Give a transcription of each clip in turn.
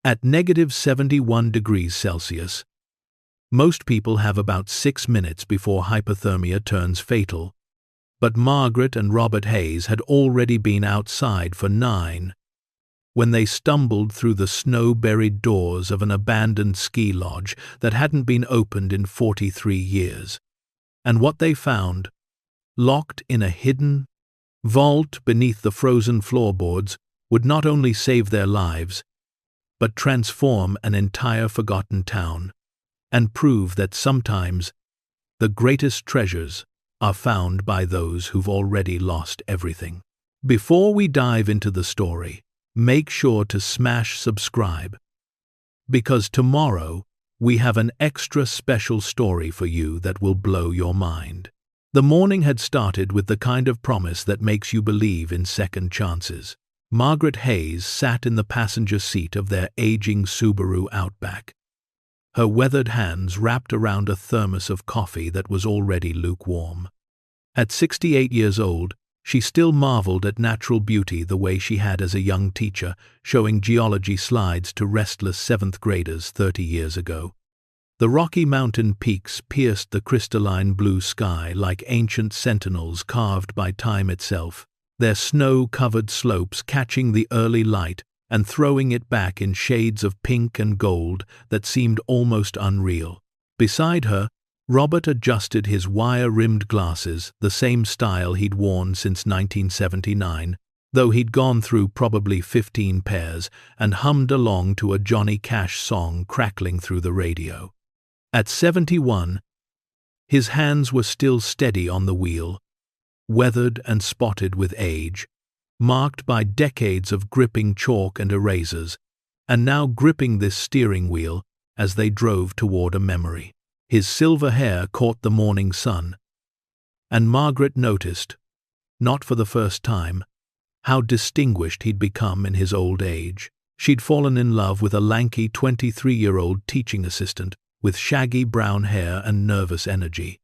At -71 degrees Celsius, most people have about 6 minutes before hypothermia turns fatal, but Margaret and Robert Hayes had already been outside for 9 when they stumbled through the snow-buried doors of an abandoned ski lodge that hadn't been opened in 43 years. And what they found, locked in a hidden vault beneath the frozen floorboards, would not only save their lives, but transform an entire forgotten town, and prove that sometimes the greatest treasures are found by those who've already lost everything. Before we dive into the story, make sure to smash subscribe, because tomorrow we have an extra special story for you that will blow your mind. The morning had started with the kind of promise that makes you believe in second chances. Margaret Hayes sat in the passenger seat of their aging Subaru Outback, her weathered hands wrapped around a thermos of coffee that was already lukewarm. At 68 years old, she still marveled at natural beauty the way she had as a young teacher, showing geology slides to restless 7th graders 30 years ago. The Rocky Mountain peaks pierced the crystalline blue sky like ancient sentinels carved by time itself, their snow-covered slopes catching the early light and throwing it back in shades of pink and gold that seemed almost unreal. Beside her, Robert adjusted his wire-rimmed glasses, the same style he'd worn since 1979, though he'd gone through probably 15 pairs, and hummed along to a Johnny Cash song crackling through the radio. At 71, his hands were still steady on the wheel, weathered and spotted with age, marked by decades of gripping chalk and erasers, and now gripping this steering wheel as they drove toward a memory. His silver hair caught the morning sun, and Margaret noticed, not for the first time, how distinguished he'd become in his old age. She'd fallen in love with a lanky 23-year-old teaching assistant with shaggy brown hair and nervous energy.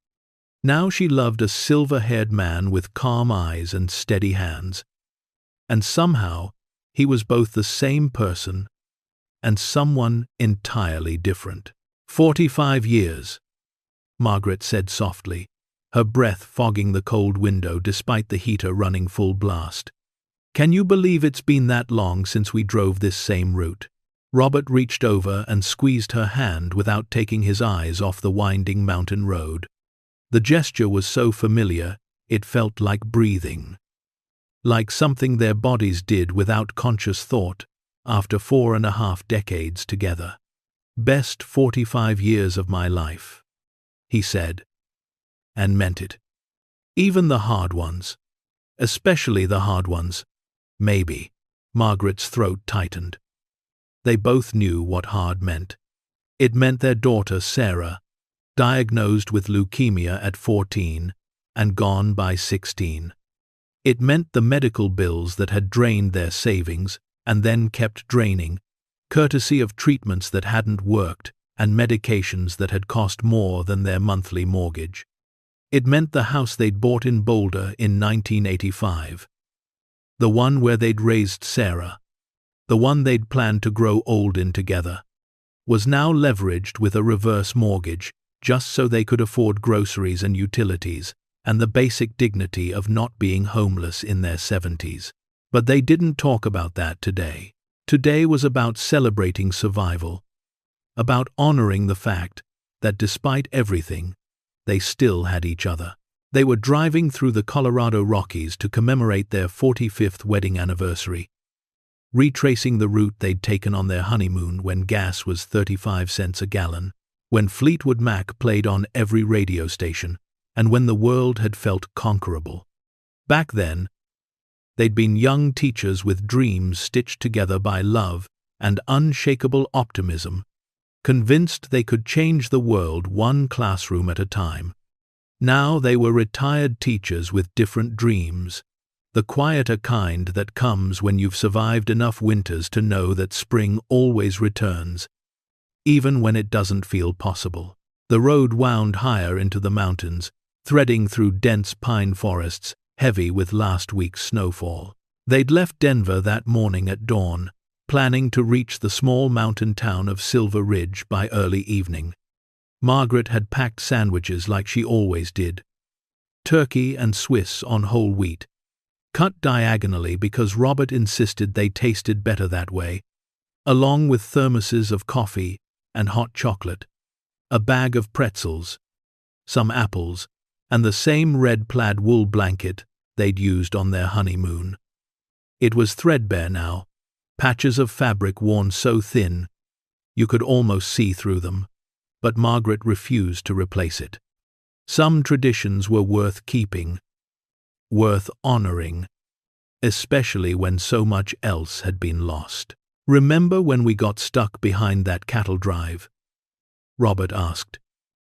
Now she loved a silver-haired man with calm eyes and steady hands. And somehow, he was both the same person and someone entirely different. 45 years, Margaret said softly, her breath fogging the cold window despite the heater running full blast. Can you believe it's been that long since we drove this same route? Robert reached over and squeezed her hand without taking his eyes off the winding mountain road. The gesture was so familiar, it felt like breathing. Like something their bodies did without conscious thought after 4.5 decades together. Best 45 years of my life, he said, and meant it. Even the hard ones. Especially the hard ones. Maybe. Margaret's throat tightened. They both knew what hard meant. It meant their daughter Sarah, diagnosed with leukemia at 14 and gone by 16. It meant the medical bills that had drained their savings and then kept draining, courtesy of treatments that hadn't worked and medications that had cost more than their monthly mortgage. It meant the house they'd bought in Boulder in 1985. The one where they'd raised Sarah, the one they'd planned to grow old in together, was now leveraged with a reverse mortgage just so they could afford groceries and utilities and the basic dignity of not being homeless in their 70s. But they didn't talk about that today. Today was about celebrating survival, about honoring the fact that despite everything, they still had each other. They were driving through the Colorado Rockies to commemorate their 45th wedding anniversary, retracing the route they'd taken on their honeymoon when gas was 35 cents a gallon, when Fleetwood Mac played on every radio station, and when the world had felt conquerable. Back then, they'd been young teachers with dreams stitched together by love and unshakable optimism, convinced they could change the world one classroom at a time. Now they were retired teachers with different dreams, the quieter kind that comes when you've survived enough winters to know that spring always returns, even when it doesn't feel possible. The road wound higher into the mountains, threading through dense pine forests, heavy with last week's snowfall. They'd left Denver that morning at dawn, planning to reach the small mountain town of Silver Ridge by early evening. Margaret had packed sandwiches like she always did. Turkey and Swiss on whole wheat, cut diagonally because Robert insisted they tasted better that way, along with thermoses of coffee and hot chocolate, a bag of pretzels, some apples, and the same red plaid wool blanket they'd used on their honeymoon. It was threadbare now, patches of fabric worn so thin you could almost see through them, but Margaret refused to replace it. Some traditions were worth keeping, worth honoring, especially when so much else had been lost. "Remember when we got stuck behind that cattle drive?" Robert asked,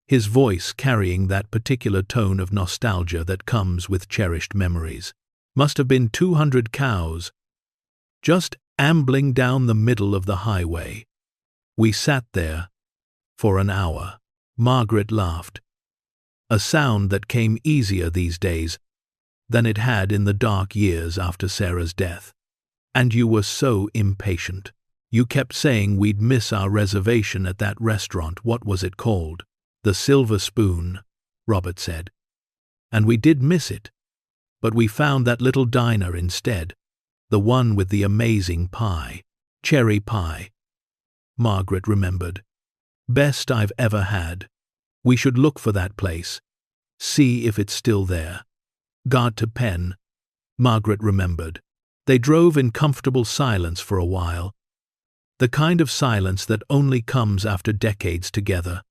his voice carrying that particular tone of nostalgia that comes with cherished memories. "Must have been 200 cows, just ambling down the middle of the highway. We sat there for an hour." Margaret laughed, a sound that came easier these days than it had in the dark years after Sarah's death. "And you were so impatient. You kept saying we'd miss our reservation at that restaurant. What was it called?" "The Silver Spoon," Robert said. "And we did miss it. But we found that little diner instead, the one with the amazing pie. Cherry pie." Margaret remembered. "Best I've ever had. We should look for that place. See if it's still there." "Guard to Penn," Margaret remembered. They drove in comfortable silence for a while, the kind of silence that only comes after decades together,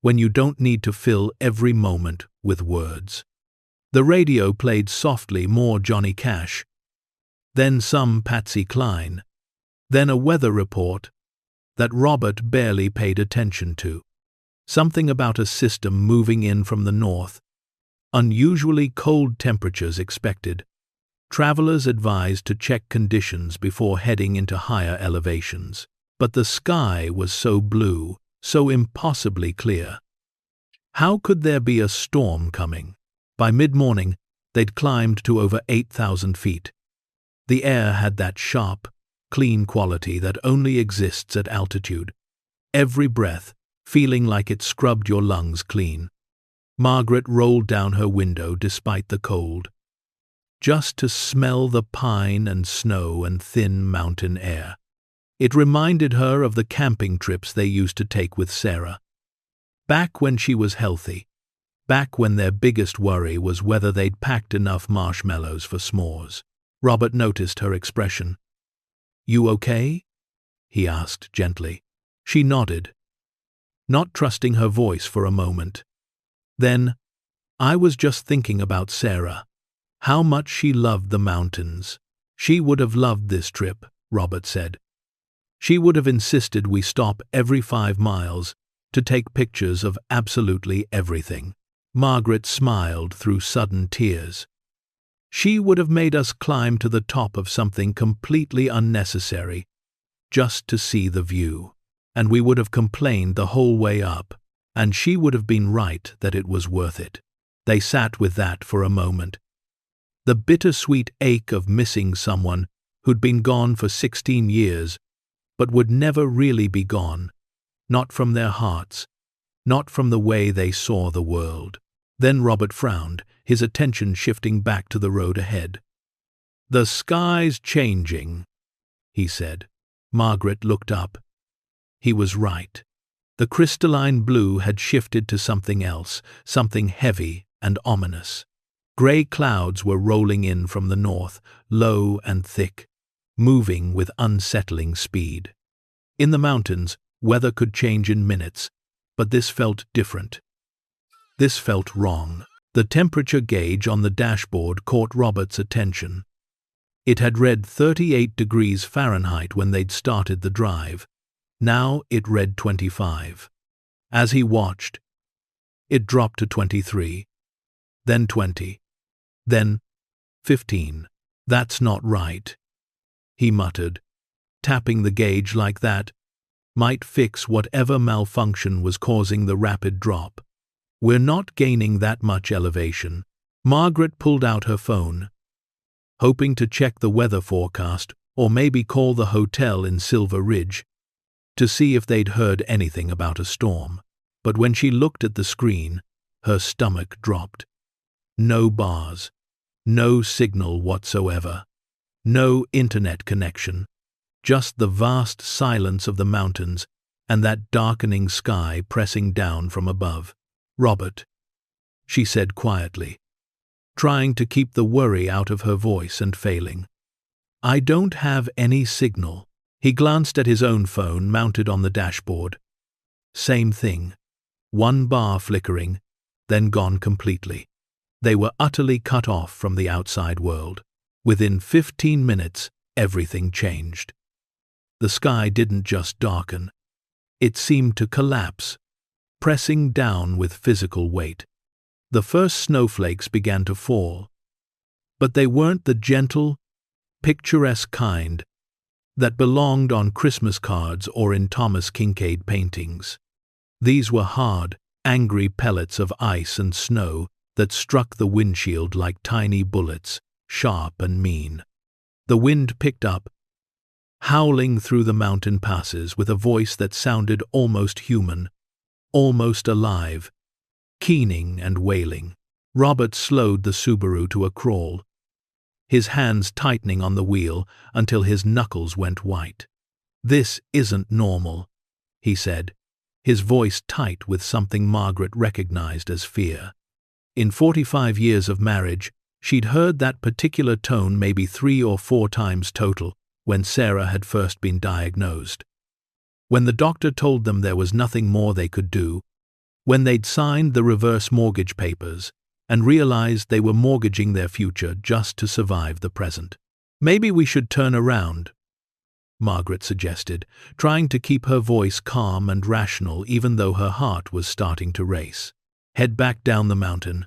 when you don't need to fill every moment with words. The radio played softly more Johnny Cash, then some Patsy Cline, then a weather report that Robert barely paid attention to. Something about a system moving in from the north. Unusually cold temperatures expected. Travelers advised to check conditions before heading into higher elevations. But the sky was so blue, so impossibly clear. How could there be a storm coming? By mid-morning, they'd climbed to over 8,000 feet. The air had that sharp, clean quality that only exists at altitude. Every breath feeling like it scrubbed your lungs clean. Margaret rolled down her window despite the cold, just to smell the pine and snow and thin mountain air. It reminded her of the camping trips they used to take with Sarah. Back when she was healthy. Back when their biggest worry was whether they'd packed enough marshmallows for s'mores. Robert noticed her expression. "You okay?" he asked gently. She nodded, not trusting her voice for a moment. Then, "I was just thinking about Sarah. How much she loved the mountains. She would have loved this trip," Robert said. "She would have insisted we stop every 5 miles to take pictures of absolutely everything." Margaret smiled through sudden tears. "She would have made us climb to the top of something completely unnecessary, just to see the view. And we would have complained the whole way up, and she would have been right that it was worth it." They sat with that for a moment. The bittersweet ache of missing someone who'd been gone for 16 years, but would never really be gone, not from their hearts, not from the way they saw the world. Then Robert frowned, his attention shifting back to the road ahead. "The sky's changing," he said. Margaret looked up. He was right. The crystalline blue had shifted to something else, something heavy and ominous. Grey clouds were rolling in from the north, low and thick, moving with unsettling speed. In the mountains, weather could change in minutes, but this felt different. This felt wrong. The temperature gauge on the dashboard caught Robert's attention. It had read 38 degrees Fahrenheit when they'd started the drive. Now it read 25. As he watched, it dropped to 23, then 20, then 15. "That's not right," he muttered. Tapping the gauge like that might fix whatever malfunction was causing the rapid drop. "We're not gaining that much elevation." Margaret pulled out her phone, hoping to check the weather forecast or maybe call the hotel in Silver Ridge to see if they'd heard anything about a storm. But when she looked at the screen, her stomach dropped. No bars, no signal whatsoever, no internet connection, just the vast silence of the mountains and that darkening sky pressing down from above. "Robert," she said quietly, trying to keep the worry out of her voice and failing. "I don't have any signal." He glanced at his own phone mounted on the dashboard. Same thing. One bar flickering, then gone completely. They were utterly cut off from the outside world. Within 15 minutes, everything changed. The sky didn't just darken. It seemed to collapse, pressing down with physical weight. The first snowflakes began to fall, but they weren't the gentle, picturesque kind that belonged on Christmas cards or in Thomas Kinkade paintings. These were hard, angry pellets of ice and snow that struck the windshield like tiny bullets, sharp and mean. The wind picked up, howling through the mountain passes with a voice that sounded almost human, almost alive, keening and wailing. Robert slowed the Subaru to a crawl, his hands tightening on the wheel until his knuckles went white. "This isn't normal," he said, his voice tight with something Margaret recognized as fear. In 45 years of marriage, she'd heard that particular tone maybe 3 or 4 times total when Sarah had first been diagnosed. When the doctor told them there was nothing more they could do, when they'd signed the reverse mortgage papers and realized they were mortgaging their future just to survive the present. "Maybe we should turn around," Margaret suggested, trying to keep her voice calm and rational even though her heart was starting to race. "Head back down the mountain.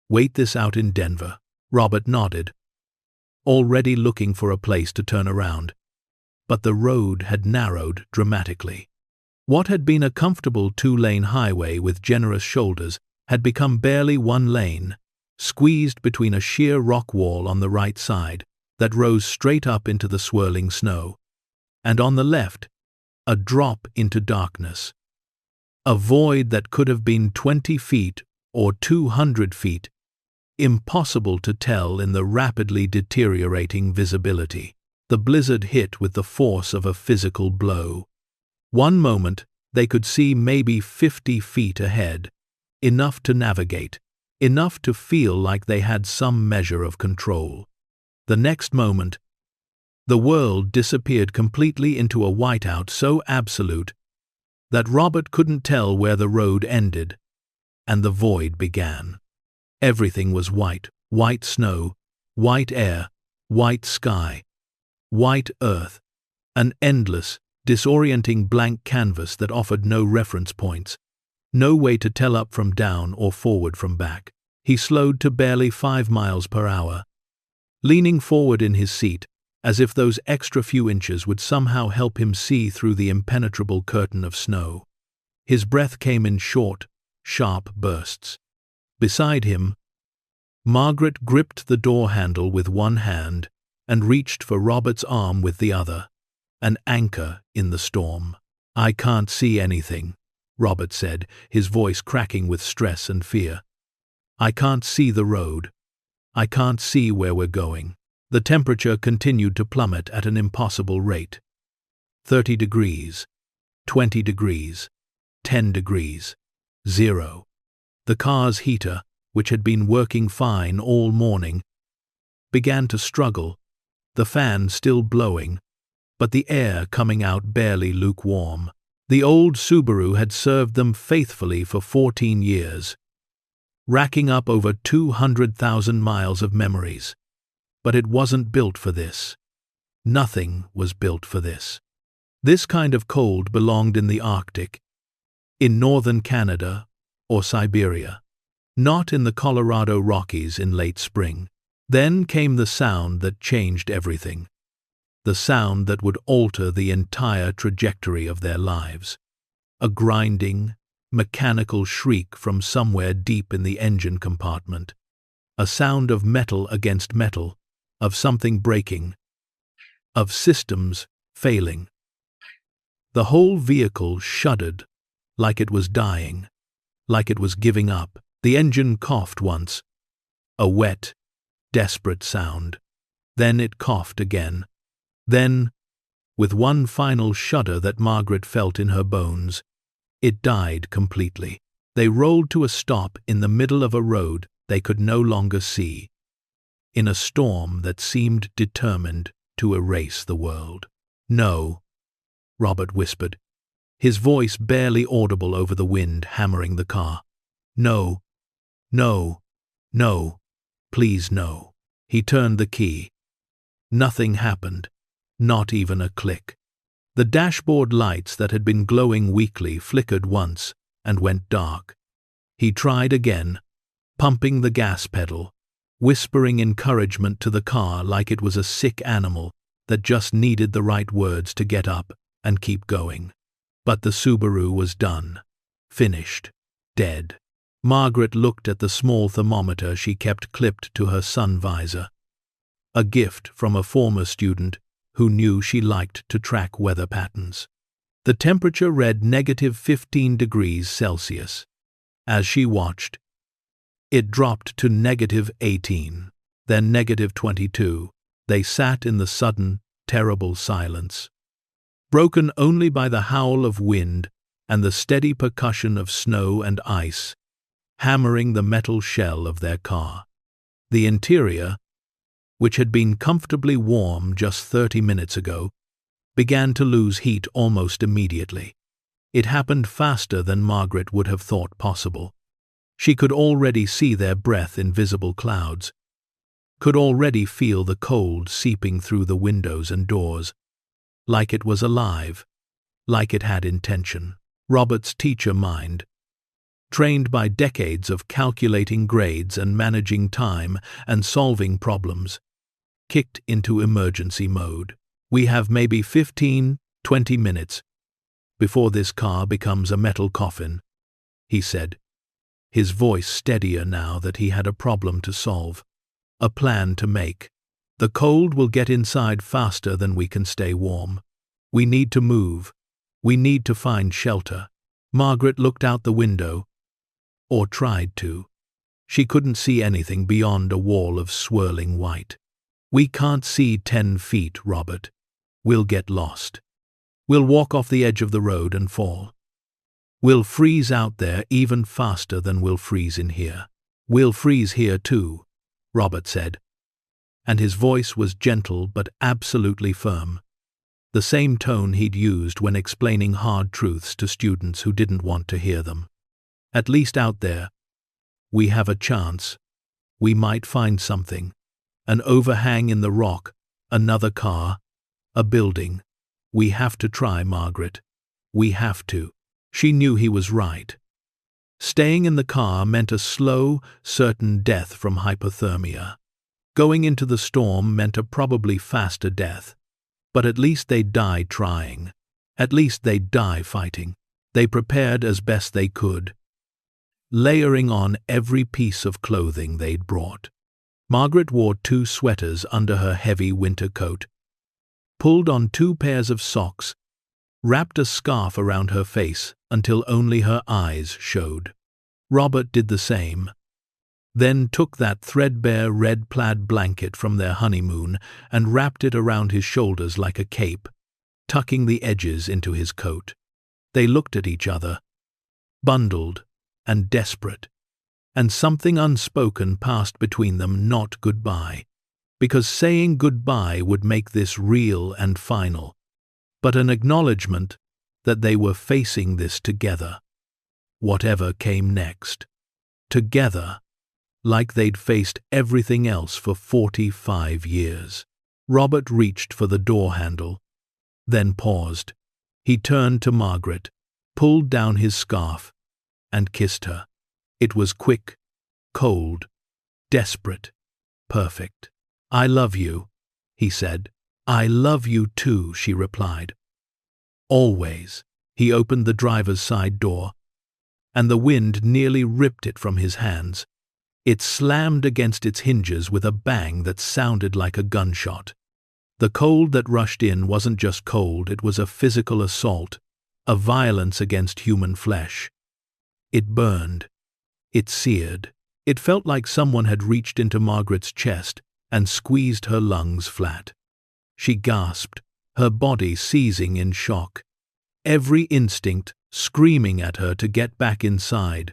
Wait this out in Denver." Robert nodded, already looking for a place to turn around. But the road had narrowed dramatically. What had been a comfortable 2-lane highway with generous shoulders had become barely 1 lane, squeezed between a sheer rock wall on the right side that rose straight up into the swirling snow, and on the left, a drop into darkness. A void that could have been 20 feet or 200 feet, impossible to tell in the rapidly deteriorating visibility. The blizzard hit with the force of a physical blow. One moment, they could see maybe 50 feet ahead, enough to navigate, enough to feel like they had some measure of control. The next moment, the world disappeared completely into a whiteout so absolute that Robert couldn't tell where the road ended and the void began. Everything was white, white snow, white air, white sky, white earth, an endless, disorienting blank canvas that offered no reference points, no way to tell up from down or forward from back. He slowed to barely 5 miles per hour, leaning forward in his seat, as if those extra few inches would somehow help him see through the impenetrable curtain of snow. His breath came in short, sharp bursts. Beside him, Margaret gripped the door handle with one hand and reached for Robert's arm with the other, an anchor in the storm. "I can't see anything," Robert said, his voice cracking with stress and fear. "I can't see the road. I can't see where we're going." The temperature continued to plummet at an impossible rate. 30 degrees, 20 degrees, 10 degrees, 0. The car's heater, which had been working fine all morning, began to struggle, the fan still blowing, but the air coming out barely lukewarm. The old Subaru had served them faithfully for 14 years, racking up over 200,000 miles of memories. But it wasn't built for this. Nothing was built for this. This kind of cold belonged in the Arctic, in northern Canada or Siberia, not in the Colorado Rockies in late spring. Then came the sound that changed everything, the sound that would alter the entire trajectory of their lives. A grinding, mechanical shriek from somewhere deep in the engine compartment, a sound of metal against metal, of something breaking, of systems failing. The whole vehicle shuddered, like it was dying, like it was giving up. The engine coughed once, a wet, desperate sound. Then it coughed again. Then, with one final shudder that Margaret felt in her bones, it died completely. They rolled to a stop in the middle of a road they could no longer see, in a storm that seemed determined to erase the world. "No," Robert whispered, his voice barely audible over the wind hammering the car. "No, no, no, please no." He turned the key. Nothing happened, not even a click. The dashboard lights that had been glowing weakly flickered once and went dark. He tried again, pumping the gas pedal, whispering encouragement to the car like it was a sick animal that just needed the right words to get up and keep going. But the Subaru was done, finished, dead. Margaret looked at the small thermometer she kept clipped to her sun visor, a gift from a former student who knew she liked to track weather patterns. The temperature read -15 degrees Celsius. As she watched, it dropped to -18, then -22. They sat in the sudden, terrible silence, broken only by the howl of wind and the steady percussion of snow and ice, hammering the metal shell of their car. The interior, which had been comfortably warm just 30 minutes ago, began to lose heat almost immediately. It happened faster than Margaret would have thought possible. She could already see their breath in visible clouds, could already feel the cold seeping through the windows and doors, like it was alive, like it had intention. Robert's teacher mind, trained by decades of calculating grades and managing time and solving problems, kicked into emergency mode. "We have maybe 15, 20 minutes before this car becomes a metal coffin," he said, his voice steadier now that he had a problem to solve, a plan to make. "The cold will get inside faster than we can stay warm. We need to move. We need to find shelter." Margaret looked out the window, or tried to. She couldn't see anything beyond a wall of swirling white. "We can't see 10 feet, Robert. We'll get lost. We'll walk off the edge of the road and fall. We'll freeze out there even faster than we'll freeze in here." "We'll freeze here too," Robert said, and his voice was gentle but absolutely firm, the same tone he'd used when explaining hard truths to students who didn't want to hear them. "At least out there, we have a chance. We might find something. An overhang in the rock, another car, a building. We have to try, Margaret. We have to." She knew he was right. Staying in the car meant a slow, certain death from hypothermia. Going into the storm meant a probably faster death. But at least they'd die trying. At least they'd die fighting. They prepared as best they could, layering on every piece of clothing they'd brought. Margaret wore 2 sweaters under her heavy winter coat, pulled on 2 pairs of socks, wrapped a scarf around her face until only her eyes showed. Robert did the same, then took that threadbare red plaid blanket from their honeymoon and wrapped it around his shoulders like a cape, tucking the edges into his coat. They looked at each other, bundled and desperate, and something unspoken passed between them, not goodbye, because saying goodbye would make this real and final, but an acknowledgement that they were facing this together, whatever came next. Together, like they'd faced everything else for 45 years. Robert reached for the door handle, then paused. He turned to Margaret, pulled down his scarf, and kissed her. It was quick, cold, desperate, perfect. "I love you," he said. "I love you too," she replied. "Always." He opened the driver's side door, and the wind nearly ripped it from his hands. It slammed against its hinges with a bang that sounded like a gunshot. The cold that rushed in wasn't just cold, it was a physical assault, a violence against human flesh. It burned. It seared. It felt like someone had reached into Margaret's chest and squeezed her lungs flat. She gasped, her body seizing in shock. Every instinct screaming at her to get back inside.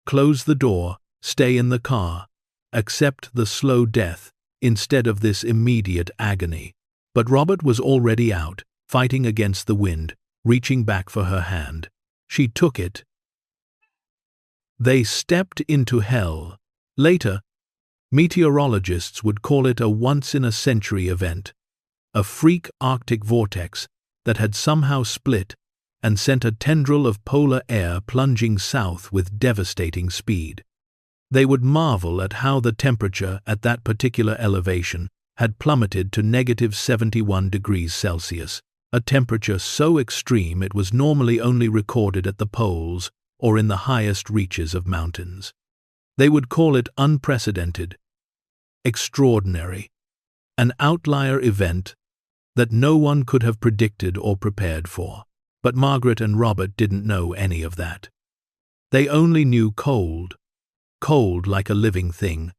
Close the door, stay in the car, accept the slow death instead of this immediate agony. But Robert was already out, fighting against the wind, reaching back for her hand. She took it. They stepped into hell. Later, meteorologists would call it a once-in-a-century event, a freak Arctic vortex that had somehow split and sent a tendril of polar air plunging south with devastating speed. They would marvel at how the temperature at that particular elevation had plummeted to -71 degrees Celsius, a temperature so extreme it was normally only recorded at the poles or in the highest reaches of mountains. They would call it unprecedented, extraordinary, an outlier event that no one could have predicted or prepared for. But Margaret and Robert didn't know any of that. They only knew cold, cold like a living thing,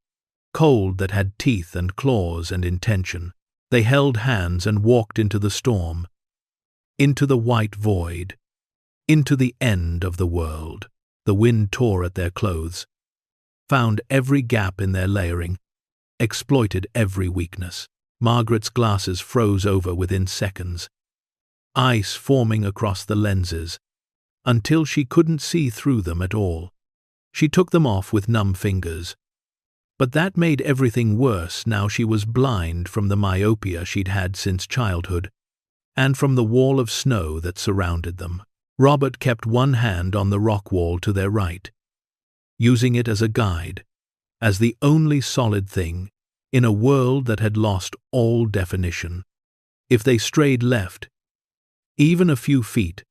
cold that had teeth and claws and intention. They held hands and walked into the storm, into the white void, into the end of the world. The wind tore at their clothes, found every gap in their layering, exploited every weakness. Margaret's glasses froze over within seconds, ice forming across the lenses, until she couldn't see through them at all. She took them off with numb fingers. But that made everything worse. Now she was blind from the myopia she'd had since childhood, and from the wall of snow that surrounded them. Robert kept one hand on the rock wall to their right, using it as a guide, as the only solid thing in a world that had lost all definition. If they strayed left, even a few feet,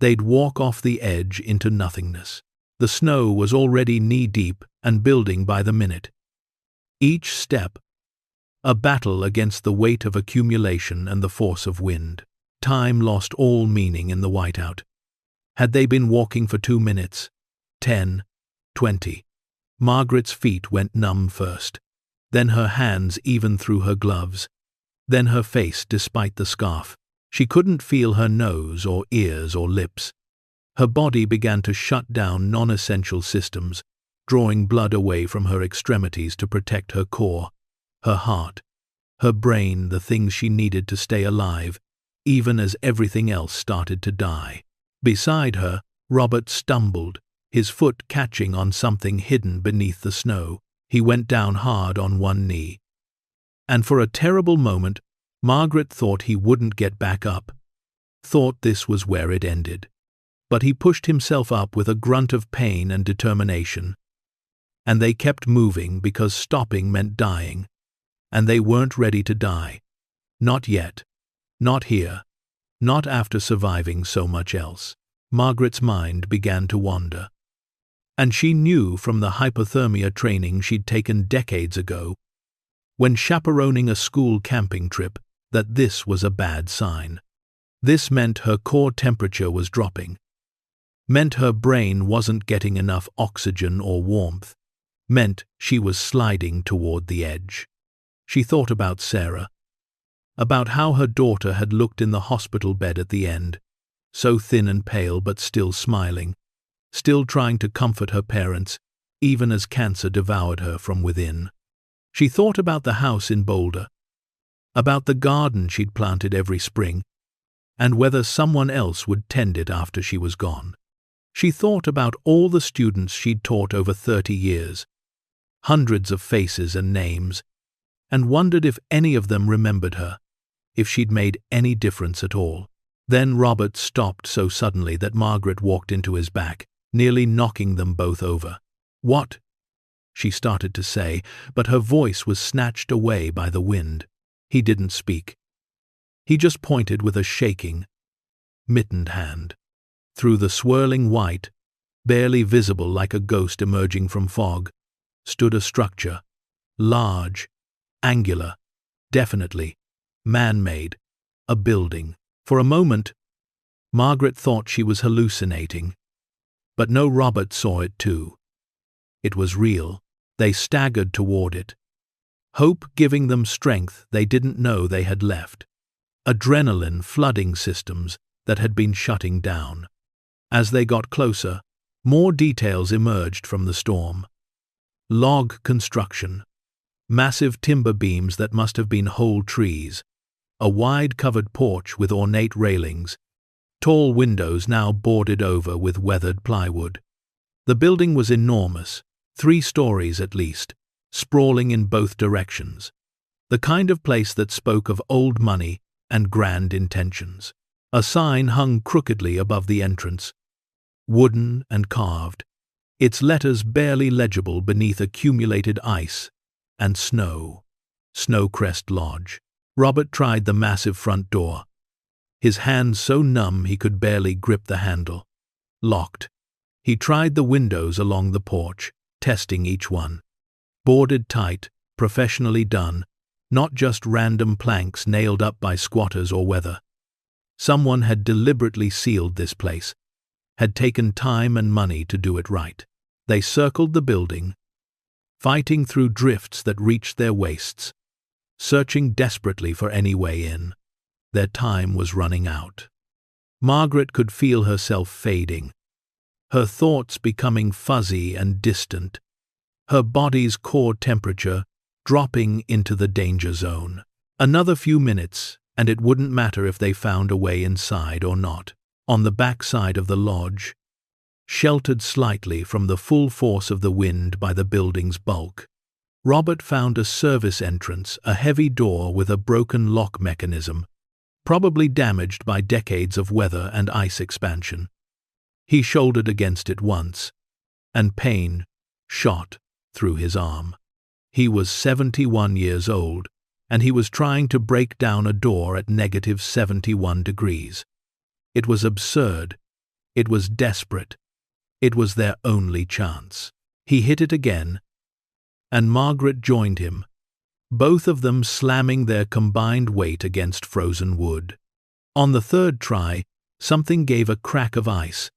they'd walk off the edge into nothingness. The snow was already knee-deep and building by the minute. Each step, a battle against the weight of accumulation and the force of wind. Time lost all meaning in the whiteout. Had they been walking for 2 minutes, 10, 20? Margaret's feet went numb first, then her hands even through her gloves, then her face despite the scarf. She couldn't feel her nose or ears or lips. Her body began to shut down non-essential systems, drawing blood away from her extremities to protect her core, her heart, her brain, the things she needed to stay alive, even as everything else started to die. Beside her, Robert stumbled, his foot catching on something hidden beneath the snow. He went down hard on one knee. And for a terrible moment, Margaret thought he wouldn't get back up, thought this was where it ended. But he pushed himself up with a grunt of pain and determination. And they kept moving because stopping meant dying. And they weren't ready to die. Not yet. Not here. Not after surviving so much else. Margaret's mind began to wander. And she knew from the hypothermia training she'd taken decades ago, when chaperoning a school camping trip, that this was a bad sign. This meant her core temperature was dropping. Meant her brain wasn't getting enough oxygen or warmth. Meant she was sliding toward the edge. She thought about Sarah, about how her daughter had looked in the hospital bed at the end, so thin and pale but still smiling, still trying to comfort her parents, even as cancer devoured her from within. She thought about the house in Boulder, about the garden she'd planted every spring, and whether someone else would tend it after she was gone. She thought about all the students she'd taught over 30 years, hundreds of faces and names, and wondered if any of them remembered her, if she'd made any difference at all. Then Robert stopped so suddenly that Margaret walked into his back, nearly knocking them both over. "What?" she started to say, but her voice was snatched away by the wind. He didn't speak. He just pointed with a shaking, mittened hand. Through the swirling white, barely visible like a ghost emerging from fog, stood a structure, large, angular, definitely, man-made, a building. For a moment, Margaret thought she was hallucinating. But no, Robert saw it too. It was real. They staggered toward it, hope giving them strength they didn't know they had left. Adrenaline flooding systems that had been shutting down. As they got closer, more details emerged from the storm. Log construction, massive timber beams that must have been whole trees, a wide covered porch with ornate railings, tall windows now boarded over with weathered plywood. The building was enormous, 3 stories at least, sprawling in both directions. The kind of place that spoke of old money and grand intentions. A sign hung crookedly above the entrance, wooden and carved, its letters barely legible beneath accumulated ice and snow. Snowcrest Lodge. Robert tried the massive front door, his hands so numb he could barely grip the handle. Locked. He tried the windows along the porch, testing each one. Boarded tight, professionally done, not just random planks nailed up by squatters or weather. Someone had deliberately sealed this place, had taken time and money to do it right. They circled the building, fighting through drifts that reached their waists, searching desperately for any way in. Their time was running out. Margaret could feel herself fading, her thoughts becoming fuzzy and distant, her body's core temperature dropping into the danger zone. Another few minutes, and it wouldn't matter if they found a way inside or not. On the back side of the lodge, sheltered slightly from the full force of the wind by the building's bulk, Robert found a service entrance, a heavy door with a broken lock mechanism, probably damaged by decades of weather and ice expansion. He shouldered against it once, and pain shot through his arm. He was 71 years old, and he was trying to break down a door at -71 degrees. It was absurd. It was desperate. It was their only chance. He hit it again, and Margaret joined him, both of them slamming their combined weight against frozen wood. On the third try, something gave a crack of ice,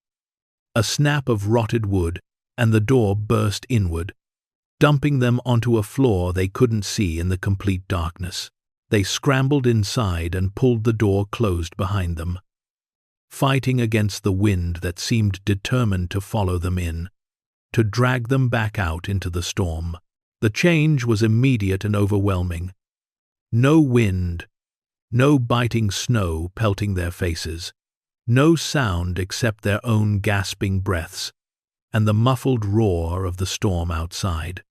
a snap of rotted wood, and the door burst inward, dumping them onto a floor they couldn't see in the complete darkness. They scrambled inside and pulled the door closed behind them, fighting against the wind that seemed determined to follow them in, to drag them back out into the storm. The change was immediate and overwhelming. No wind, no biting snow pelting their faces, no sound except their own gasping breaths, and the muffled roar of the storm outside.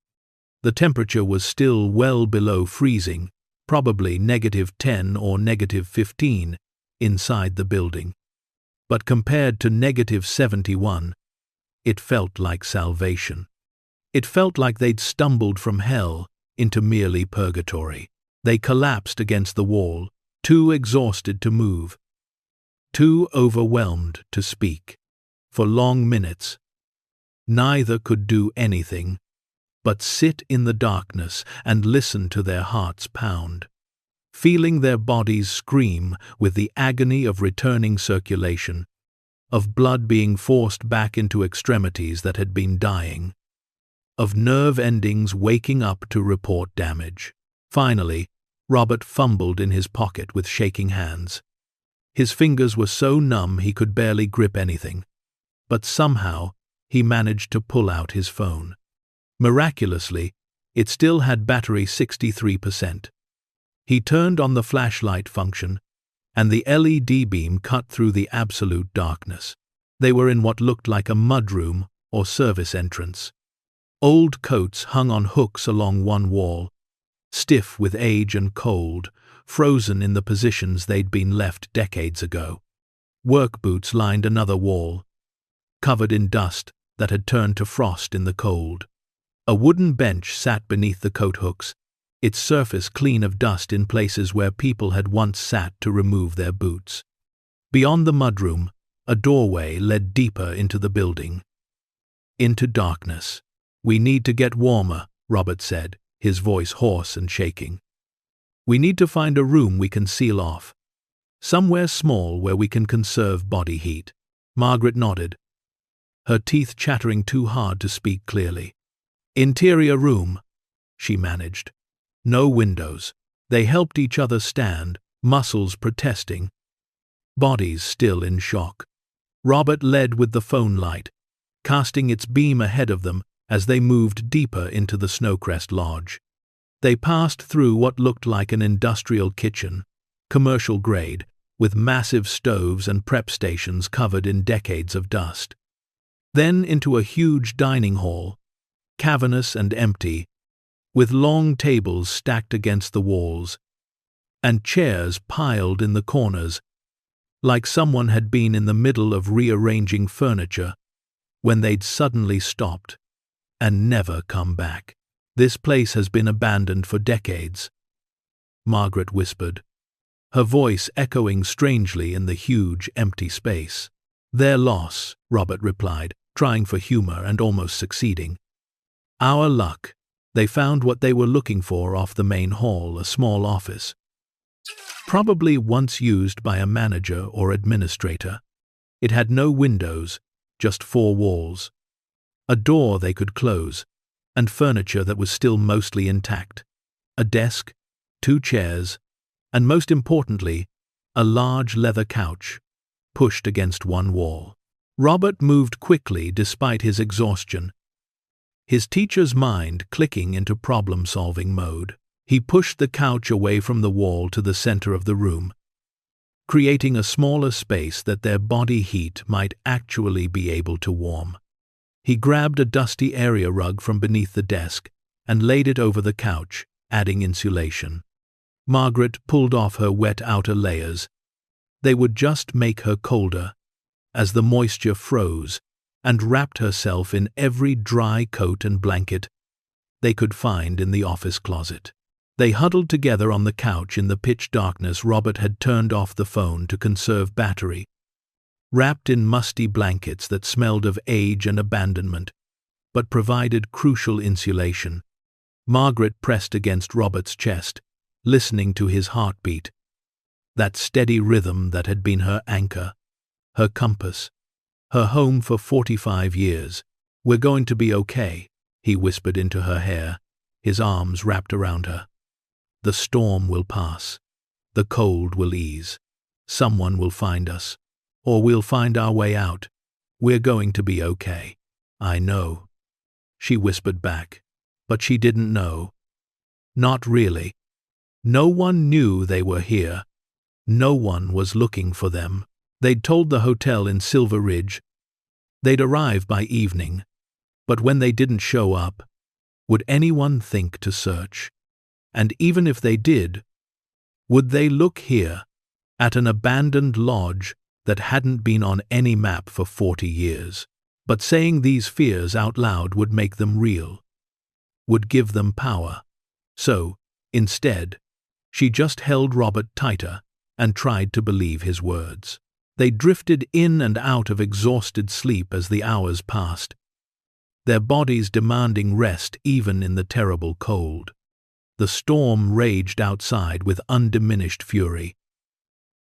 The temperature was still well below freezing, probably -10 or -15, inside the building. But compared to -71, it felt like salvation. It felt like they'd stumbled from hell into merely purgatory. They collapsed against the wall, too exhausted to move, too overwhelmed to speak. For long minutes, neither could do anything but sit in the darkness and listen to their hearts pound, feeling their bodies scream with the agony of returning circulation, of blood being forced back into extremities that had been dying, of nerve endings waking up to report damage. Finally, Robert fumbled in his pocket with shaking hands. His fingers were so numb he could barely grip anything, but somehow he managed to pull out his phone. Miraculously, it still had battery 63%. He turned on the flashlight function, and the LED beam cut through the absolute darkness. They were in what looked like a mudroom or service entrance. Old coats hung on hooks along one wall, stiff with age and cold, frozen in the positions they'd been left decades ago. Work boots lined another wall, covered in dust that had turned to frost in the cold. A wooden bench sat beneath the coat hooks, its surface clean of dust in places where people had once sat to remove their boots. Beyond the mudroom, a doorway led deeper into the building, into darkness. "We need to get warmer," Robert said, his voice hoarse and shaking. We need to find a room we can seal off. Somewhere small where we can conserve body heat. Margaret nodded, her teeth chattering too hard to speak clearly. Interior room, she managed. No windows. They helped each other stand, muscles protesting, bodies still in shock. Robert led with the phone light, casting its beam ahead of them as they moved deeper into the Snowcrest Lodge. They passed through what looked like an industrial kitchen, commercial grade, with massive stoves and prep stations covered in decades of dust. Then into a huge dining hall, cavernous and empty, with long tables stacked against the walls, and chairs piled in the corners, like someone had been in the middle of rearranging furniture when they'd suddenly stopped and never come back. This place has been abandoned for decades, Margaret whispered, her voice echoing strangely in the huge, empty space. Their loss, Robert replied, trying for humor and almost succeeding. Our luck. They found what they were looking for off the main hall, a small office. Probably once used by a manager or administrator. It had no windows, just 4 walls. A door they could close, and furniture that was still mostly intact. A desk, 2 chairs, and most importantly, a large leather couch, pushed against one wall. Robert moved quickly despite his exhaustion, his teacher's mind clicking into problem-solving mode. He pushed the couch away from the wall to the center of the room, creating a smaller space that their body heat might actually be able to warm. He grabbed a dusty area rug from beneath the desk and laid it over the couch, adding insulation. Margaret pulled off her wet outer layers. They would just make her colder, as the moisture froze, and wrapped herself in every dry coat and blanket they could find in the office closet. They huddled together on the couch in the pitch darkness. Robert had turned off the phone to conserve battery, wrapped in musty blankets that smelled of age and abandonment, but provided crucial insulation. Margaret pressed against Robert's chest, listening to his heartbeat, that steady rhythm that had been her anchor, her compass, her home for 45 years. We're going to be okay, he whispered into her hair, his arms wrapped around her. The storm will pass. The cold will ease. Someone will find us. Or we'll find our way out. We're going to be okay. I know, she whispered back. But she didn't know. Not really. No one knew they were here. No one was looking for them. They'd told the hotel in Silver Ridge they'd arrive by evening, but when they didn't show up, would anyone think to search? And even if they did, would they look here, at an abandoned lodge that hadn't been on any map for 40 years? But saying these fears out loud would make them real, would give them power. So, instead, she just held Robert tighter and tried to believe his words. They drifted in and out of exhausted sleep as the hours passed, their bodies demanding rest even in the terrible cold. The storm raged outside with undiminished fury,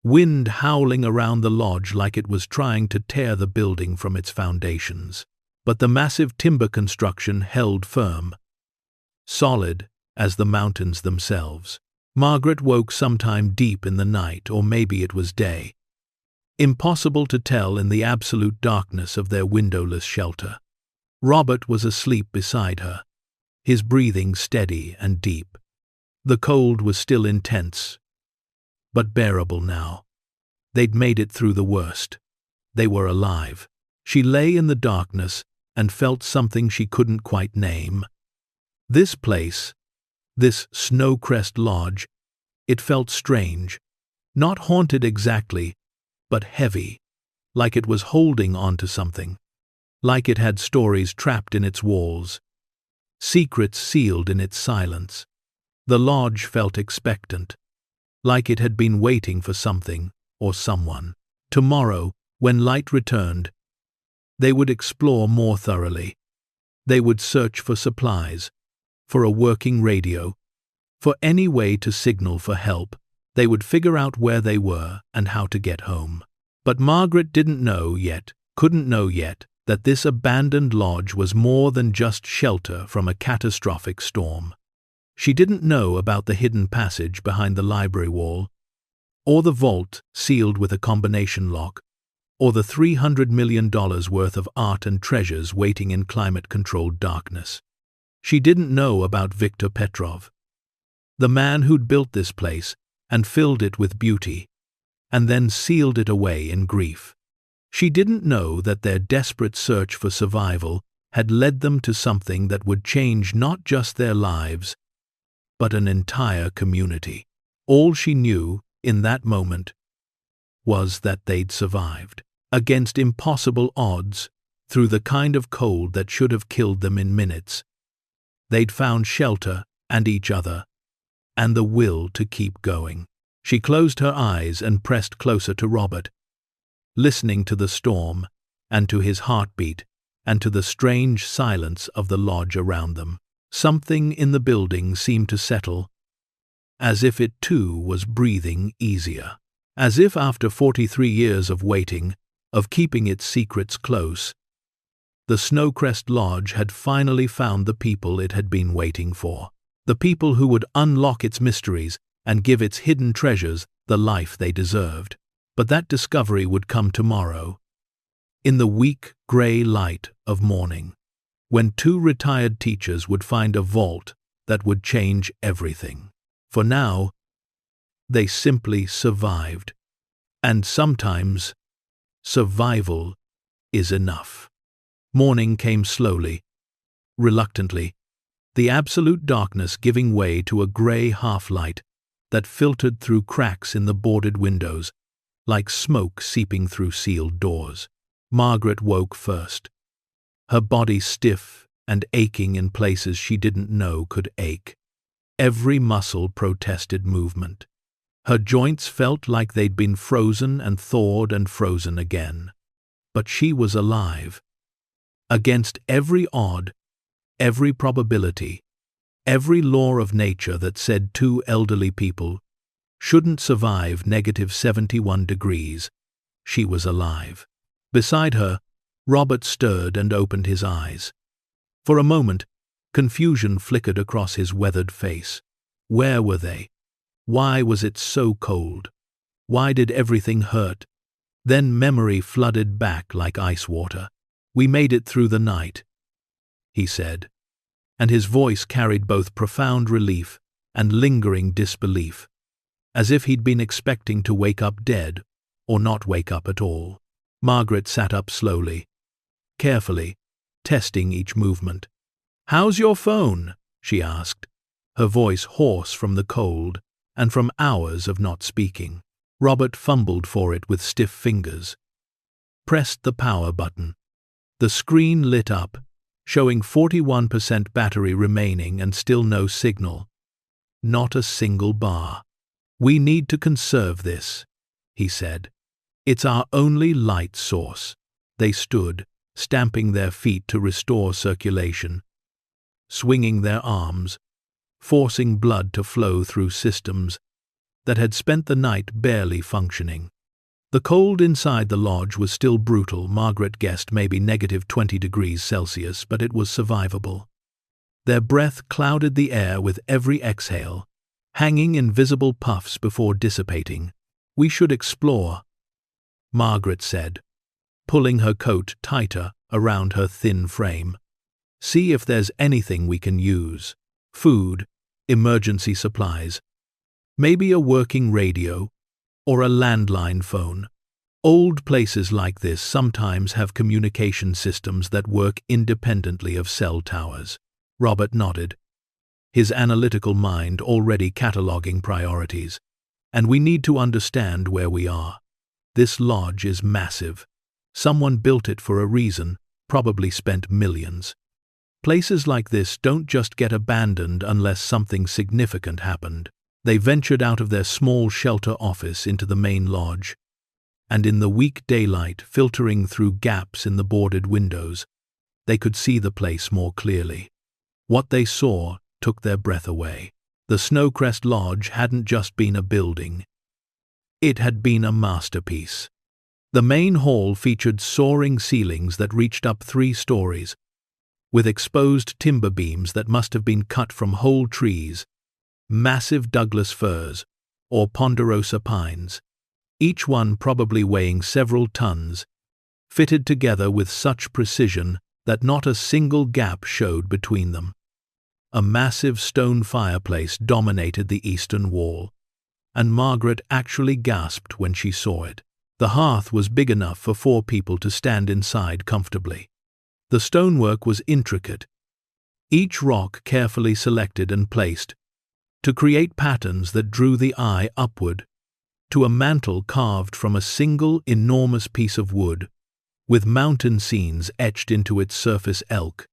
wind howling around the lodge like it was trying to tear the building from its foundations. But the massive timber construction held firm, solid as the mountains themselves. Margaret woke sometime deep in the night, or maybe it was day. Impossible to tell in the absolute darkness of their windowless shelter. Robert was asleep beside her, his breathing steady and deep. The cold was still intense, but bearable now. They'd made it through the worst. They were alive. She lay in the darkness and felt something she couldn't quite name. This place, this Snowcrest Lodge, it felt strange, not haunted exactly, but heavy, like it was holding onto something, like it had stories trapped in its walls, secrets sealed in its silence. The lodge felt expectant, like it had been waiting for something or someone. Tomorrow, when light returned, they would explore more thoroughly. They would search for supplies, for a working radio, for any way to signal for help. They would figure out where they were and how to get home. But Margaret couldn't know yet, that this abandoned lodge was more than just shelter from a catastrophic storm. She didn't know about the hidden passage behind the library wall, or the vault sealed with a combination lock, or the $300 million worth of art and treasures waiting in climate-controlled darkness. She didn't know about Viktor Petrov, the man who'd built this place and filled it with beauty, and then sealed it away in grief. She didn't know that their desperate search for survival had led them to something that would change not just their lives, but an entire community. All she knew in that moment was that they'd survived, against impossible odds, through the kind of cold that should have killed them in minutes. They'd found shelter and each other, and the will to keep going. She closed her eyes and pressed closer to Robert, listening to the storm, and to his heartbeat, and to the strange silence of the lodge around them. Something in the building seemed to settle, as if it too was breathing easier. As if after 43 years of waiting, of keeping its secrets close, the Snowcrest Lodge had finally found the people it had been waiting for. The people who would unlock its mysteries and give its hidden treasures the life they deserved. But that discovery would come tomorrow, in the weak, gray light of morning, when 2 retired teachers would find a vault that would change everything. For now, they simply survived. And sometimes, survival is enough. Morning came slowly, reluctantly, the absolute darkness giving way to a gray half-light that filtered through cracks in the boarded windows, like smoke seeping through sealed doors. Margaret woke first, her body stiff and aching in places she didn't know could ache. Every muscle protested movement. Her joints felt like they'd been frozen and thawed and frozen again. But she was alive. Against every odd, every probability, every law of nature that said 2 elderly people shouldn't survive -71 degrees, she was alive. Beside her, Robert stirred and opened his eyes. For a moment, confusion flickered across his weathered face. Where were they? Why was it so cold? Why did everything hurt? Then memory flooded back like ice water. "We made it through the night," he said, and his voice carried both profound relief and lingering disbelief, as if he'd been expecting to wake up dead or not wake up at all. Margaret sat up slowly, carefully, testing each movement. "How's your phone?" she asked, her voice hoarse from the cold and from hours of not speaking. Robert fumbled for it with stiff fingers, pressed the power button. The screen lit up, showing 41% battery remaining and still no signal. Not a single bar. "We need to conserve this," he said. "It's our only light source." They stood, stamping their feet to restore circulation, swinging their arms, forcing blood to flow through systems that had spent the night barely functioning. The cold inside the lodge was still brutal. Margaret guessed maybe -20 degrees Celsius, but it was survivable. Their breath clouded the air with every exhale, hanging in visible puffs before dissipating. "We should explore," Margaret said, pulling her coat tighter around her thin frame. "See if there's anything we can use. Food, emergency supplies, maybe a working radio, or a landline phone. Old places like this sometimes have communication systems that work independently of cell towers." Robert nodded, his analytical mind already cataloging priorities. "And we need to understand where we are. This lodge is massive. Someone built it for a reason, probably spent millions. Places like this don't just get abandoned unless something significant happened." They ventured out of their small shelter office into the main lodge, and in the weak daylight filtering through gaps in the boarded windows, they could see the place more clearly. What they saw took their breath away. The Snowcrest Lodge hadn't just been a building. It had been a masterpiece. The main hall featured soaring ceilings that reached up 3 stories, with exposed timber beams that must have been cut from whole trees, massive Douglas firs or ponderosa pines, each one probably weighing several tons, fitted together with such precision that not a single gap showed between them. A massive stone fireplace dominated the eastern wall, and Margaret actually gasped when she saw it. The hearth was big enough for 4 people to stand inside comfortably. The stonework was intricate, each rock carefully selected and placed to create patterns that drew the eye upward to a mantel carved from a single enormous piece of wood, with mountain scenes etched into its surface: elk,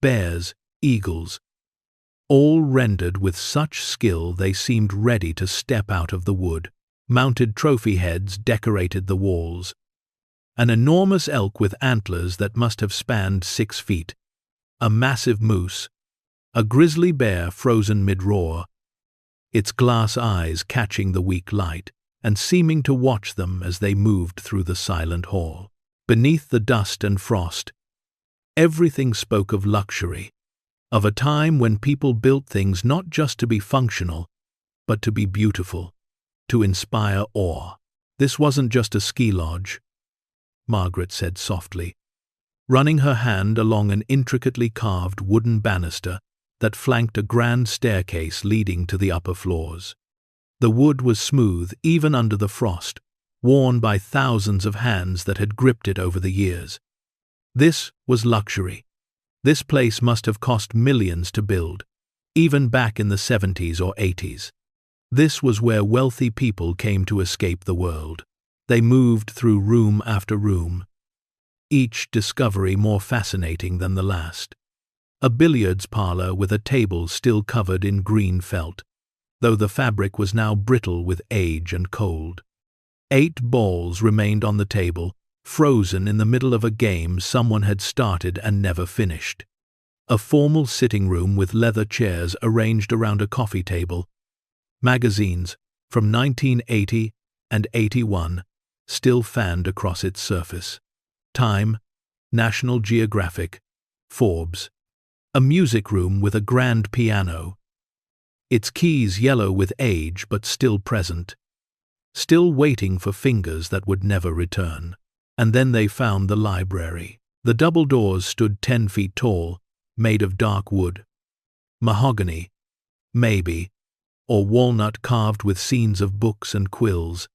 bears, eagles, all rendered with such skill they seemed ready to step out of the wood. Mounted trophy heads decorated the walls. An enormous elk with antlers that must have spanned 6 feet, a massive moose, a grizzly bear frozen mid-roar, its glass eyes catching the weak light and seeming to watch them as they moved through the silent hall. Beneath the dust and frost, everything spoke of luxury, of a time when people built things not just to be functional, but to be beautiful, to inspire awe. This wasn't just a ski lodge, Margaret said softly, running her hand along an intricately carved wooden banister that flanked a grand staircase leading to the upper floors. The wood was smooth even under the frost, worn by thousands of hands that had gripped it over the years. This was luxury. This place must have cost millions to build, even back in the 70s or 80s. This was where wealthy people came to escape the world. They moved through room after room, each discovery more fascinating than the last. A billiards parlor with a table still covered in green felt, though the fabric was now brittle with age and cold. 8 balls remained on the table, frozen in the middle of a game someone had started and never finished. A formal sitting room with leather chairs arranged around a coffee table. Magazines from 1980 and 81 still fanned across its surface. Time, National Geographic, Forbes. A music room with a grand piano, its keys yellow with age but still present, still waiting for fingers that would never return. And then they found the library. The double doors stood 10 feet tall, made of dark wood, mahogany, maybe, or walnut carved with scenes of books and quills,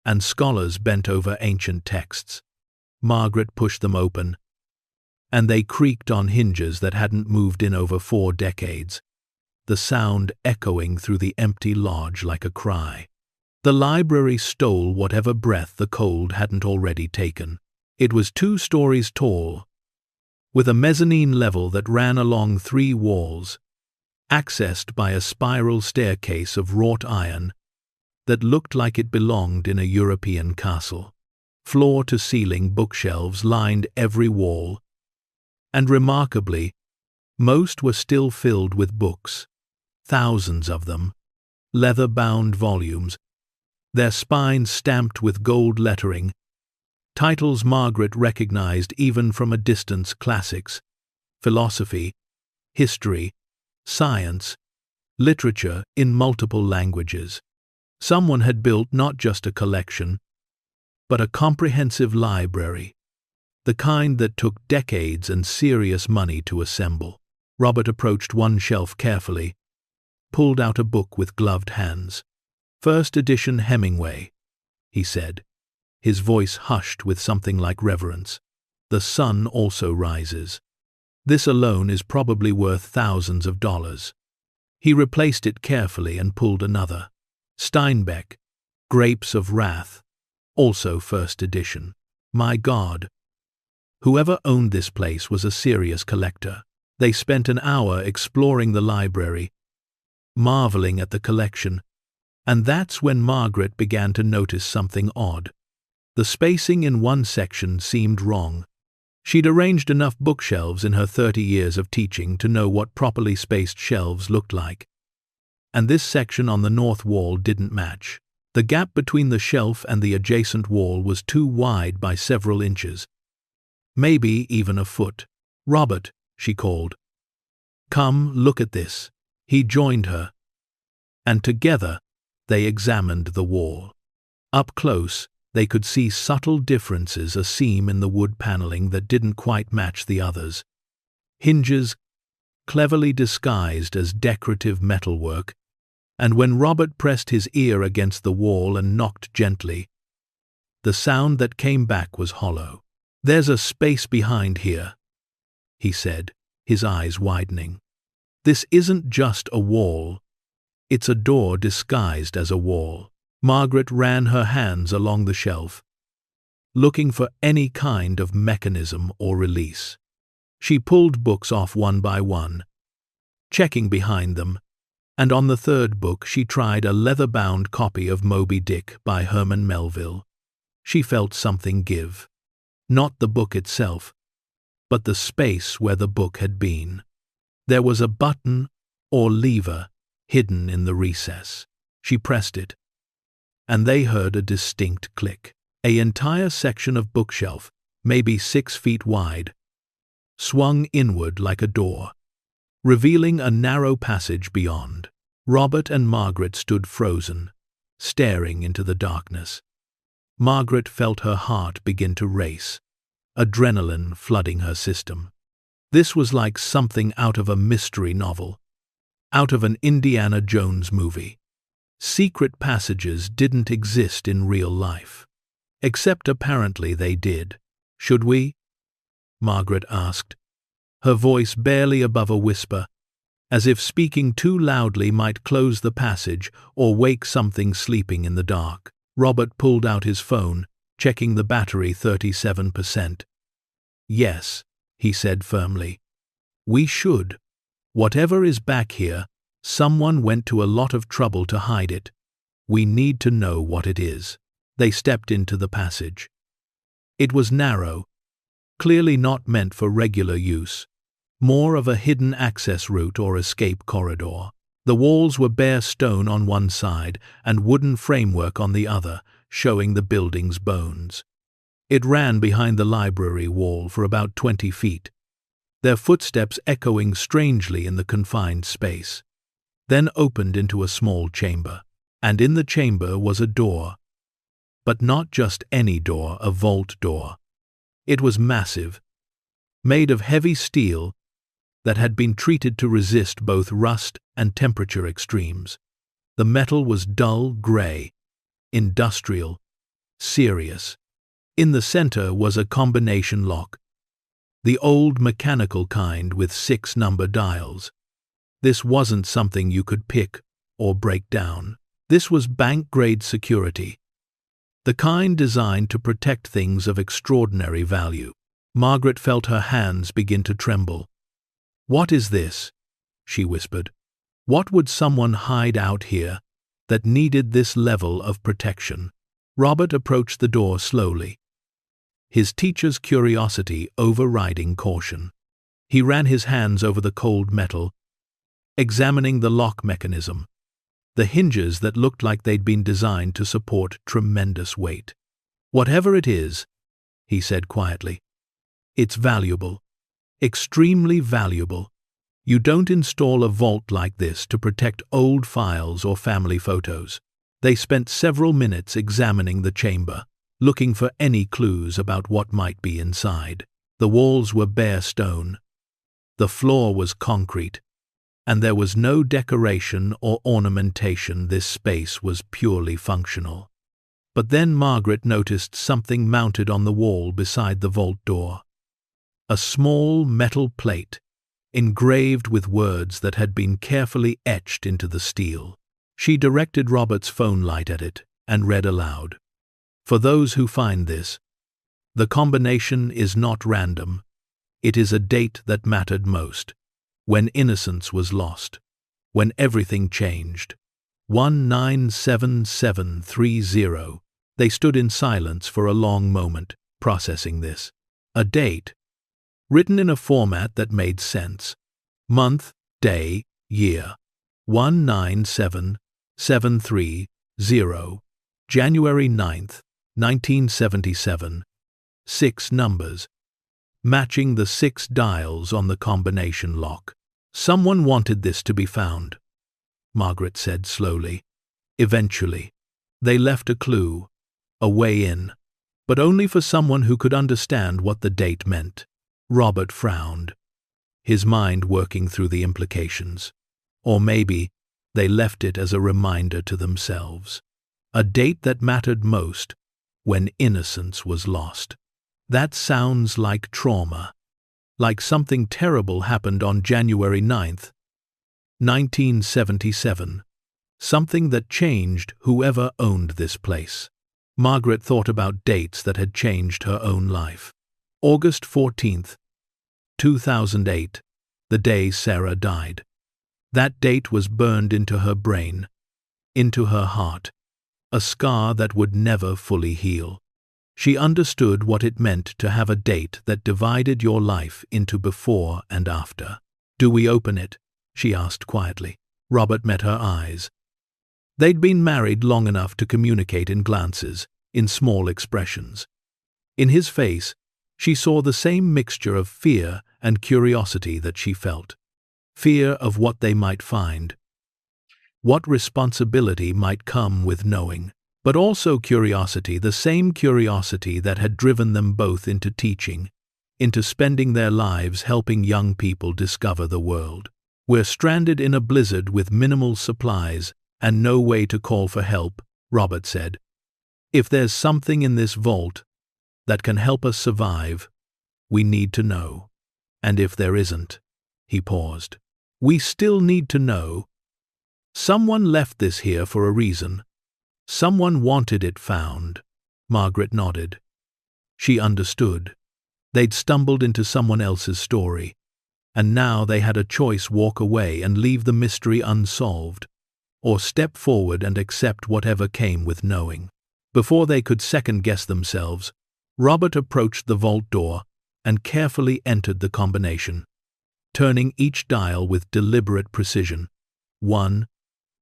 and scholars bent over ancient texts. Margaret pushed them open, and they creaked on hinges that hadn't moved in over 4 decades, the sound echoing through the empty lodge like a cry. The library stole whatever breath the cold hadn't already taken. It was 2 stories tall, with a mezzanine level that ran along 3 walls, accessed by a spiral staircase of wrought iron that looked like it belonged in a European castle. Floor-to-ceiling bookshelves lined every wall, and remarkably, most were still filled with books, thousands of them, leather-bound volumes, their spines stamped with gold lettering, titles Margaret recognized even from a distance: classics, philosophy, history, science, literature in multiple languages. Someone had built not just a collection, but a comprehensive library, the kind that took decades and serious money to assemble. Robert approached one shelf carefully, pulled out a book with gloved hands. "First edition Hemingway," he said, his voice hushed with something like reverence. "The sun also rises. This alone is probably worth thousands of dollars." He replaced it carefully and pulled another. Steinbeck, Grapes of Wrath, also first edition. My God! Whoever owned this place was a serious collector. They spent an hour exploring the library, marveling at the collection, and that's when Margaret began to notice something odd. The spacing in one section seemed wrong. She'd arranged enough bookshelves in her 30 years of teaching to know what properly spaced shelves looked like. and this section on the north wall didn't match. The gap between the shelf and the adjacent wall was too wide by several inches. Maybe even a foot. "Robert," she called. "Come, look at this." He joined her, and together they examined the wall. Up close, they could see subtle differences, a seam in the wood paneling that didn't quite match the others. Hinges cleverly disguised as decorative metalwork, and when Robert pressed his ear against the wall and knocked gently, the sound that came back was hollow. "There's a space behind here," he said, his eyes widening. "This isn't just a wall. It's a door disguised as a wall." Margaret ran her hands along the shelf, looking for any kind of mechanism or release. She pulled books off one by one, checking behind them, and on the third book she tried a leather-bound copy of Moby Dick by Herman Melville. She felt something give. Not the book itself, but the space where the book had been. There was a button or lever hidden in the recess. She pressed it, and they heard a distinct click. An entire section of bookshelf, maybe 6 feet wide, swung inward like a door, revealing a narrow passage beyond. Robert and Margaret stood frozen, staring into the darkness. Margaret felt her heart begin to race, adrenaline flooding her system. This was like something out of a mystery novel, out of an Indiana Jones movie. Secret passages didn't exist in real life. Except apparently they did. "Should we?" Margaret asked, her voice barely above a whisper, as if speaking too loudly might close the passage or wake something sleeping in the dark. Robert pulled out his phone, checking the battery 37%. "Yes," he said firmly. "We should. Whatever is back here, someone went to a lot of trouble to hide it. We need to know what it is." They stepped into the passage. It was narrow, clearly not meant for regular use, more of a hidden access route or escape corridor. The walls were bare stone on one side and wooden framework on the other, showing the building's bones. It ran behind the library wall for about 20 feet, their footsteps echoing strangely in the confined space, then opened into a small chamber. And in the chamber was a door. But not just any door, a vault door. It was massive, made of heavy steel that had been treated to resist both rust and temperature extremes. The metal was dull gray, industrial, serious. In the center was a combination lock, the old mechanical kind with 6 number dials. This wasn't something you could pick or break down. This was bank-grade security, the kind designed to protect things of extraordinary value. Margaret felt her hands begin to tremble. "What is this?" she whispered. "What would someone hide out here that needed this level of protection?" Robert approached the door slowly, his teacher's curiosity overriding caution. He ran his hands over the cold metal, examining the lock mechanism, the hinges that looked like they'd been designed to support tremendous weight. "Whatever it is," he said quietly, "it's valuable. Extremely valuable. You don't install a vault like this to protect old files or family photos." They spent several minutes examining the chamber, looking for any clues about what might be inside. The walls were bare stone. The floor was concrete, and there was no decoration or ornamentation. This space was purely functional. But then Margaret noticed something mounted on the wall beside the vault door. A small metal plate, engraved with words that had been carefully etched into the steel. She directed Robert's phone light at it and read aloud. "For those who find this, the combination is not random. It is a date that mattered most, when innocence was lost, when everything changed. 197730. They stood in silence for a long moment, processing this. A date, written in a format that made sense. Month, day, year. 197730, January 9th, 1977. 6 numbers, matching the 6 dials on the combination lock. Someone wanted this to be found, Margaret said slowly. Eventually, they left a clue, a way in, but only for someone who could understand what the date meant. Robert frowned, his mind working through the implications. Or maybe they left it as a reminder to themselves. A date that mattered most when innocence was lost. That sounds like trauma, like something terrible happened on January 9th, 1977, something that changed whoever owned this place. Margaret thought about dates that had changed her own life. August 14th, 2008, the day Sarah died. That date was burned into her brain, into her heart, a scar that would never fully heal. She understood what it meant to have a date that divided your life into before and after. "Do we open it?" she asked quietly. Robert met her eyes. They'd been married long enough to communicate in glances, in small expressions. In his face, she saw the same mixture of fear and curiosity that she felt. Fear of what they might find, what responsibility might come with knowing, but also curiosity, the same curiosity that had driven them both into teaching, into spending their lives helping young people discover the world. "We're stranded in a blizzard with minimal supplies and no way to call for help," Robert said. "If there's something in this vault that can help us survive, we need to know. And if there isn't," he paused, "we still need to know. Someone left this here for a reason. Someone wanted it found." Margaret nodded. She understood. They'd stumbled into someone else's story, and now they had a choice: walk away and leave the mystery unsolved, or step forward and accept whatever came with knowing. Before they could second-guess themselves, Robert approached the vault door and carefully entered the combination, turning each dial with deliberate precision. 1,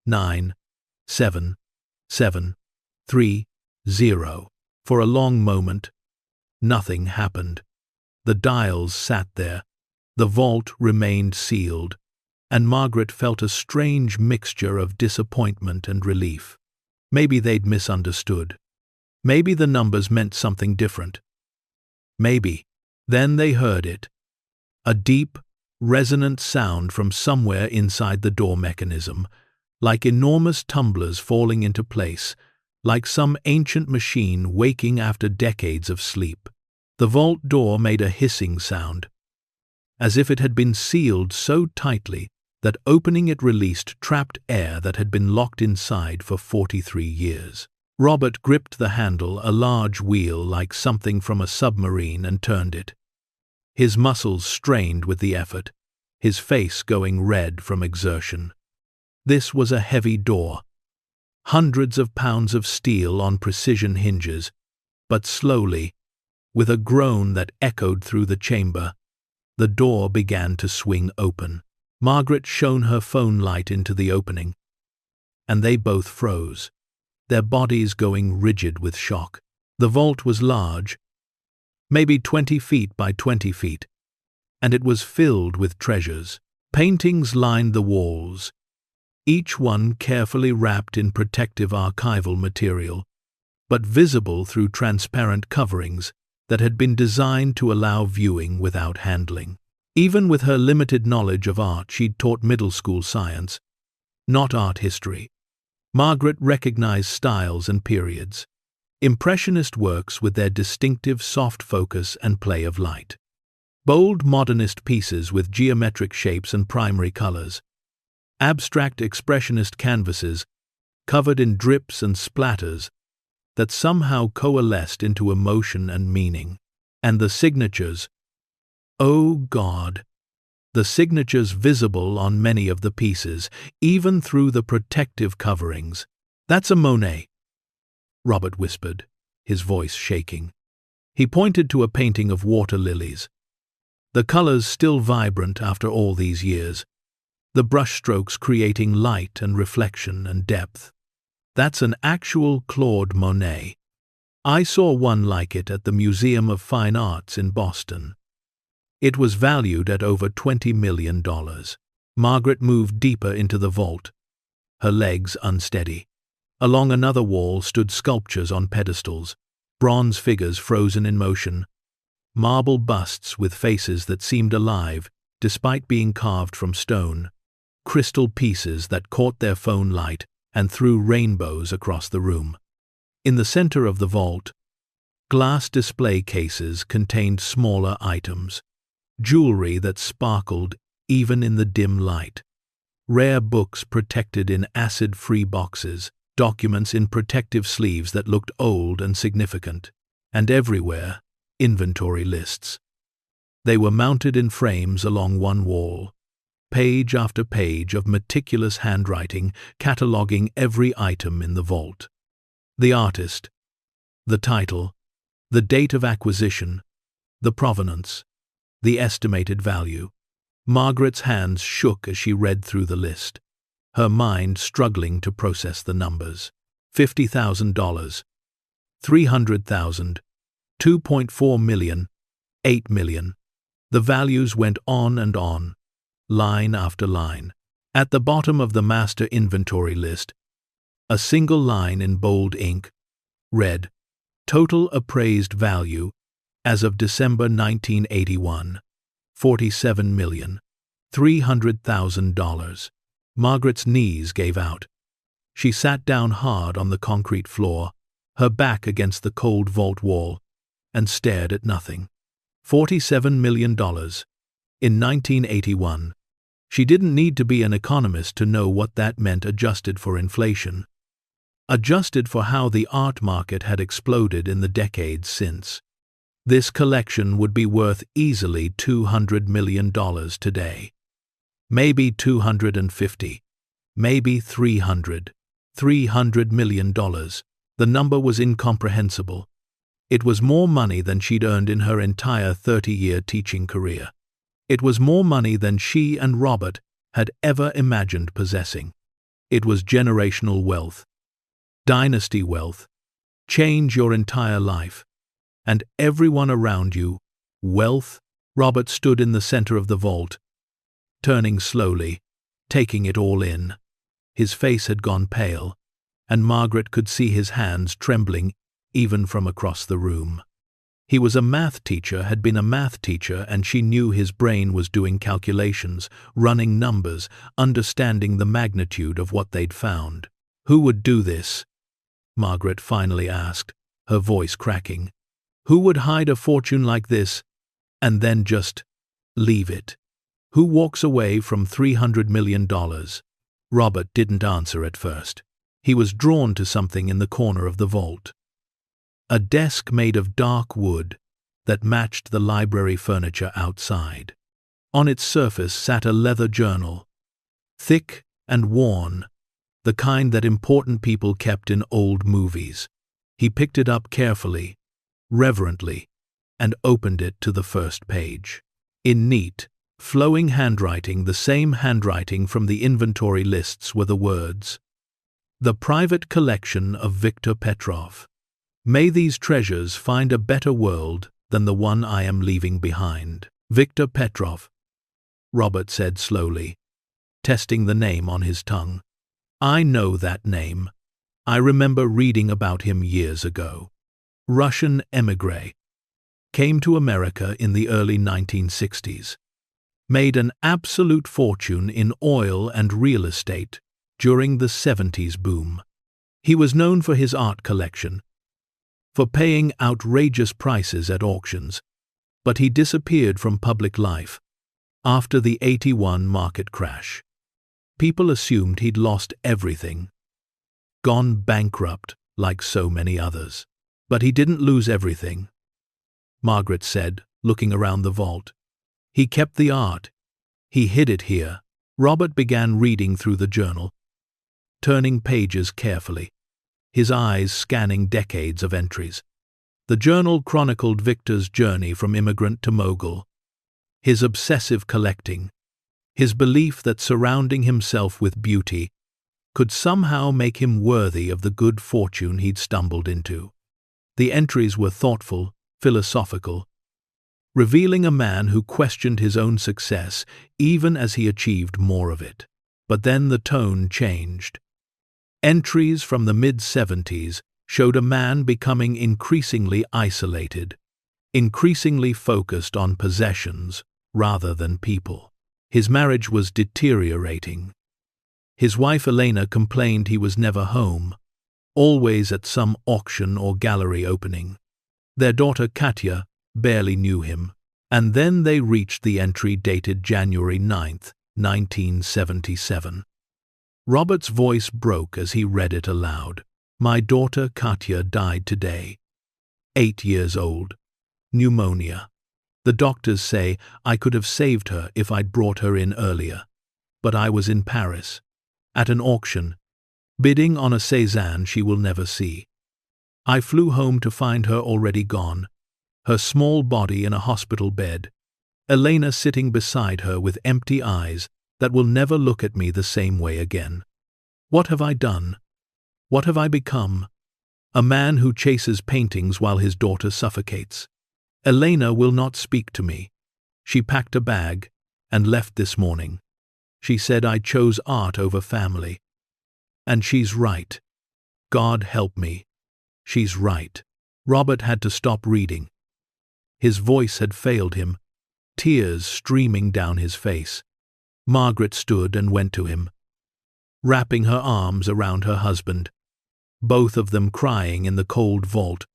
9, 7, 7, 3, 0. For a long moment, nothing happened. The dials sat there. The vault remained sealed, and Margaret felt a strange mixture of disappointment and relief. Maybe they'd misunderstood. Maybe the numbers meant something different. Maybe. Then they heard it. A deep, resonant sound from somewhere inside the door mechanism, like enormous tumblers falling into place, like some ancient machine waking after decades of sleep. The vault door made a hissing sound, as if it had been sealed so tightly that opening it released trapped air that had been locked inside for 43 years. Robert gripped the handle, a large wheel like something from a submarine, and turned it. His muscles strained with the effort, his face going red from exertion. This was a heavy door, hundreds of pounds of steel on precision hinges, but slowly, with a groan that echoed through the chamber, the door began to swing open. Margaret shone her phone light into the opening, and they both froze, their bodies going rigid with shock. The vault was large, maybe 20 feet by 20 feet, and it was filled with treasures. Paintings lined the walls, each one carefully wrapped in protective archival material, but visible through transparent coverings that had been designed to allow viewing without handling. Even with her limited knowledge of art, she'd taught middle school science, not art history. Margaret recognized styles and periods, Impressionist works with their distinctive soft focus and play of light, bold modernist pieces with geometric shapes and primary colors, abstract expressionist canvases covered in drips and splatters that somehow coalesced into emotion and meaning. And the signatures, oh God, the signatures visible on many of the pieces, even through the protective coverings. "That's a Monet," Robert whispered, his voice shaking. He pointed to a painting of water lilies, the colors still vibrant after all these years, the brushstrokes creating light and reflection and depth. That's an actual Claude Monet. I saw one like it at the Museum of Fine Arts in Boston. It was valued at over $20 million. Margaret moved deeper into the vault, her legs unsteady. Along another wall stood sculptures on pedestals, bronze figures frozen in motion, marble busts with faces that seemed alive despite being carved from stone, crystal pieces that caught their phone light and threw rainbows across the room. In the center of the vault, glass display cases contained smaller items, jewelry that sparkled even in the dim light, rare books protected in acid-free boxes, documents in protective sleeves that looked old and significant, and everywhere, inventory lists. They were mounted in frames along one wall, page after page of meticulous handwriting cataloging every item in the vault. The artist, the title, the date of acquisition, the provenance, the estimated value. Margaret's hands shook as she read through the list, her mind struggling to process the numbers. $50,000, $300,000, $2.4 million, $8 million. The values went on and on, line after line. At the bottom of the master inventory list, a single line in bold ink read, "Total appraised value as of December 1981, $47,300,000. Margaret's knees gave out. She sat down hard on the concrete floor, her back against the cold vault wall, and stared at nothing. $47 million. In 1981. She didn't need to be an economist to know what that meant adjusted for inflation. Adjusted for how the art market had exploded in the decades since. This collection would be worth easily $200 million today. Maybe 250. Maybe 300. $300 million. The number was incomprehensible. It was more money than she'd earned in her entire 30-year teaching career. It was more money than she and Robert had ever imagined possessing. It was generational wealth. Dynasty wealth. Change your entire life. And everyone around you. Wealth. Robert stood in the center of the vault, turning slowly, taking it all in. His face had gone pale, and Margaret could see his hands trembling even from across the room. He was a math teacher, had been a math teacher, and she knew his brain was doing calculations, running numbers, understanding the magnitude of what they'd found. Who would do this? Margaret finally asked, her voice cracking. Who would hide a fortune like this and then just leave it? Who walks away from $300 million? Robert didn't answer at first. He was drawn to something in the corner of the vault. A desk made of dark wood that matched the library furniture outside. On its surface sat a leather journal, thick and worn, the kind that important people kept in old movies. He picked it up carefully, reverently, and opened it to the first page. In neat, flowing handwriting, the same handwriting from the inventory lists, were the words, "The private collection of Viktor Petrov. May these treasures find a better world than the one I am leaving behind." Viktor Petrov, Robert said slowly, testing the name on his tongue. I know that name. I remember reading about him years ago. Russian émigré. Came to America in the early 1960s. Made an absolute fortune in oil and real estate during the 70s boom. He was known for his art collection, for paying outrageous prices at auctions, but he disappeared from public life after the '81 market crash. People assumed he'd lost everything, gone bankrupt like so many others. But he didn't lose everything, Margaret said, looking around the vault. He kept the art. He hid it here. Robert began reading through the journal, turning pages carefully, his eyes scanning decades of entries. The journal chronicled Viktor's journey from immigrant to mogul, his obsessive collecting, His belief that surrounding himself with beauty could somehow make him worthy of the good fortune he'd stumbled into. The entries were thoughtful, philosophical, revealing a man who questioned his own success even as he achieved more of it. But then the tone changed. Entries from the mid-70s showed a man becoming increasingly isolated, increasingly focused on possessions rather than people. His marriage was deteriorating. His wife Elena complained he was never home, always at some auction or gallery opening. Their daughter Katya barely knew him, and then they reached the entry dated January 9, 1977. Robert's voice broke as he read it aloud. My daughter Katya died today. 8 years old. Pneumonia. The doctors say I could have saved her if I'd brought her in earlier. But I was in Paris, at an auction, bidding on a Cézanne she will never see. I flew home to find her already gone, her small body in a hospital bed, Elena sitting beside her with empty eyes that will never look at me the same way again. What have I done? What have I become? A man who chases paintings while his daughter suffocates. Elena will not speak to me. She packed a bag and left this morning. She said I chose art over family. And she's right. God help me. She's right. Robert had to stop reading. His voice had failed him, tears streaming down his face. Margaret stood and went to him, wrapping her arms around her husband, both of them crying in the cold vault,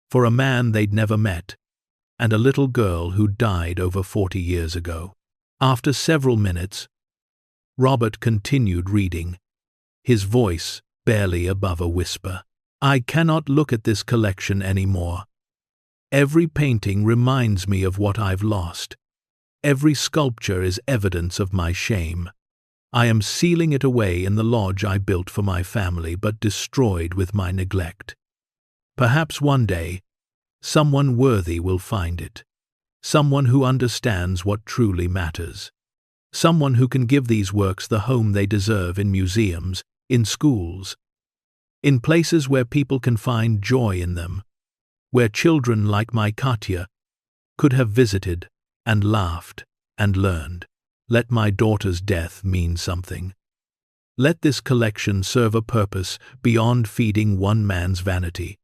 for a man they'd never met, and a little girl who died over 40 years ago. After several minutes, Robert continued reading, his voice barely above a whisper. I cannot look at this collection anymore. Every painting reminds me of what I've lost. Every sculpture is evidence of my shame. I am sealing it away in the lodge I built for my family but destroyed with my neglect. Perhaps one day, someone worthy will find it. Someone who understands what truly matters. Someone who can give these works the home they deserve in museums, in schools, in places where people can find joy in them, where children like my Katya could have visited and laughed and learned. Let my daughter's death mean something. Let this collection serve a purpose beyond feeding one man's vanity.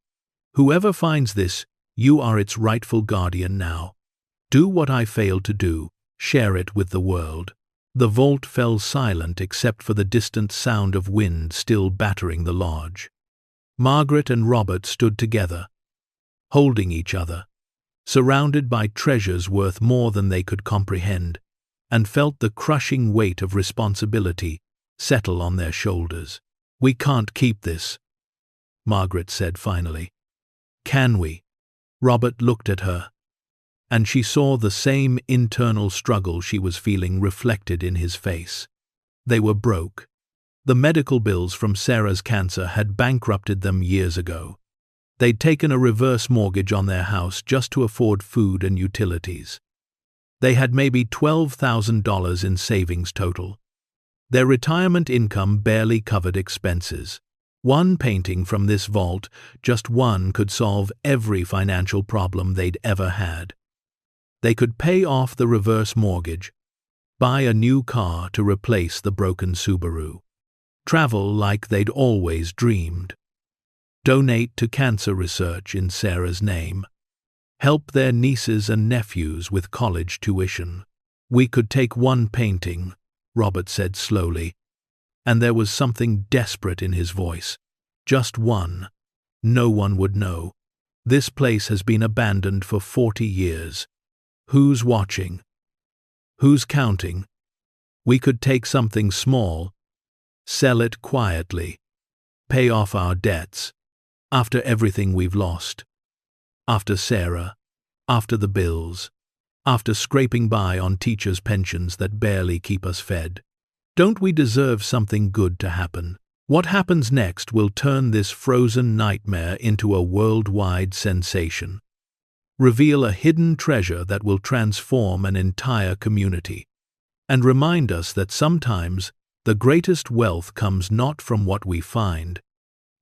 Whoever finds this, you are its rightful guardian now. Do what I failed to do, share it with the world. The vault fell silent except for the distant sound of wind still battering the lodge. Margaret and Robert stood together, holding each other, surrounded by treasures worth more than they could comprehend, and felt the crushing weight of responsibility settle on their shoulders. We can't keep this, Margaret said finally. Can we? Robert looked at her, and she saw the same internal struggle she was feeling reflected in his face. They were broke. The medical bills from Sarah's cancer had bankrupted them years ago. They'd taken a reverse mortgage on their house just to afford food and utilities. They had maybe $12,000 in savings total. Their retirement income barely covered expenses. One painting from this vault, just one, could solve every financial problem they'd ever had. They could pay off the reverse mortgage, buy a new car to replace the broken Subaru, travel like they'd always dreamed, donate to cancer research in Sarah's name, help their nieces and nephews with college tuition. We could take one painting, Robert said slowly, and there was something desperate in his voice. Just one. No one would know. This place has been abandoned for 40 years. Who's watching? Who's counting? We could take something small, sell it quietly, pay off our debts, after everything we've lost. After Sarah, after the bills, after scraping by on teachers' pensions that barely keep us fed. Don't we deserve something good to happen? What happens next will turn this frozen nightmare into a worldwide sensation. Reveal a hidden treasure that will transform an entire community. and remind us that sometimes the greatest wealth comes not from what we find,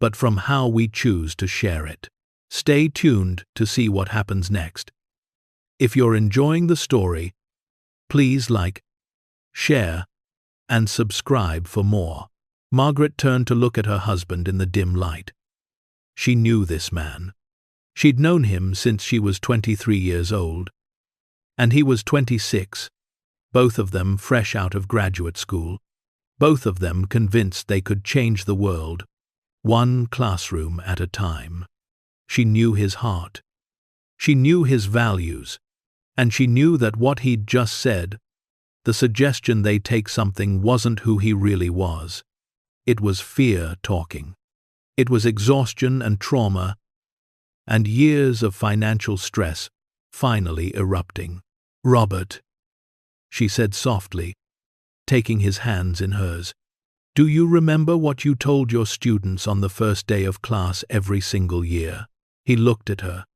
but from how we choose to share it. Stay tuned to see what happens next. If you're enjoying the story, please like, share, and subscribe for more. Margaret turned to look at her husband in the dim light. She knew this man. She'd known him since she was 23 years old, and he was 26, both of them fresh out of graduate school, both of them convinced they could change the world, one classroom at a time. She knew his heart. She knew his values, and she knew that what he'd just said, the suggestion they take something, wasn't who he really was. It was fear talking. It was exhaustion and trauma, and years of financial stress finally erupting. "Robert," she said softly, taking his hands in hers, "do you remember what you told your students on the first day of class every single year?" He looked at her,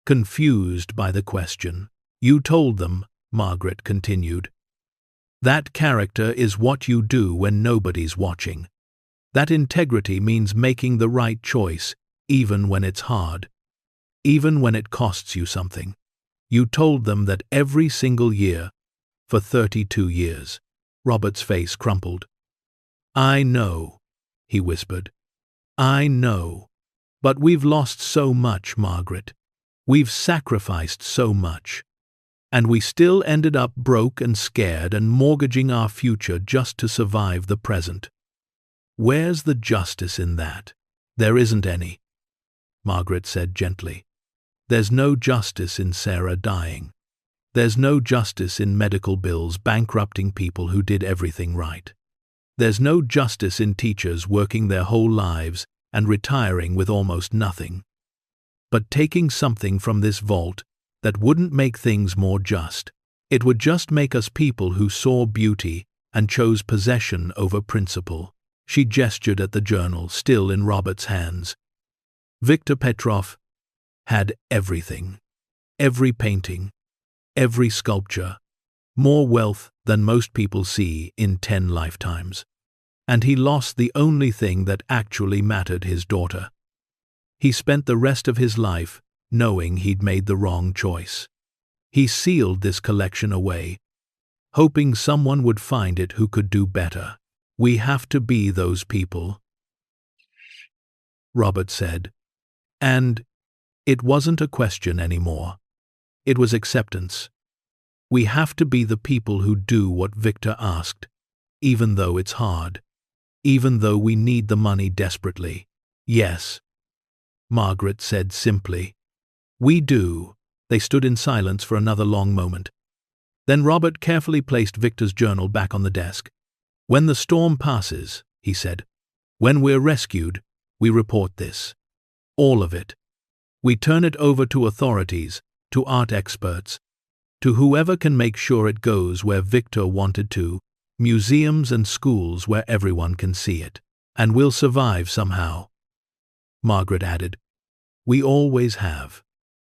confused by the question. "You told them," Margaret continued, "that character is what you do when nobody's watching. That integrity means making the right choice, even when it's hard, even when it costs you something. You told them that every single year, for 32 years. Robert's face crumpled. "I know," he whispered. "I know. But we've lost so much, Margaret. We've sacrificed so much. And we still ended up broke and scared and mortgaging our future just to survive the present. Where's the justice in that?" "There isn't any," Margaret said gently. "There's no justice in Sarah dying. There's no justice in medical bills bankrupting people who did everything right. There's no justice in teachers working their whole lives and retiring with almost nothing. But taking something from this vault, that wouldn't make things more just. It would just make us people who saw beauty and chose possession over principle." She gestured at the journal, still in Robert's hands. Viktor Petrov had everything. Every painting, every sculpture, more wealth than most people see in 10 lifetimes. And he lost the only thing that actually mattered: his daughter. He spent the rest of his life knowing he'd made the wrong choice. He sealed this collection away, hoping someone would find it who could do better. "We have to be those people," Robert said. And it wasn't a question anymore. It was acceptance. "We have to be the people who do what Viktor asked, even though it's hard, even though we need the money desperately." "Yes," Margaret said simply. "We do." They stood in silence for another long moment. Then Robert carefully placed Viktor's journal back on the desk. "When the storm passes," he said, "when we're rescued, we report this. All of it. We turn it over to authorities, to art experts, to whoever can make sure it goes where Viktor wanted to, museums and schools where everyone can see it. And we'll survive somehow," Margaret added. "We always have."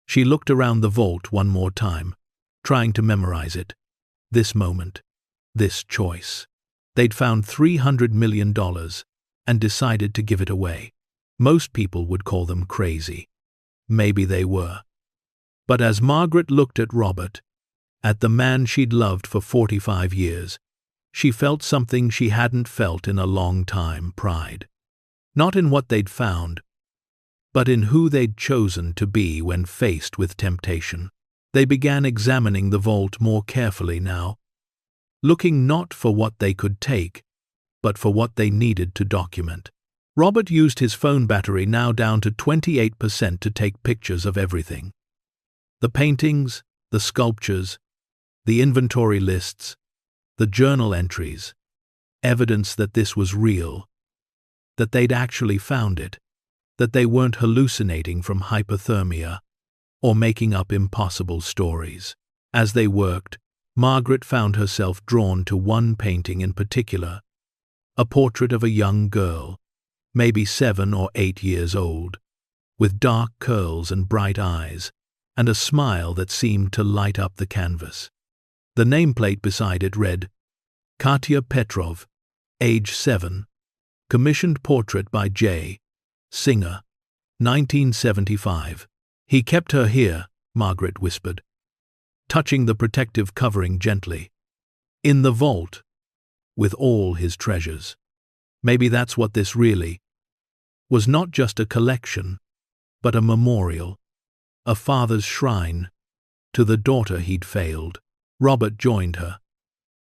She looked around the vault one more time, trying to memorize it. This moment, this choice. They'd found $300 million and decided to give it away. Most people would call them crazy. Maybe they were. But as Margaret looked at Robert, at the man she'd loved for 45 years, she felt something she hadn't felt in a long time: pride. Not in what they'd found, but in who they'd chosen to be when faced with temptation. They began examining the vault more carefully now, looking not for what they could take, but for what they needed to document. Robert used his phone battery, now down to 28%, to take pictures of everything. The paintings, the sculptures, the inventory lists, the journal entries, evidence that this was real, that they'd actually found it, that they weren't hallucinating from hypothermia or making up impossible stories. As they worked, Margaret found herself drawn to one painting in particular, a portrait of a young girl, maybe 7 or 8 years old, with dark curls and bright eyes, and a smile that seemed to light up the canvas. The nameplate beside it read, Katya Petrov, age 7, commissioned portrait by J. Singer, 1975. He kept her here, Margaret whispered, touching the protective covering gently. In the vault, with all his treasures. Maybe that's what this really was, not just a collection, but a memorial, a father's shrine to the daughter he'd failed. Robert joined her,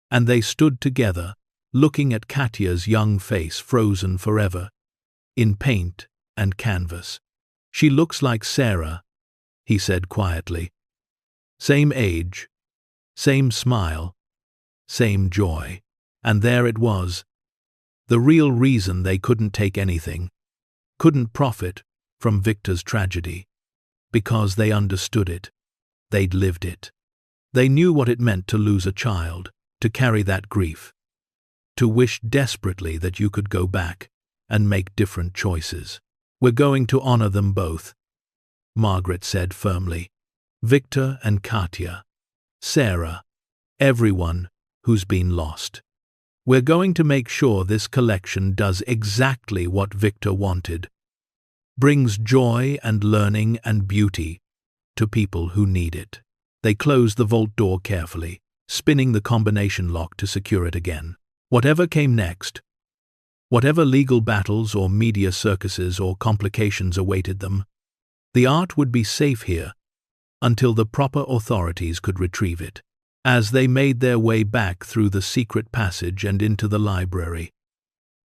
and they stood together, looking at Katya's young face frozen forever, in paint and canvas. She looks like Sarah, he said quietly. Same age, same smile, same joy. And there it was, the real reason they couldn't take anything, couldn't profit from Victor's tragedy. Because they understood it. They'd lived it. They knew what it meant to lose a child, to carry that grief, to wish desperately that you could go back and make different choices. We're going to honor them both, Margaret said firmly. Victor and Katya, Sarah, everyone who's been lost. We're going to make sure this collection does exactly what Victor wanted. Brings joy and learning and beauty to people who need it. They closed the vault door carefully, spinning the combination lock to secure it again. Whatever came next, whatever legal battles or media circuses or complications awaited them, the art would be safe here until the proper authorities could retrieve it. As they made their way back through the secret passage and into the library,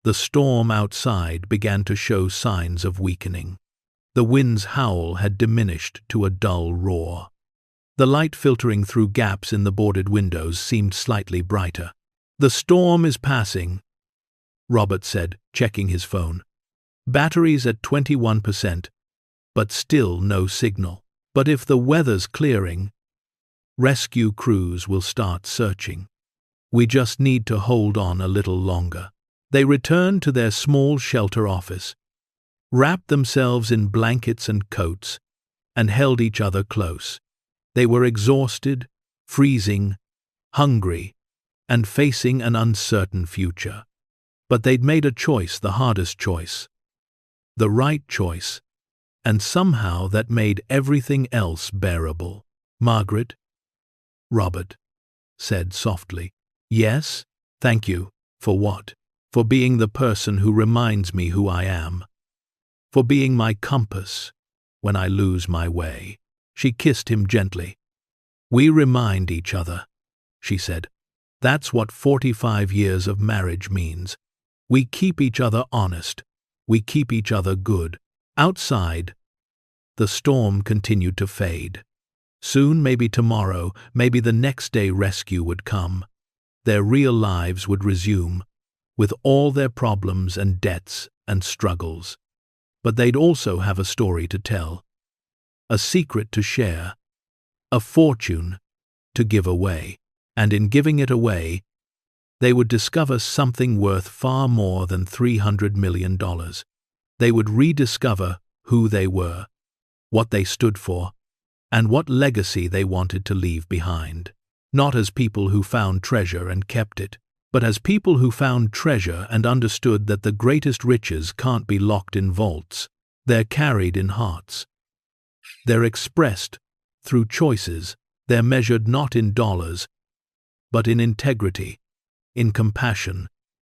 the storm outside began to show signs of weakening. The wind's howl had diminished to a dull roar. The light filtering through gaps in the boarded windows seemed slightly brighter. The storm is passing, Robert said, checking his phone. Batteries at 21%, but still no signal. But if the weather's clearing, rescue crews will start searching. We just need to hold on a little longer. They returned to their small shelter office, wrapped themselves in blankets and coats, and held each other close. They were exhausted, freezing, hungry, and facing an uncertain future. But they'd made a choice, the hardest choice, the right choice, and somehow that made everything else bearable. Margaret, Robert said softly. Yes, thank you. For what? For being the person who reminds me who I am. For being my compass when I lose my way. She kissed him gently. We remind each other, she said. That's what 45 years of marriage means. We keep each other honest. We keep each other good. Outside, the storm continued to fade. Soon, maybe tomorrow, maybe the next day, rescue would come. Their real lives would resume, with all their problems and debts and struggles. But they'd also have a story to tell, a secret to share, a fortune to give away. And in giving it away, they would discover something worth far more than $300 million. They would rediscover who they were, what they stood for, and what legacy they wanted to leave behind. Not as people who found treasure and kept it, but as people who found treasure and understood that the greatest riches can't be locked in vaults. They're carried in hearts. They're expressed through choices. They're measured not in dollars, but in integrity, in compassion,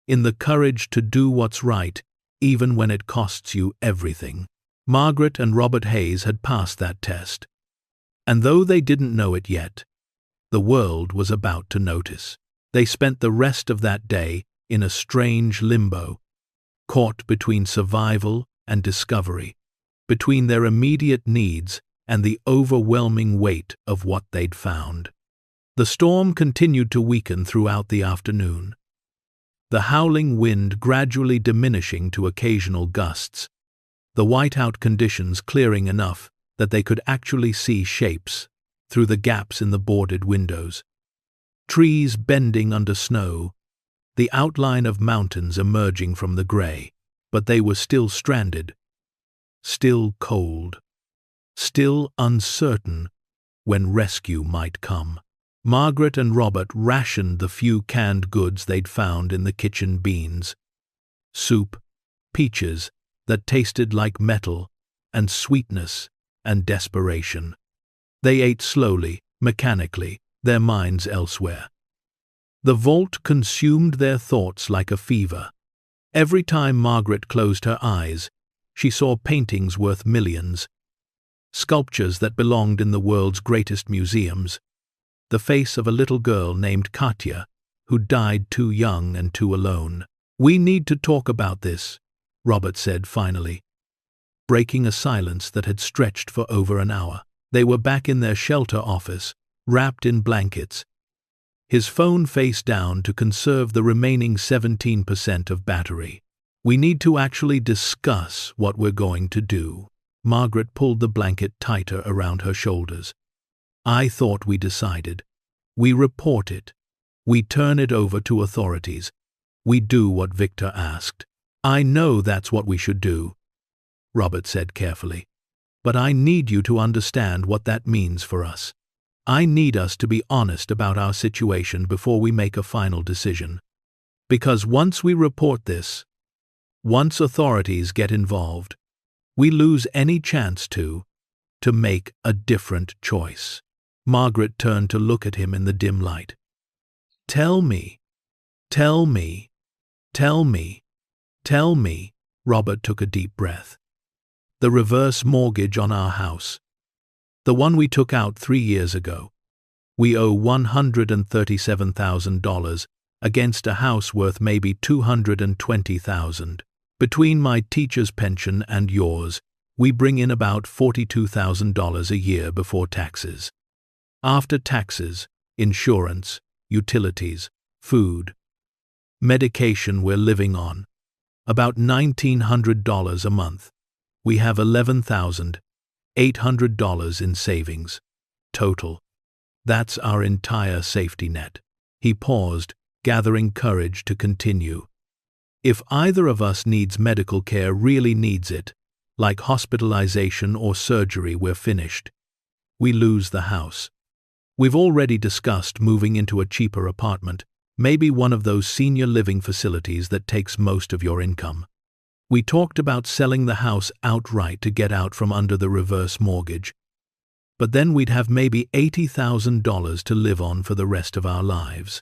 in the courage to do what's right, even when it costs you everything. Margaret and Robert Hayes had passed that test. And though they didn't know it yet, the world was about to notice. They spent the rest of that day in a strange limbo, caught between survival and discovery, between their immediate needs and the overwhelming weight of what they'd found. The storm continued to weaken throughout the afternoon, the howling wind gradually diminishing to occasional gusts, the whiteout conditions clearing enough that they could actually see shapes through the gaps in the boarded windows. Trees bending under snow, the outline of mountains emerging from the gray, but they were still stranded, still cold, still uncertain when rescue might come. Margaret and Robert rationed the few canned goods they'd found in the kitchen: beans, soup, peaches that tasted like metal, and sweetness and desperation. They ate slowly, mechanically, their minds elsewhere. The vault consumed their thoughts like a fever. Every time Margaret closed her eyes, she saw paintings worth millions, sculptures that belonged in the world's greatest museums, the face of a little girl named Katya, who died too young and too alone. "We need to talk about this," Robert said finally, breaking a silence that had stretched for over an hour. They were back in their shelter office, wrapped in blankets, his phone face down to conserve the remaining 17% of battery. "We need to actually discuss what we're going to do." Margaret pulled the blanket tighter around her shoulders. "I thought we decided. We report it. We turn it over to authorities. We do what Victor asked." "I know that's what we should do," Robert said carefully. "But I need you to understand what that means for us. I need us to be honest about our situation before we make a final decision. Because once we report this, once authorities get involved, we lose any chance to make a different choice." Margaret turned to look at him in the dim light. "Tell me, tell me, tell me, tell me." Robert took a deep breath. "The reverse mortgage on our house. The one we took out 3 years ago. We owe $137,000 against a house worth maybe $220,000. Between my teacher's pension and yours, we bring in about $42,000 a year before taxes. After taxes, insurance, utilities, food, medication we're living on, about $1,900 a month. We have $11,800 in savings. Total. That's our entire safety net." He paused, gathering courage to continue. "If either of us needs medical care, really needs it, like hospitalization or surgery, we're finished. We lose the house. We've already discussed moving into a cheaper apartment, maybe one of those senior living facilities that takes most of your income. We talked about selling the house outright to get out from under the reverse mortgage. But then we'd have maybe $80,000 to live on for the rest of our lives.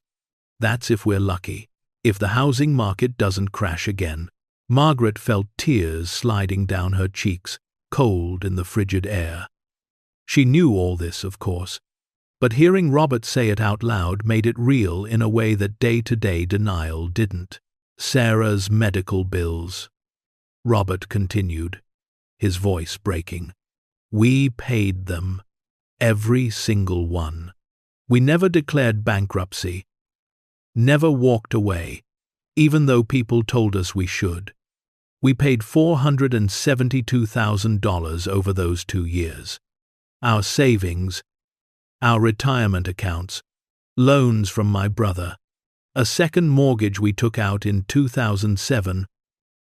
That's if we're lucky. If the housing market doesn't crash again." Margaret felt tears sliding down her cheeks, cold in the frigid air. She knew all this, of course, but hearing Robert say it out loud made it real in a way that day-to-day denial didn't. "Sarah's medical bills," Robert continued, his voice breaking. "We paid them. Every single one. We never declared bankruptcy. Never walked away, even though people told us we should. We paid $472,000 over those 2 years. Our savings, our retirement accounts, loans from my brother, a second mortgage we took out in 2007,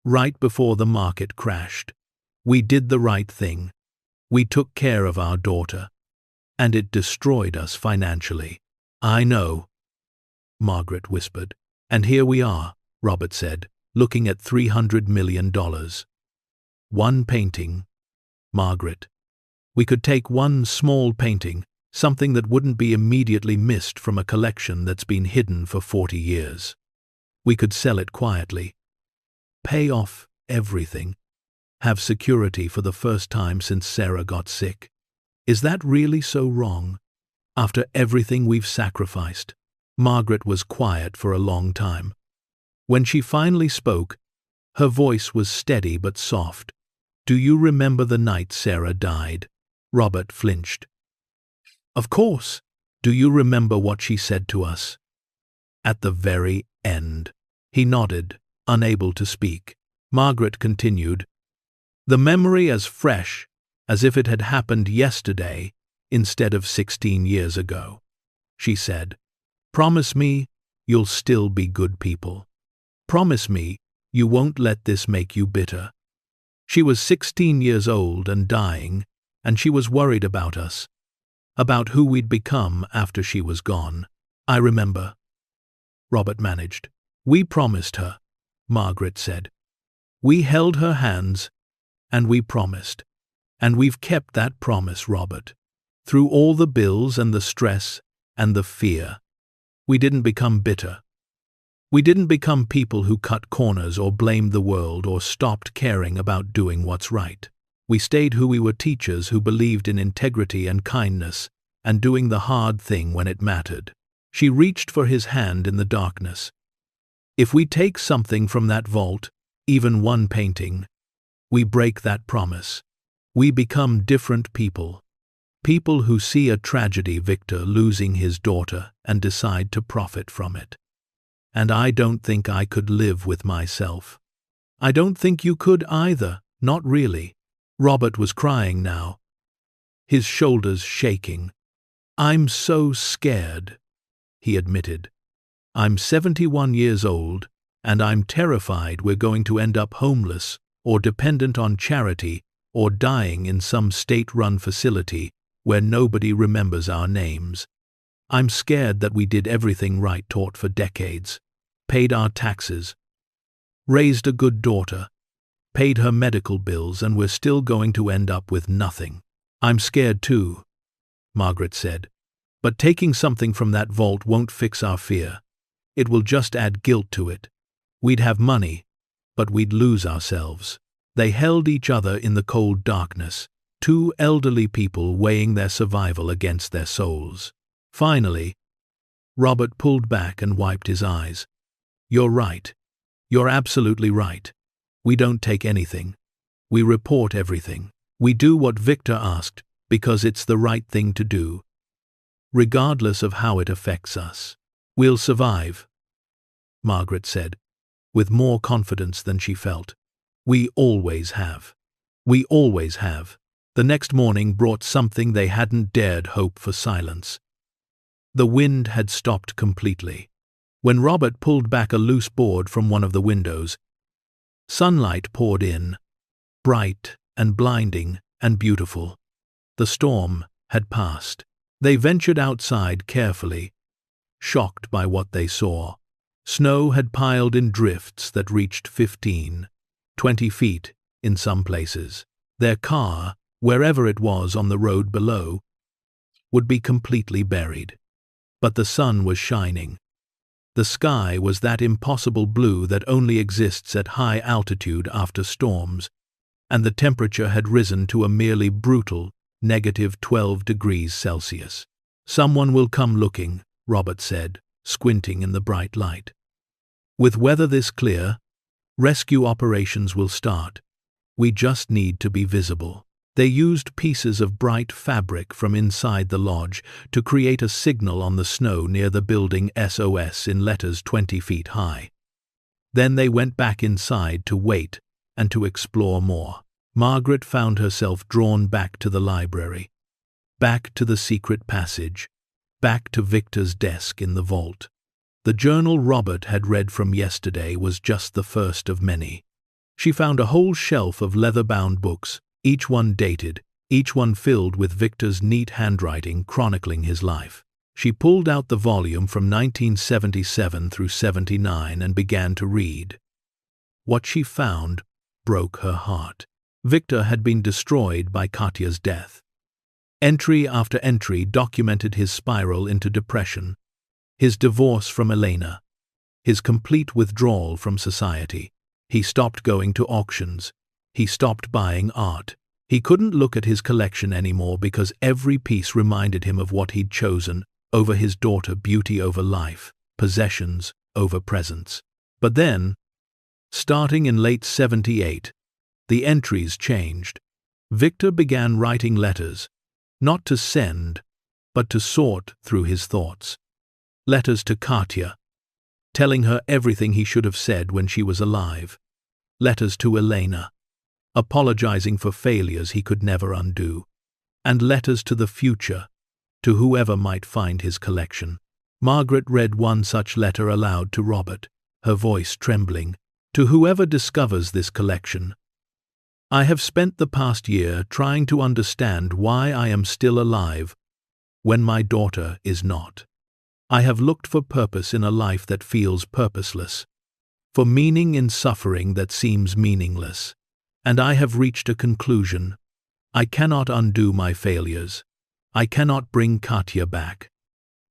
right before the market crashed. We did the right thing. We took care of our daughter. And it destroyed us financially." "I know," Margaret whispered. "And here we are," Robert said, looking at $300 million. "One painting, Margaret. We could take one small painting, something that wouldn't be immediately missed from a collection that's been hidden for 40 years. We could sell it quietly, pay off everything, have security for the first time since Sarah got sick. Is that really so wrong? After everything we've sacrificed?" Margaret was quiet for a long time. When she finally spoke, her voice was steady but soft. "Do you remember the night Sarah died?" Robert flinched. "Of course. Do you remember what she said to us? At the very end." He nodded, unable to speak. Margaret continued, "The memory as fresh as if it had happened yesterday instead of 16 years ago. She said, 'Promise me you'll still be good people. Promise me you won't let this make you bitter.' She was 16 years old and dying, and she was worried about us. about who we'd become after she was gone. I remember. Robert managed. We promised her, Margaret said. We held her hands, and we promised. And we've kept that promise, Robert. Through all the bills and the stress and the fear. We didn't become bitter. We didn't become people who cut corners or blamed the world or stopped caring about doing what's right. We stayed who we were, teachers who believed in integrity and kindness and doing the hard thing when it mattered. She reached for his hand in the darkness. If we take something from that vault, even one painting, we break that promise. We become different people. People who see a tragedy, Victor losing his daughter, and decide to profit from it. And I don't think I could live with myself. I don't think you could either, not really. Robert was crying now, his shoulders shaking. I'm so scared, he admitted. I'm 71 years old, and I'm terrified we're going to end up homeless or dependent on charity or dying in some state-run facility where nobody remembers our names. I'm scared that we did everything right, taught for decades, paid our taxes, raised a good daughter, paid her medical bills, and we're still going to end up with nothing. I'm scared too, Margaret said. But taking something from that vault won't fix our fear. It will just add guilt to it. We'd have money, but we'd lose ourselves. They held each other in the cold darkness, two elderly people weighing their survival against their souls. Finally, Robert pulled back and wiped his eyes. You're right. You're absolutely right. We don't take anything. We report everything. We do what Victor asked because it's the right thing to do, regardless of how it affects us. We'll survive, Margaret said, with more confidence than she felt. We always have. We always have. The next morning brought something they hadn't dared hope for: silence. The wind had stopped completely. When Robert pulled back a loose board from one of the windows, sunlight poured in, bright and blinding and beautiful. The storm had passed. They ventured outside carefully, shocked by what they saw. Snow had piled in drifts that reached 15, 20 feet in some places. Their car, wherever it was on the road below, would be completely buried. But the sun was shining. The sky was that impossible blue that only exists at high altitude after storms, and the temperature had risen to a merely brutal -12 degrees Celsius. Someone will come looking, Robert said, squinting in the bright light. With weather this clear, rescue operations will start. We just need to be visible. They used pieces of bright fabric from inside the lodge to create a signal on the snow near the building, SOS in letters 20 feet high. Then they went back inside to wait and to explore more. Margaret found herself drawn back to the library, back to the secret passage, back to Victor's desk in the vault. The journal Robert had read from yesterday was just the first of many. She found a whole shelf of leather-bound books, each one dated, each one filled with Victor's neat handwriting chronicling his life. She pulled out the volume from 1977 through 79 and began to read. What she found broke her heart. Victor had been destroyed by Katya's death. Entry after entry documented his spiral into depression, his divorce from Elena, his complete withdrawal from society. He stopped going to auctions. He stopped buying art. He couldn't look at his collection anymore because every piece reminded him of what he'd chosen over his daughter, beauty over life, possessions over presence. But then, starting in late 78, the entries changed. Victor began writing letters, not to send, but to sort through his thoughts. Letters to Katya, telling her everything he should have said when she was alive. Letters to Elena, apologizing for failures he could never undo. And letters to the future, to whoever might find his collection. Margaret read one such letter aloud to Robert, her voice trembling. To whoever discovers this collection, I have spent the past year trying to understand why I am still alive, when my daughter is not. I have looked for purpose in a life that feels purposeless, for meaning in suffering that seems meaningless, and I have reached a conclusion. I cannot undo my failures. I cannot bring Katya back.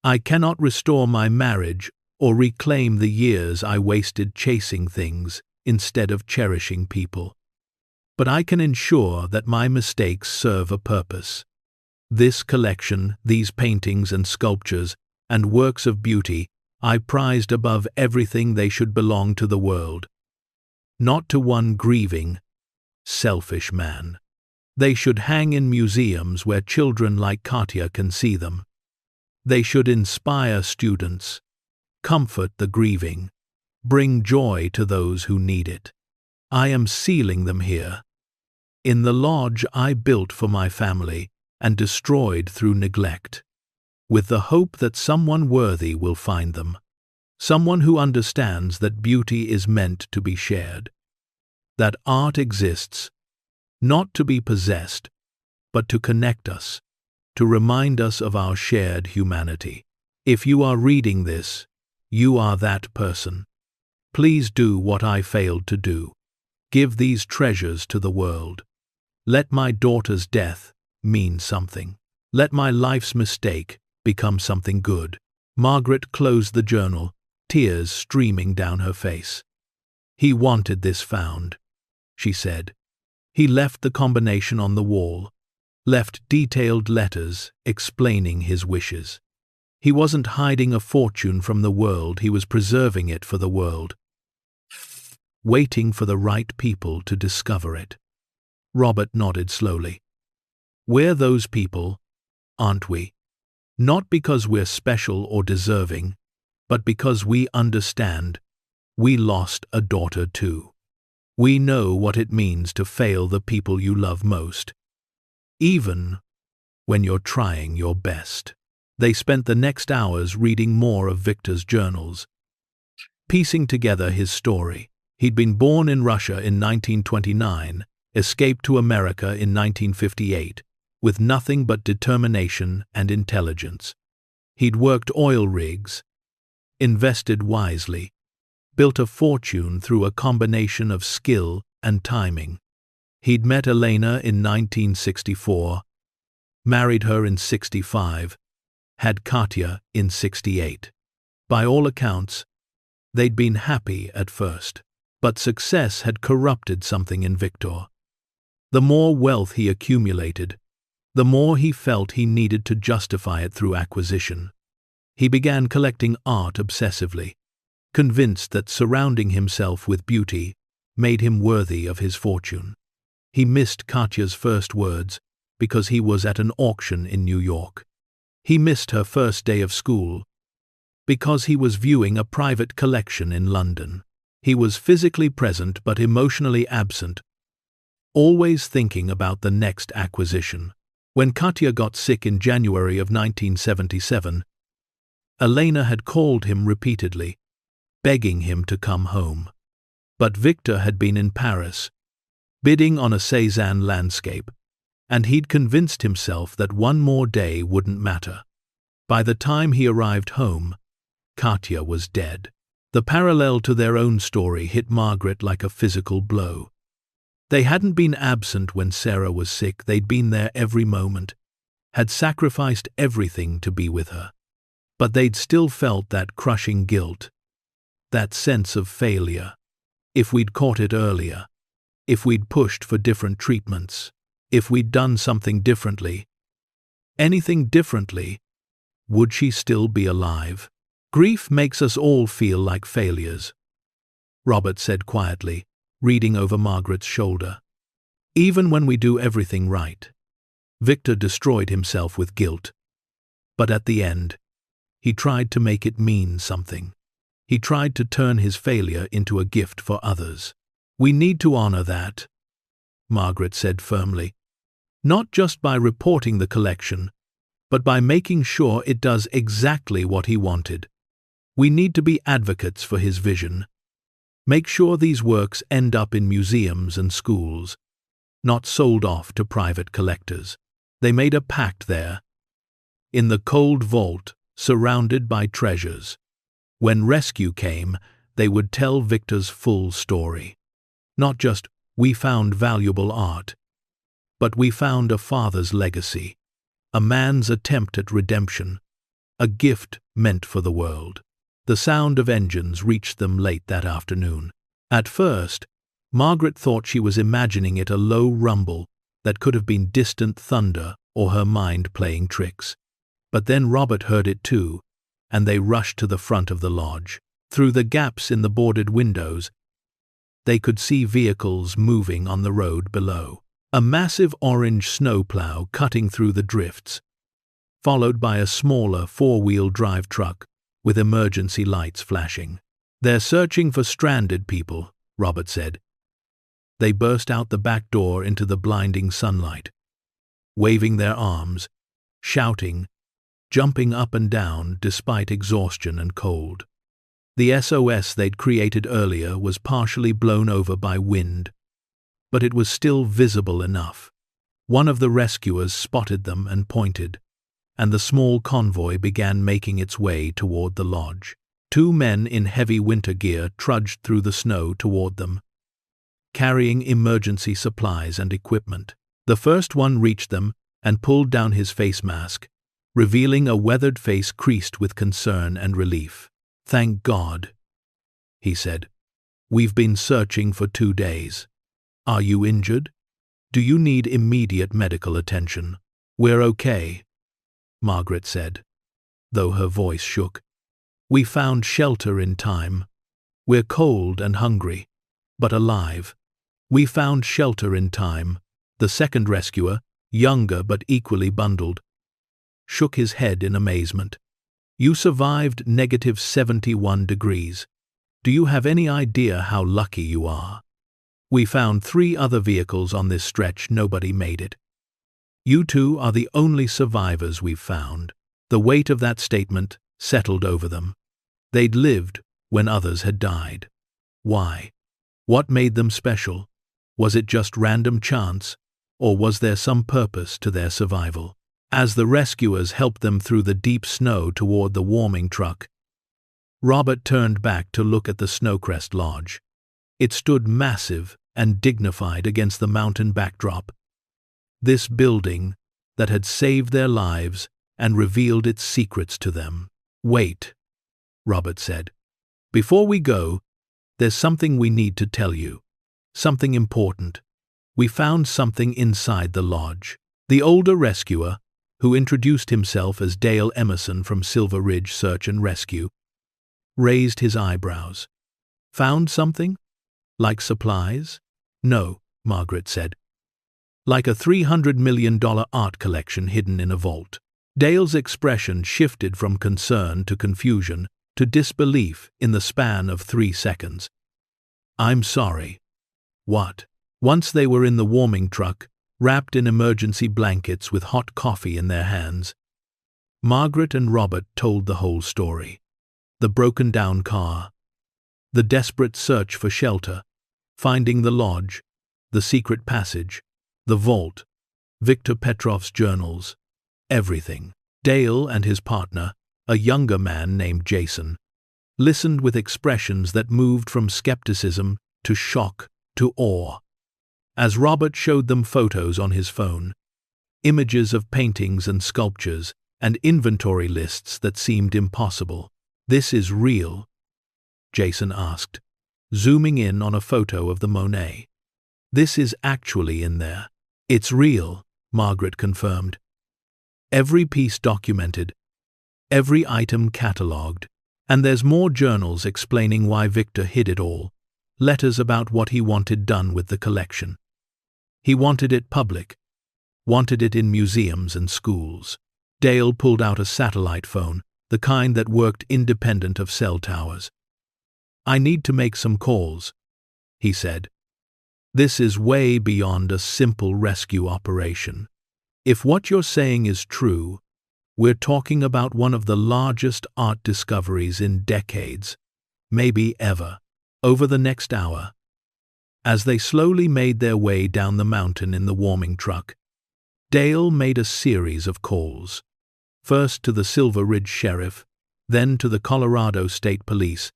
I cannot restore my marriage or reclaim the years I wasted chasing things instead of cherishing people. But I can ensure that my mistakes serve a purpose. This collection, these paintings and sculptures, and works of beauty, I prized above everything. They should belong to the world, not to one grieving, selfish man. They should hang in museums where children like Katya can see them. They should inspire students, comfort the grieving, bring joy to those who need it. I am sealing them here, in the lodge I built for my family and destroyed through neglect, with the hope that someone worthy will find them, someone who understands that beauty is meant to be shared, that art exists, not to be possessed, but to connect us, to remind us of our shared humanity. If you are reading this, you are that person. Please do what I failed to do. Give these treasures to the world. Let my daughter's death mean something. Let my life's mistake become something good. Margaret closed the journal, tears streaming down her face. He wanted this found, she said. He left the combination on the wall, left detailed letters explaining his wishes. He wasn't hiding a fortune from the world, he was preserving it for the world, waiting for the right people to discover it. Robert nodded slowly. We're those people, aren't we? Not because we're special or deserving, but because we understand. We lost a daughter too. We know what it means to fail the people you love most, even when you're trying your best. They spent the next hours reading more of Victor's journals, piecing together his story. He'd been born in Russia in 1929, escaped to America in 1958, with nothing but determination and intelligence. He'd worked oil rigs, invested wisely, built a fortune through a combination of skill and timing. He'd met Elena in 1964, married her in 65, had Katya in 68. By all accounts, they'd been happy at first, but success had corrupted something in Victor. The more wealth he accumulated, the more he felt he needed to justify it through acquisition. He began collecting art obsessively, convinced that surrounding himself with beauty made him worthy of his fortune. He missed Katya's first words because he was at an auction in New York. He missed her first day of school because he was viewing a private collection in London. He was physically present but emotionally absent, always thinking about the next acquisition. When Katya got sick in January of 1977, Elena had called him repeatedly, begging him to come home. But Victor had been in Paris, bidding on a Cézanne landscape, and he'd convinced himself that one more day wouldn't matter. By the time he arrived home, Katya was dead. The parallel to their own story hit Margaret like a physical blow. They hadn't been absent when Sarah was sick, they'd been there every moment, had sacrificed everything to be with her. But they'd still felt that crushing guilt, that sense of failure. If we'd caught it earlier, if we'd pushed for different treatments, if we'd done something differently, anything differently, would she still be alive? Grief makes us all feel like failures, Robert said quietly, reading over Margaret's shoulder. Even when we do everything right. Victor destroyed himself with guilt. But at the end, he tried to make it mean something. He tried to turn his failure into a gift for others. We need to honor that, Margaret said firmly. Not just by reporting the collection, but by making sure it does exactly what he wanted. We need to be advocates for his vision. Make sure these works end up in museums and schools, not sold off to private collectors. They made a pact there. in the cold vault, surrounded by treasures. When rescue came, they would tell Victor's full story. Not just, "We found valuable art," but "We found a father's legacy, a man's attempt at redemption, a gift meant for the world." The sound of engines reached them late that afternoon. At first, Margaret thought she was imagining it a low rumble that could have been distant thunder or her mind playing tricks. But then Robert heard it too, and they rushed to the front of the lodge. Through the gaps in the boarded windows, they could see vehicles moving on the road below. A massive orange snowplow cutting through the drifts, followed by a smaller four-wheel drive truck with emergency lights flashing. "They're searching for stranded people," Robert said. They burst out the back door into the blinding sunlight, waving their arms, shouting, jumping up and down despite exhaustion and cold. The SOS they'd created earlier was partially blown over by wind, but it was still visible enough. One of the rescuers spotted them and pointed, and the small convoy began making its way toward the lodge. Two men in heavy winter gear trudged through the snow toward them, carrying emergency supplies and equipment. The first one reached them and pulled down his face mask, revealing a weathered face creased with concern and relief. "Thank God," he said. "We've been searching for 2 days. Are you injured? Do you need immediate medical attention?" "We're okay," Margaret said, though her voice shook. "We found shelter in time. We're cold and hungry, but alive." "We found shelter in time," the second rescuer, younger but equally bundled, shook his head in amazement. "You survived -71 degrees. Do you have any idea how lucky you are? We found 3 other vehicles on this stretch. Nobody made it. You two are the only survivors we've found." The weight of that statement settled over them. They'd lived when others had died. Why? What made them special? Was it just random chance, or was there some purpose to their survival? As the rescuers helped them through the deep snow toward the warming truck, Robert turned back to look at the Snowcrest Lodge. It stood massive and dignified against the mountain backdrop. This building that had saved their lives and revealed its secrets to them. "Wait," Robert said. "Before we go, there's something we need to tell you. Something important. We found something inside the lodge." The older rescuer, who introduced himself as Dale Emerson from Silver Ridge Search and Rescue, raised his eyebrows. "Found something? Like supplies?" "No," Margaret said. "Like a $300 million art collection hidden in a vault." Dale's expression shifted from concern to confusion to disbelief in the span of 3 seconds. "I'm sorry. What?" Once they were in the warming truck, wrapped in emergency blankets with hot coffee in their hands, Margaret and Robert told the whole story. The broken-down car, the desperate search for shelter, finding the lodge, the secret passage, the vault, Viktor Petrov's journals, everything. Dale and his partner, a younger man named Jason, listened with expressions that moved from skepticism to shock to awe. As Robert showed them photos on his phone, images of paintings and sculptures, and inventory lists that seemed impossible. "This is real?" Jason asked, zooming in on a photo of the Monet. "This is actually in there." "It's real," Margaret confirmed. "Every piece documented, every item catalogued, and there's more journals explaining why Victor hid it all, letters about what he wanted done with the collection. He wanted it public, wanted it in museums and schools." Dale pulled out a satellite phone, the kind that worked independent of cell towers. "I need to make some calls," he said. "This is way beyond a simple rescue operation. If what you're saying is true, we're talking about one of the largest art discoveries in decades, maybe ever." Over the next hour, as they slowly made their way down the mountain in the warming truck, Dale made a series of calls. first to the Silver Ridge Sheriff, then to the Colorado State Police,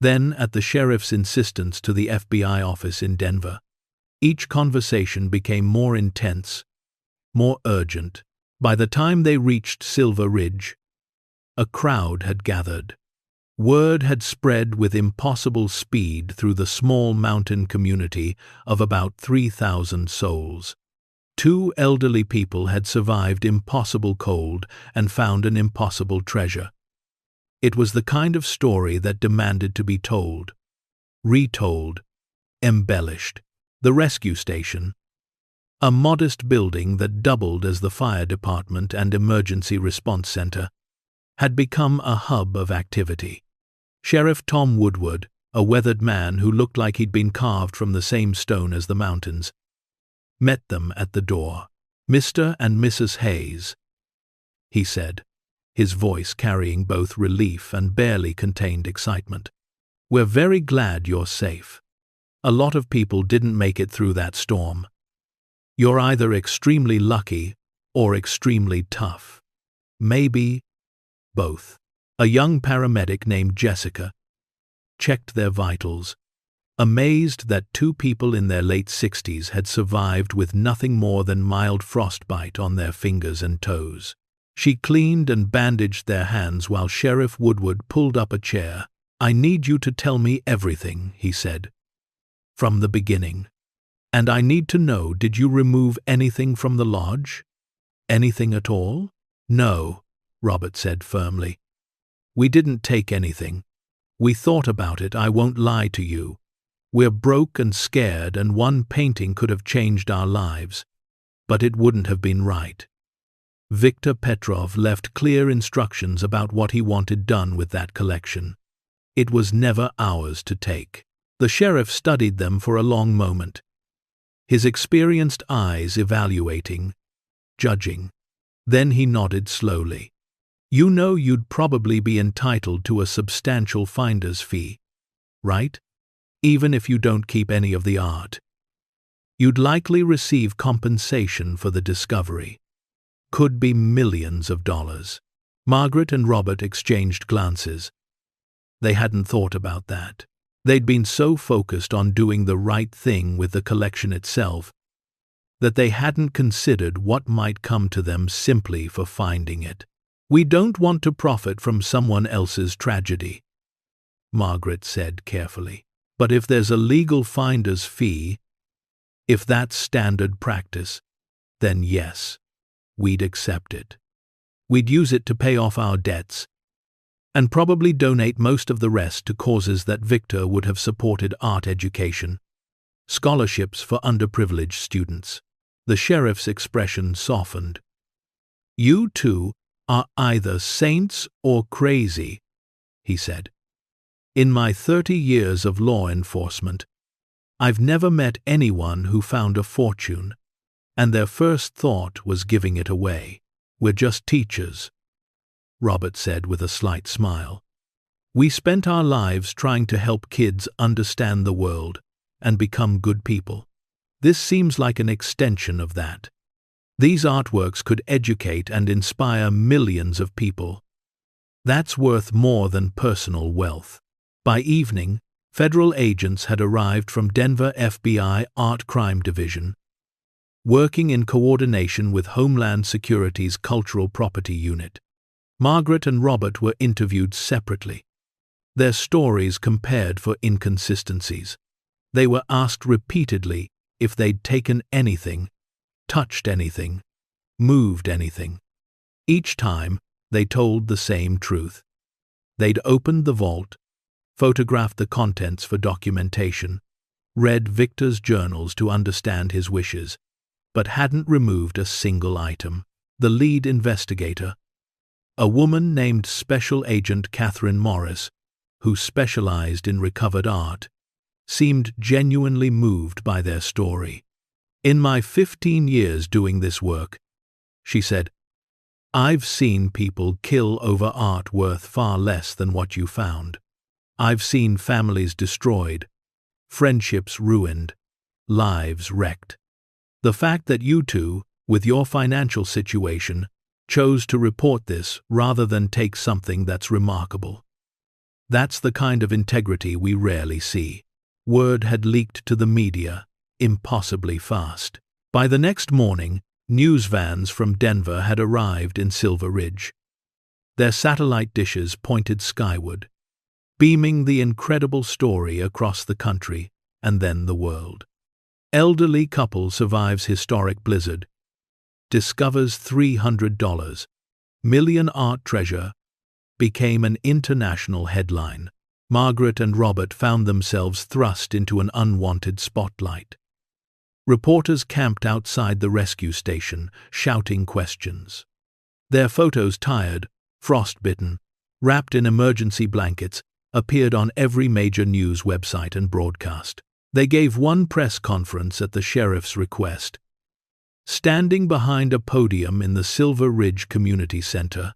then at the sheriff's insistence to the FBI office in Denver. Each conversation became more intense, more urgent. By the time they reached Silver Ridge, a crowd had gathered. Word had spread with impossible speed through the small mountain community of about 3,000 souls. 2 elderly people had survived impossible cold and found an impossible treasure. It was the kind of story that demanded to be told, retold, embellished. The rescue station, a modest building that doubled as the fire department and emergency response center, had become a hub of activity. Sheriff Tom Woodward, a weathered man who looked like he'd been carved from the same stone as the mountains, met them at the door. "Mr. and Mrs. Hayes," he said, his voice carrying both relief and barely contained excitement. "We're very glad you're safe. A lot of people didn't make it through that storm. You're either extremely lucky or extremely tough. Maybe both." A young paramedic named Jessica checked their vitals, amazed that 2 people in their late 60s had survived with nothing more than mild frostbite on their fingers and toes. She cleaned and bandaged their hands while Sheriff Woodward pulled up a chair. "I need you to tell me everything," he said, "from the beginning. And I need to know, did you remove anything from the lodge? Anything at all?" "No," Robert said firmly. "We didn't take anything. We thought about it, I won't lie to you. We're broke and scared, and one painting could have changed our lives. But it wouldn't have been right." Victor Petrov left clear instructions about what he wanted done with that collection. It was never ours to take. The sheriff studied them for a long moment, his experienced eyes evaluating, judging. Then he nodded slowly. "You know you'd probably be entitled to a substantial finder's fee, right? Even if you don't keep any of the art. You'd likely receive compensation for the discovery. Could be millions of dollars." Margaret and Robert exchanged glances. They hadn't thought about that. They'd been so focused on doing the right thing with the collection itself that they hadn't considered what might come to them simply for finding it. "We don't want to profit from someone else's tragedy," Margaret said carefully. "But if there's a legal finder's fee, if that's standard practice, then yes, we'd accept it. We'd use it to pay off our debts, and probably donate most of the rest to causes that Victor would have supported: art education, scholarships for underprivileged students." The sheriff's expression softened. "You two are either saints or crazy," he said. "In my 30 years of law enforcement, I've never met anyone who found a fortune, and their first thought was giving it away. We're just teachers," Robert said with a slight smile. "We spent our lives trying to help kids understand the world and become good people. This seems like an extension of that. These artworks could educate and inspire millions of people. That's worth more than personal wealth." By evening, federal agents had arrived from Denver FBI Art Crime Division, working in coordination with Homeland Security's Cultural Property Unit. Margaret and Robert were interviewed separately. Their stories compared for inconsistencies. They were asked repeatedly if they'd taken anything, touched anything, moved anything. Each time, they told the same truth. They'd opened the vault, photographed the contents for documentation, read Victor's journals to understand his wishes, but hadn't removed a single item. The lead investigator, a woman named Special Agent Catherine Morris, who specialized in recovered art, seemed genuinely moved by their story. "In my 15 years doing this work," she said, "I've seen people kill over art worth far less than what you found. I've seen families destroyed, friendships ruined, lives wrecked. The fact that you two, with your financial situation, chose to report this rather than take something that's remarkable. That's the kind of integrity we rarely see. Word had leaked to the media, impossibly fast. By the next morning, news vans from Denver had arrived in Silver Ridge. Their satellite dishes pointed skyward, beaming the incredible story across the country and then the world. Elderly couple survives historic blizzard, discovers $300 million art treasure, became an international headline. Margaret and Robert found themselves thrust into an unwanted spotlight. Reporters camped outside the rescue station, shouting questions. Their photos, tired, frostbitten, wrapped in emergency blankets, appeared on every major news website and broadcast. They gave one press conference at the sheriff's request. Standing behind a podium in the Silver Ridge Community Center,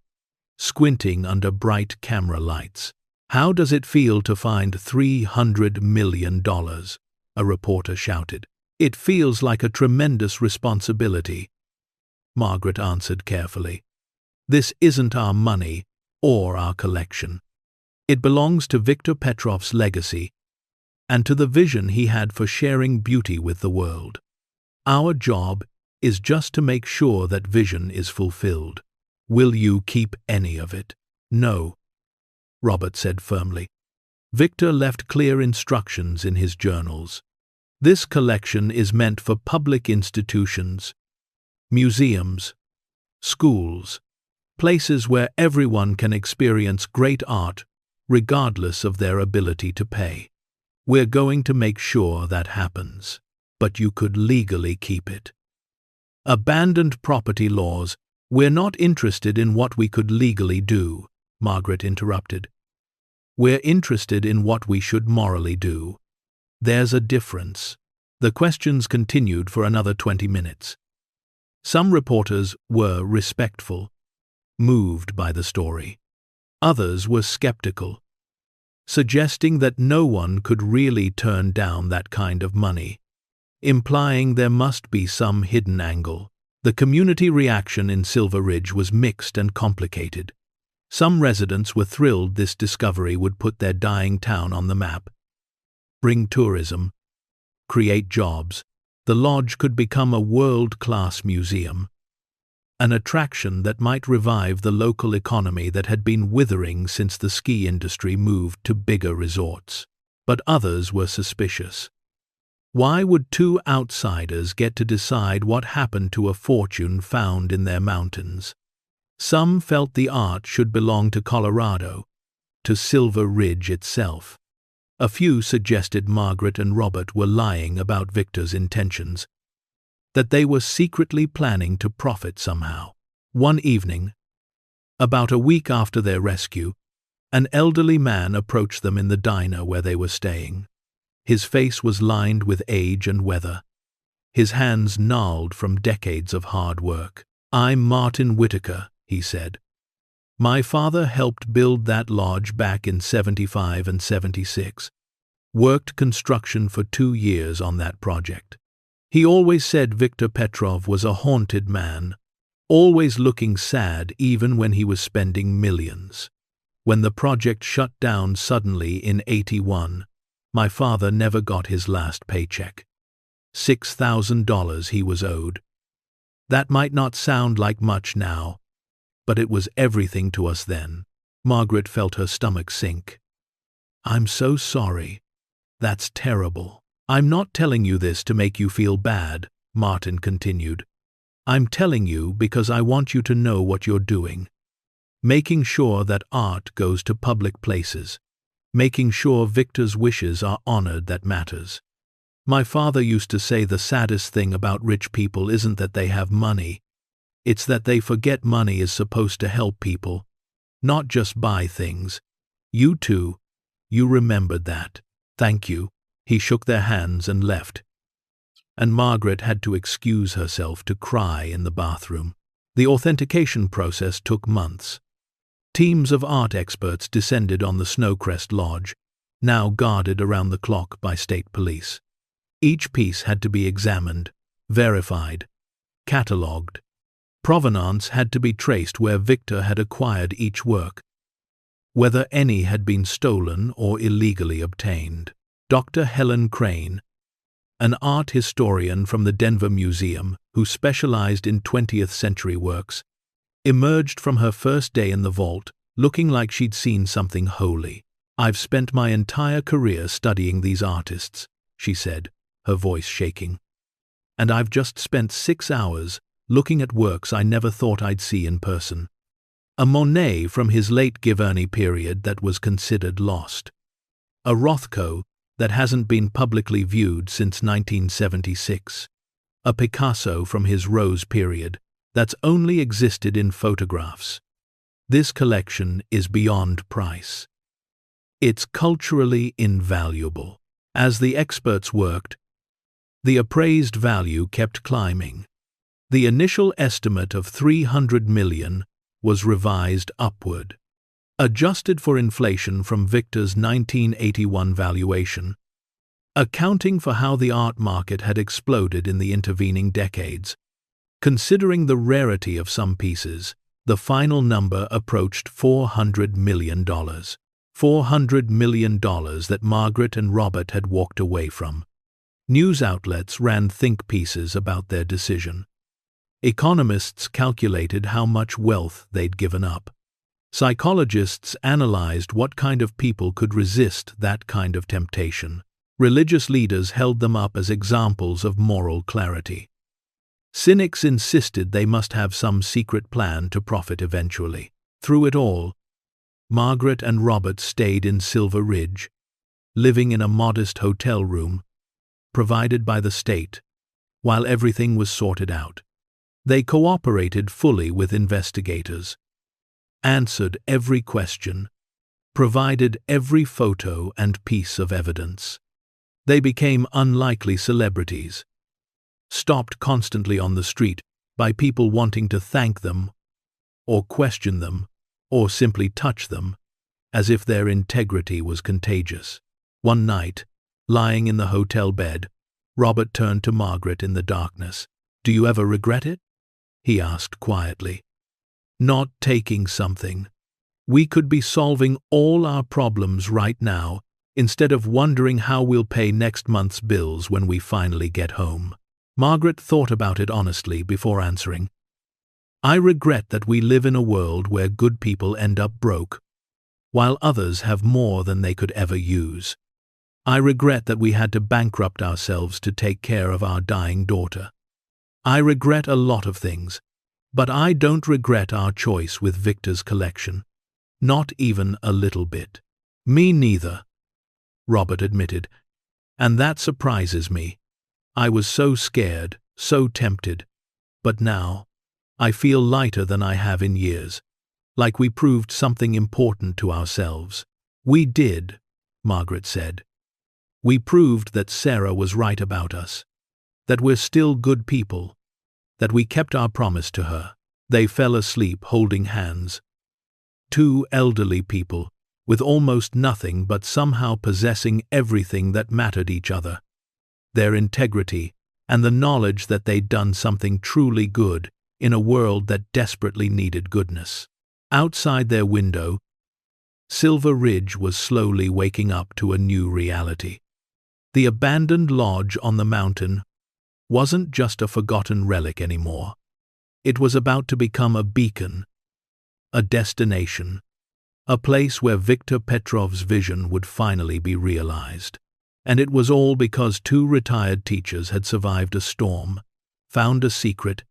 squinting under bright camera lights. "How does it feel to find $300 million? A reporter shouted. "It feels like a tremendous responsibility," Margaret answered carefully. "This isn't our money or our collection. It belongs to Viktor Petrov's legacy and to the vision he had for sharing beauty with the world. Our job is just to make sure that vision is fulfilled. Will you keep any of it?" "No," Robert said firmly. Viktor left clear instructions in his journals. "This collection is meant for public institutions, museums, schools, places where everyone can experience great art regardless of their ability to pay. We're going to make sure that happens, but you could legally keep it." "Abandoned property laws. We're not interested in what we could legally do," Margaret interrupted. "We're interested in what we should morally do. There's a difference." The questions continued for another 20 minutes. Some reporters were respectful, moved by the story. Others were skeptical, suggesting that no one could really turn down that kind of money, implying there must be some hidden angle. The community reaction in Silver Ridge was mixed and complicated. Some residents were thrilled this discovery would put their dying town on the map, bring tourism, create jobs. The lodge could become a world-class museum, an attraction that might revive the local economy that had been withering since the ski industry moved to bigger resorts. But others were suspicious. Why would two outsiders get to decide what happened to a fortune found in their mountains? Some felt the art should belong to Colorado, to Silver Ridge itself. A few suggested Margaret and Robert were lying about Viktor's intentions, that they were secretly planning to profit somehow. One evening, about a week after their rescue, an elderly man approached them in the diner where they were staying. His face was lined with age and weather, his hands gnarled from decades of hard work. "I'm Martin Whitaker," he said. "My father helped build that lodge back in 75 and 76. Worked construction for 2 years on that project. He always said Viktor Petrov was a haunted man, always looking sad even when he was spending millions. When the project shut down suddenly in 81, my father never got his last paycheck. $6,000 he was owed. That might not sound like much now, but it was everything to us then." Margaret felt her stomach sink. "I'm so sorry. That's terrible." "I'm not telling you this to make you feel bad," Martin continued. "I'm telling you because I want you to know what you're doing. Making sure that art goes to public places. Making sure Viktor's wishes are honored that matters. My father used to say the saddest thing about rich people isn't that they have money. It's that they forget money is supposed to help people, not just buy things. You too, you remembered that. Thank you." He shook their hands and left, and Margaret had to excuse herself to cry in the bathroom. The authentication process took months. Teams of art experts descended on the Snowcrest Lodge, now guarded around the clock by state police. Each piece had to be examined, verified, catalogued. Provenance had to be traced where Victor had acquired each work, whether any had been stolen or illegally obtained. Dr. Helen Crane, an art historian from the Denver Museum who specialized in 20th century works, emerged from her first day in the vault looking like she'd seen something holy. "I've spent my entire career studying these artists," she said, her voice shaking. "And I've just spent 6 hours looking at works I never thought I'd see in person. A Monet from his late Giverny period that was considered lost. A Rothko that hasn't been publicly viewed since 1976. A Picasso from his Rose period that's only existed in photographs. This collection is beyond price. It's culturally invaluable." As the experts worked, the appraised value kept climbing. The initial estimate of $300 million was revised upward. Adjusted for inflation from Victor's 1981 valuation, accounting for how the art market had exploded in the intervening decades. Considering the rarity of some pieces, the final number approached $400 million. $400 million that Margaret and Robert had walked away from. News outlets ran think pieces about their decision. Economists calculated how much wealth they'd given up. Psychologists analyzed what kind of people could resist that kind of temptation. Religious leaders held them up as examples of moral clarity. Cynics insisted they must have some secret plan to profit eventually. Through it all, Margaret and Robert stayed in Silver Ridge, living in a modest hotel room provided by the state, while everything was sorted out. They cooperated fully with investigators, answered every question, provided every photo and piece of evidence. They became unlikely celebrities, stopped constantly on the street by people wanting to thank them, or question them, or simply touch them, as if their integrity was contagious. One night, lying in the hotel bed, Robert turned to Margaret in the darkness. "Do you ever regret it?" he asked quietly. "Not taking something. We could be solving all our problems right now, instead of wondering how we'll pay next month's bills when we finally get home." Margaret thought about it honestly before answering. "I regret that we live in a world where good people end up broke, while others have more than they could ever use. I regret that we had to bankrupt ourselves to take care of our dying daughter. I regret a lot of things, but I don't regret our choice with Victor's collection. Not even a little bit." "Me neither," Robert admitted, "and that surprises me. I was so scared, so tempted, but now I feel lighter than I have in years, like we proved something important to ourselves." "We did," Margaret said. "We proved that Sarah was right about us, that we're still good people, that we kept our promise to her." They fell asleep holding hands. Two elderly people, with almost nothing but somehow possessing everything that mattered each other. Their integrity, and the knowledge that they'd done something truly good in a world that desperately needed goodness. Outside their window, Silver Ridge was slowly waking up to a new reality. The abandoned lodge on the mountain wasn't just a forgotten relic anymore. It was about to become a beacon, a destination, a place where Victor Petrov's vision would finally be realized. And it was all because two retired teachers had survived a storm, found a secret,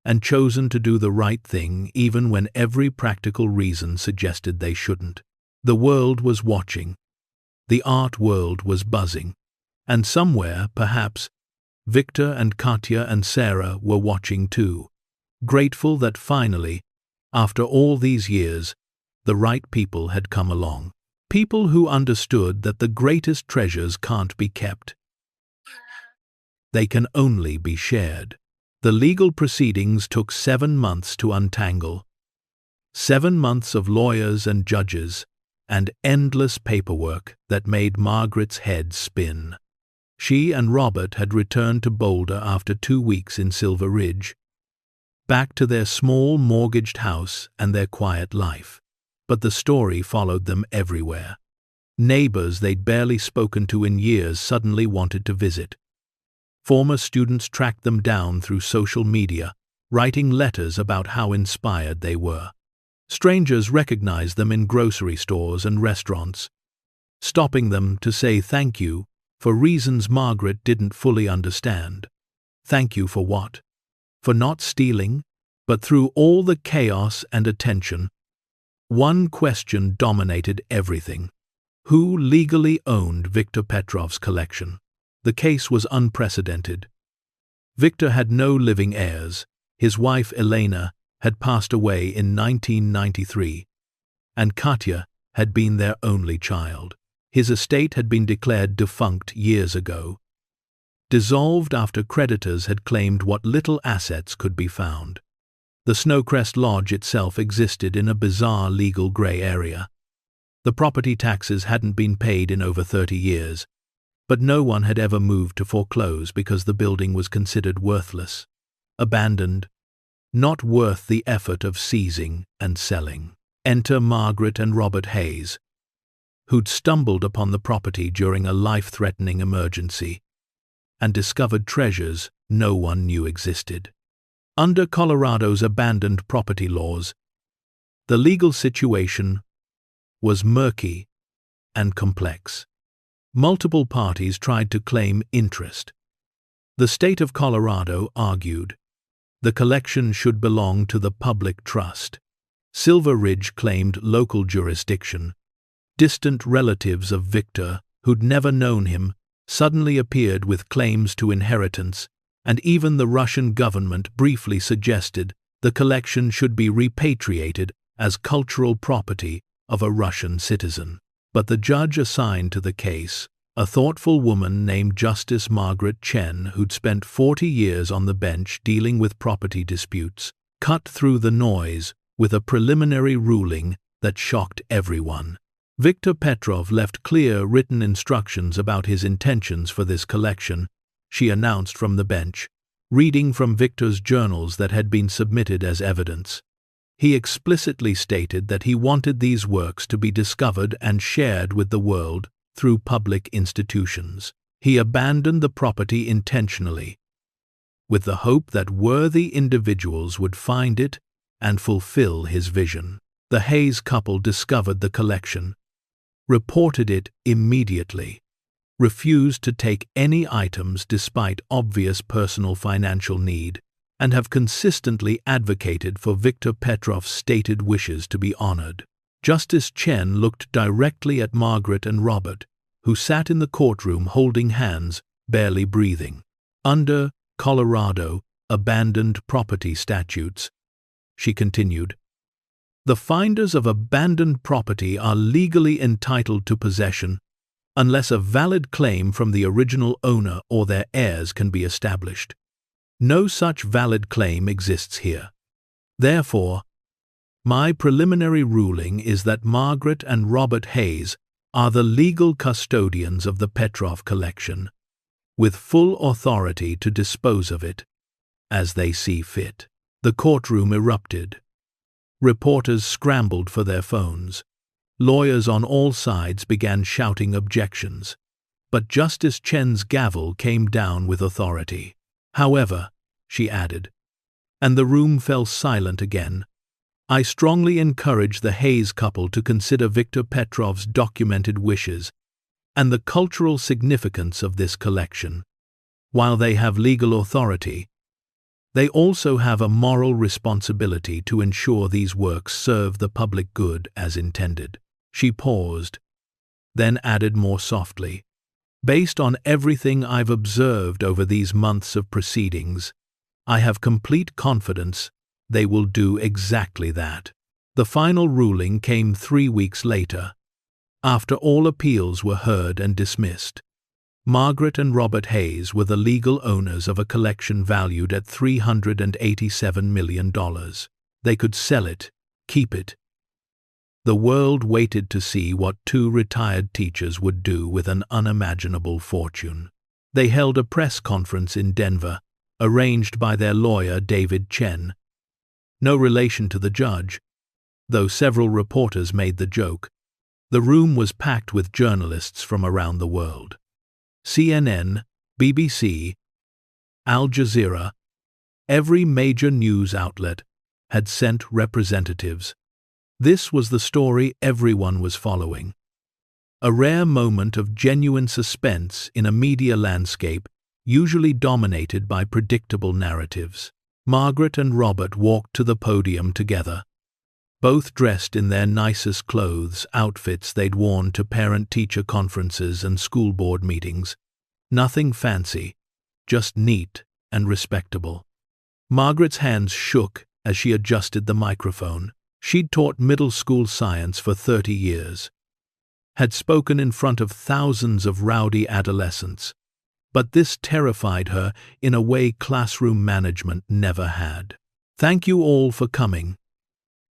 and chosen to do the right thing even when every practical reason suggested they shouldn't. The world was watching. The art world was buzzing. And somewhere, perhaps, Victor and Katya and Sarah were watching too, grateful that finally, after all these years, the right people had come along. People who understood that the greatest treasures can't be kept. They can only be shared. The legal proceedings took 7 months to untangle. 7 months of lawyers and judges, and endless paperwork that made Margaret's head spin. She and Robert had returned to Boulder after 2 weeks in Silver Ridge. back to their small mortgaged house and their quiet life. But the story followed them everywhere. Neighbors they'd barely spoken to in years suddenly wanted to visit. Former students tracked them down through social media, writing letters about how inspired they were. Strangers recognized them in grocery stores and restaurants, stopping them to say thank you for reasons Margaret didn't fully understand. Thank you for what? For not stealing? But through all the chaos and attention, one question dominated everything. Who legally owned Viktor Petrov's collection? The case was unprecedented. Viktor had no living heirs. His wife Elena had passed away in 1993, and Katya had been their only child. His estate had been declared defunct years ago, dissolved after creditors had claimed what little assets could be found. The Snowcrest Lodge itself existed in a bizarre legal grey area. The property taxes hadn't been paid in over 30 years, but no one had ever moved to foreclose because the building was considered worthless, abandoned, not worth the effort of seizing and selling. Enter Margaret and Robert Hayes, who'd stumbled upon the property during a life-threatening emergency and discovered treasures no one knew existed. Under Colorado's abandoned property laws, the legal situation was murky and complex. Multiple parties tried to claim interest. The state of Colorado argued the collection should belong to the public trust. Silver Ridge claimed local jurisdiction. Distant relatives of Viktor, who'd never known him, suddenly appeared with claims to inheritance, and even the Russian government briefly suggested the collection should be repatriated as cultural property of a Russian citizen. But the judge assigned to the case, a thoughtful woman named Justice Margaret Chen, who'd spent 40 years on the bench dealing with property disputes, cut through the noise with a preliminary ruling that shocked everyone. Viktor Petrov left clear written instructions about his intentions for this collection, she announced from the bench, reading from Viktor's journals that had been submitted as evidence. He explicitly stated that he wanted these works to be discovered and shared with the world through public institutions. He abandoned the property intentionally, with the hope that worthy individuals would find it and fulfill his vision. The Hayes couple discovered the collection, reported it immediately, refused to take any items despite obvious personal financial need, and have consistently advocated for Viktor Petrov's stated wishes to be honored. Justice Chen looked directly at Margaret and Robert, who sat in the courtroom holding hands, barely breathing. Under Colorado abandoned property statutes, she continued, the finders of abandoned property are legally entitled to possession unless a valid claim from the original owner or their heirs can be established. No such valid claim exists here. Therefore, my preliminary ruling is that Margaret and Robert Hayes are the legal custodians of the Petrov collection, with full authority to dispose of it as they see fit. The courtroom erupted. Reporters scrambled for their phones. Lawyers on all sides began shouting objections, but Justice Chen's gavel came down with authority. However, she added, and the room fell silent again, I strongly encourage the Hayes couple to consider Viktor Petrov's documented wishes and the cultural significance of this collection. While they have legal authority, they also have a moral responsibility to ensure these works serve the public good as intended. She paused, then added more softly, based on everything I've observed over these months of proceedings, I have complete confidence they will do exactly that. The final ruling came 3 weeks later, after all appeals were heard and dismissed. Margaret and Robert Hayes were the legal owners of a collection valued at $387 million. They could sell it, keep it. The world waited to see what 2 retired teachers would do with an unimaginable fortune. They held a press conference in Denver, arranged by their lawyer David Chen, No relation to the judge, though several reporters made the joke. The room was packed with journalists from around the world. CNN, BBC, Al Jazeera, every major news outlet had sent representatives. This was the story everyone was following. A rare moment of genuine suspense in a media landscape usually dominated by predictable narratives. Margaret and Robert walked to the podium together, both dressed in their nicest clothes, outfits they'd worn to parent-teacher conferences and school board meetings. Nothing fancy, just neat and respectable. Margaret's hands shook as she adjusted the microphone. She'd taught middle school science for 30 years, had spoken in front of thousands of rowdy adolescents, but this terrified her in a way classroom management never had. "Thank you all for coming,"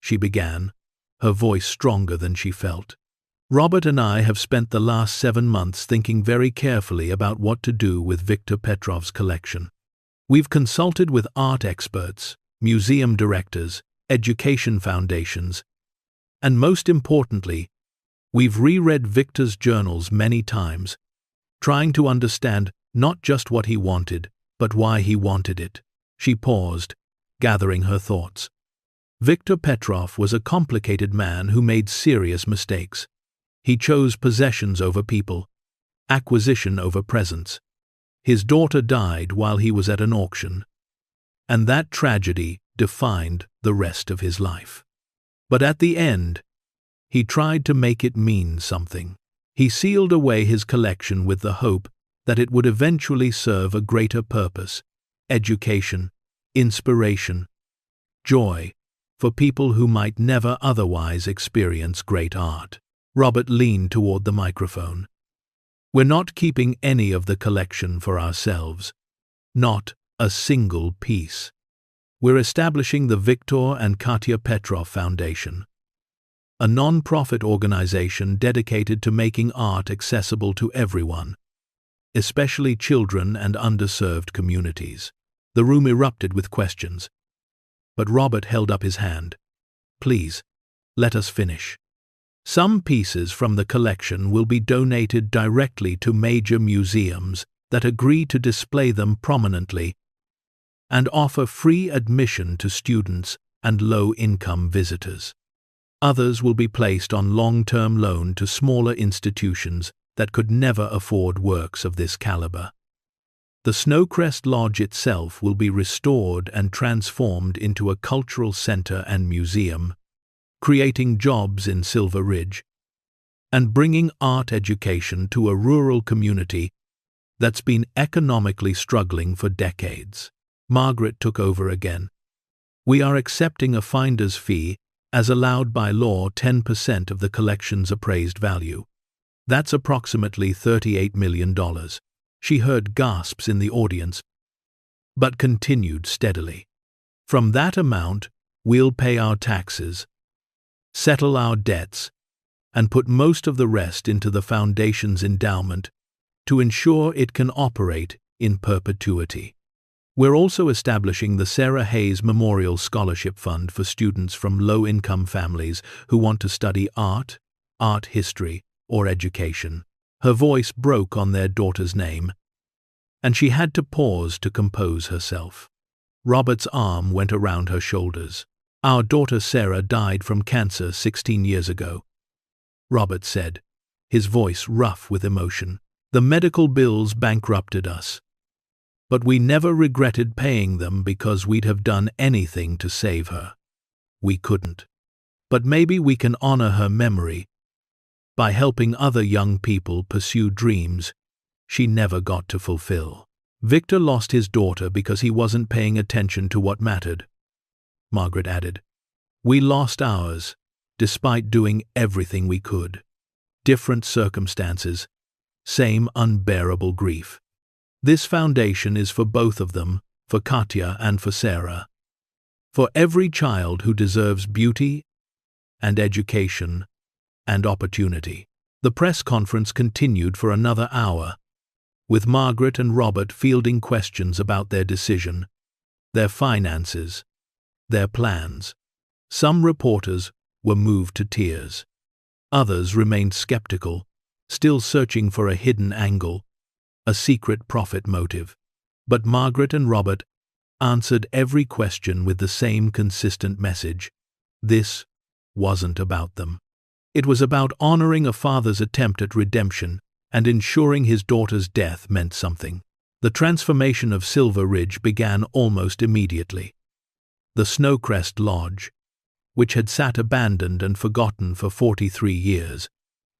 she began, her voice stronger than she felt. "Robert and I have spent the last 7 months thinking very carefully about what to do with Viktor Petrov's collection. We've consulted with art experts, museum directors, education foundations, and most importantly, we've reread Viktor's journals many times, trying to understand not just what he wanted, but why he wanted it." She paused, gathering her thoughts. Viktor Petrov was a complicated man who made serious mistakes. He chose possessions over people, acquisition over presence. His daughter died while he was at an auction, and that tragedy defined the rest of his life. But at the end, he tried to make it mean something. He sealed away his collection with the hope that it would eventually serve a greater purpose: education, inspiration, joy, for people who might never otherwise experience great art. Robert leaned toward the microphone. "We're not keeping any of the collection for ourselves. Not a single piece. We're establishing the Viktor and Katya Petrov Foundation, a non-profit organization dedicated to making art accessible to everyone, especially children and underserved communities." The room erupted with questions, but Robert held up his hand. "Please, let us finish. Some pieces from the collection will be donated directly to major museums that agree to display them prominently and offer free admission to students and low-income visitors. Others will be placed on long-term loan to smaller institutions that could never afford works of this caliber. The Snowcrest Lodge itself will be restored and transformed into a cultural center and museum, creating jobs in Silver Ridge and bringing art education to a rural community that's been economically struggling for decades." Margaret took over again. "We are accepting a finder's fee as allowed by law, 10% of the collection's appraised value. That's approximately $38 million. She heard gasps in the audience, but continued steadily. "From that amount, we'll pay our taxes, settle our debts, and put most of the rest into the foundation's endowment to ensure it can operate in perpetuity. We're also establishing the Sarah Hayes Memorial Scholarship Fund for students from low-income families who want to study art, art history, or education." Her voice broke on their daughter's name, and she had to pause to compose herself. Robert's arm went around her shoulders. "Our daughter Sarah died from cancer 16 years ago," Robert said, his voice rough with emotion. "The medical bills bankrupted us, but we never regretted paying them because we'd have done anything to save her. We couldn't. But maybe we can honor her memory by helping other young people pursue dreams she never got to fulfill." "Viktor lost his daughter because he wasn't paying attention to what mattered," Margaret added. "We lost ours, despite doing everything we could. Different circumstances, same unbearable grief. This foundation is for both of them, for Katya and for Sarah. For every child who deserves beauty and education and opportunity." The press conference continued for another hour, with Margaret and Robert fielding questions about their decision, their finances, their plans. Some reporters were moved to tears. Others remained skeptical, still searching for a hidden angle, a secret profit motive. But Margaret and Robert answered every question with the same consistent message. This wasn't about them. It was about honoring a father's attempt at redemption and ensuring his daughter's death meant something. The transformation of Silver Ridge began almost immediately. The Snowcrest Lodge, which had sat abandoned and forgotten for 43 years,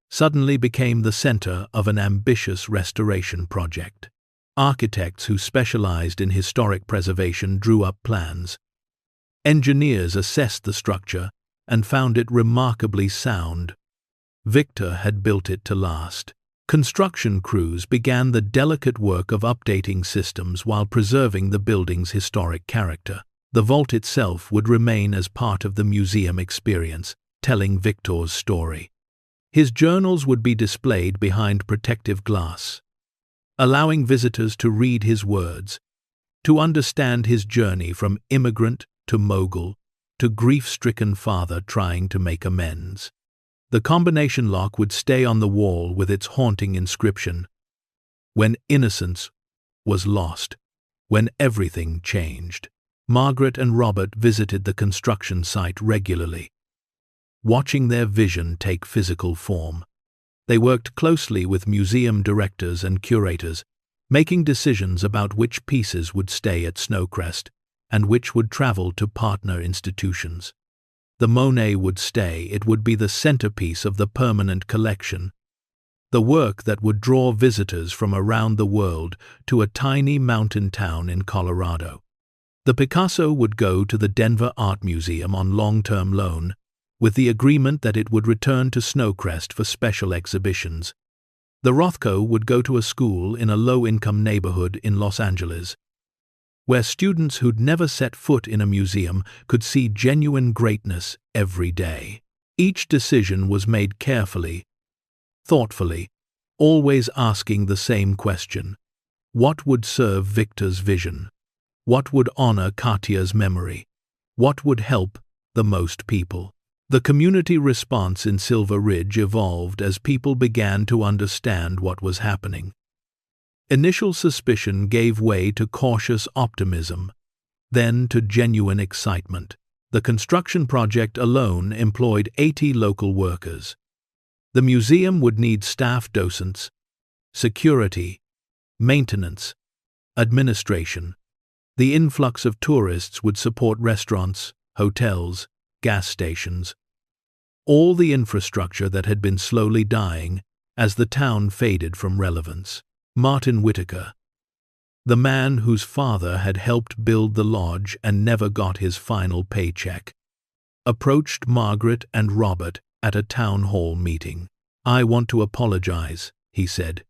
suddenly became the center of an ambitious restoration project. Architects who specialized in historic preservation drew up plans. Engineers assessed the structure and found it remarkably sound. Victor had built it to last. Construction crews began the delicate work of updating systems while preserving the building's historic character. The vault itself would remain as part of the museum experience, telling Victor's story. His journals would be displayed behind protective glass, allowing visitors to read his words, to understand his journey from immigrant to mogul, to grief-stricken father trying to make amends. The combination lock would stay on the wall with its haunting inscription, "When innocence was lost, when everything changed." Margaret and Robert visited the construction site regularly, watching their vision take physical form. They worked closely with museum directors and curators, making decisions about which pieces would stay at Snowcrest and which would travel to partner institutions. The Monet would stay. It would be the centerpiece of the permanent collection, the work that would draw visitors from around the world to a tiny mountain town in Colorado. The Picasso would go to the Denver Art Museum on long-term loan, with the agreement that it would return to Snowcrest for special exhibitions. The Rothko would go to a school in a low-income neighborhood in Los Angeles, where students who'd never set foot in a museum could see genuine greatness every day. Each decision was made carefully, thoughtfully, always asking the same question: what would serve Victor's vision? What would honor Katya's memory? What would help the most people? The community response in Silver Ridge evolved as people began to understand what was happening. Initial suspicion gave way to cautious optimism, then to genuine excitement. The construction project alone employed 80 local workers. The museum would need staff docents, security, maintenance, administration. The influx of tourists would support restaurants, hotels, gas stations, all the infrastructure that had been slowly dying as the town faded from relevance. Martin Whitaker, the man whose father had helped build the lodge and never got his final paycheck, approached Margaret and Robert at a town hall meeting. "I want to apologize," he said,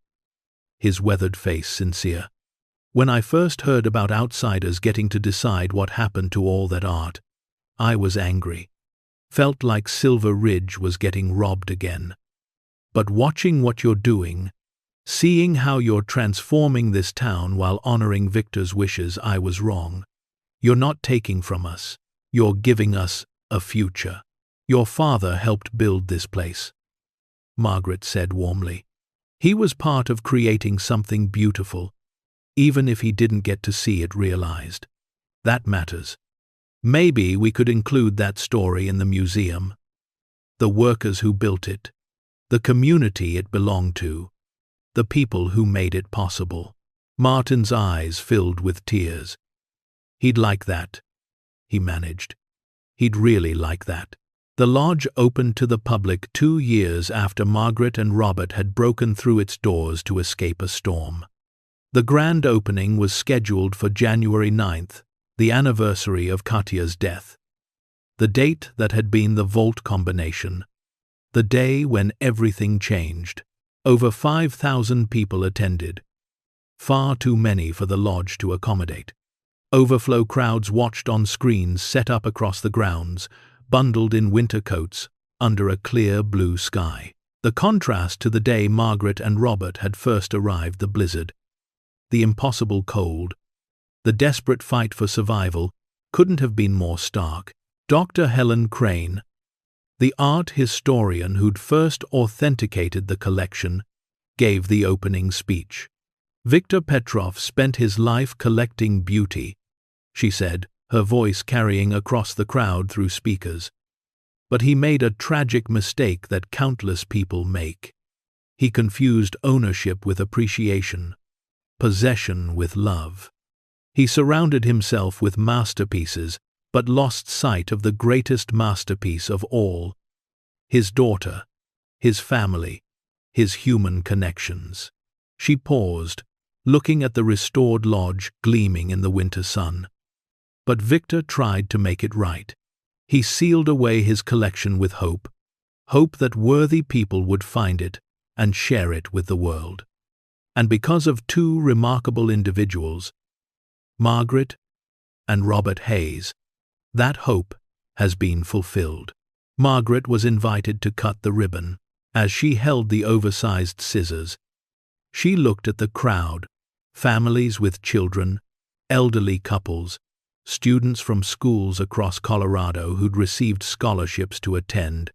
his weathered face sincere. "When I first heard about outsiders getting to decide what happened to all that art, I was angry. Felt like Silver Ridge was getting robbed again. But watching what you're doing, seeing how you're transforming this town while honoring Victor's wishes, I was wrong. You're not taking from us. You're giving us a future. Your father helped build this place," Margaret said warmly. "He was part of creating something beautiful, even if he didn't get to see it realized. That matters. Maybe we could include that story in the museum. The workers who built it, the community it belonged to, the people who made it possible." Martin's eyes filled with tears. "He'd like that," he managed. "He'd really like that." The lodge opened to the public 2 years after Margaret and Robert had broken through its doors to escape a storm. The grand opening was scheduled for January 9th, the anniversary of Katya's death, the date that had been the vault combination, the day when everything changed. Over 5,000 people attended, far too many for the lodge to accommodate. Overflow crowds watched on screens set up across the grounds, bundled in winter coats under a clear blue sky. The contrast to the day Margaret and Robert had first arrived, the blizzard, the impossible cold, the desperate fight for survival, couldn't have been more stark. Dr. Helen Crane, the art historian who'd first authenticated the collection, gave the opening speech. Viktor Petrov spent his life collecting beauty, she said, her voice carrying across the crowd through speakers. But he made a tragic mistake that countless people make. He confused ownership with appreciation, possession with love. He surrounded himself with masterpieces, but lost sight of the greatest masterpiece of all: his daughter, his family, his human connections. She paused, looking at the restored lodge gleaming in the winter sun. But Viktor tried to make it right. He sealed away his collection with hope, hope that worthy people would find it and share it with the world. And because of two remarkable individuals, Margaret and Robert Hayes, that hope has been fulfilled. Margaret was invited to cut the ribbon. As she held the oversized scissors, she looked at the crowd, families with children, elderly couples, students from schools across Colorado who'd received scholarships to attend,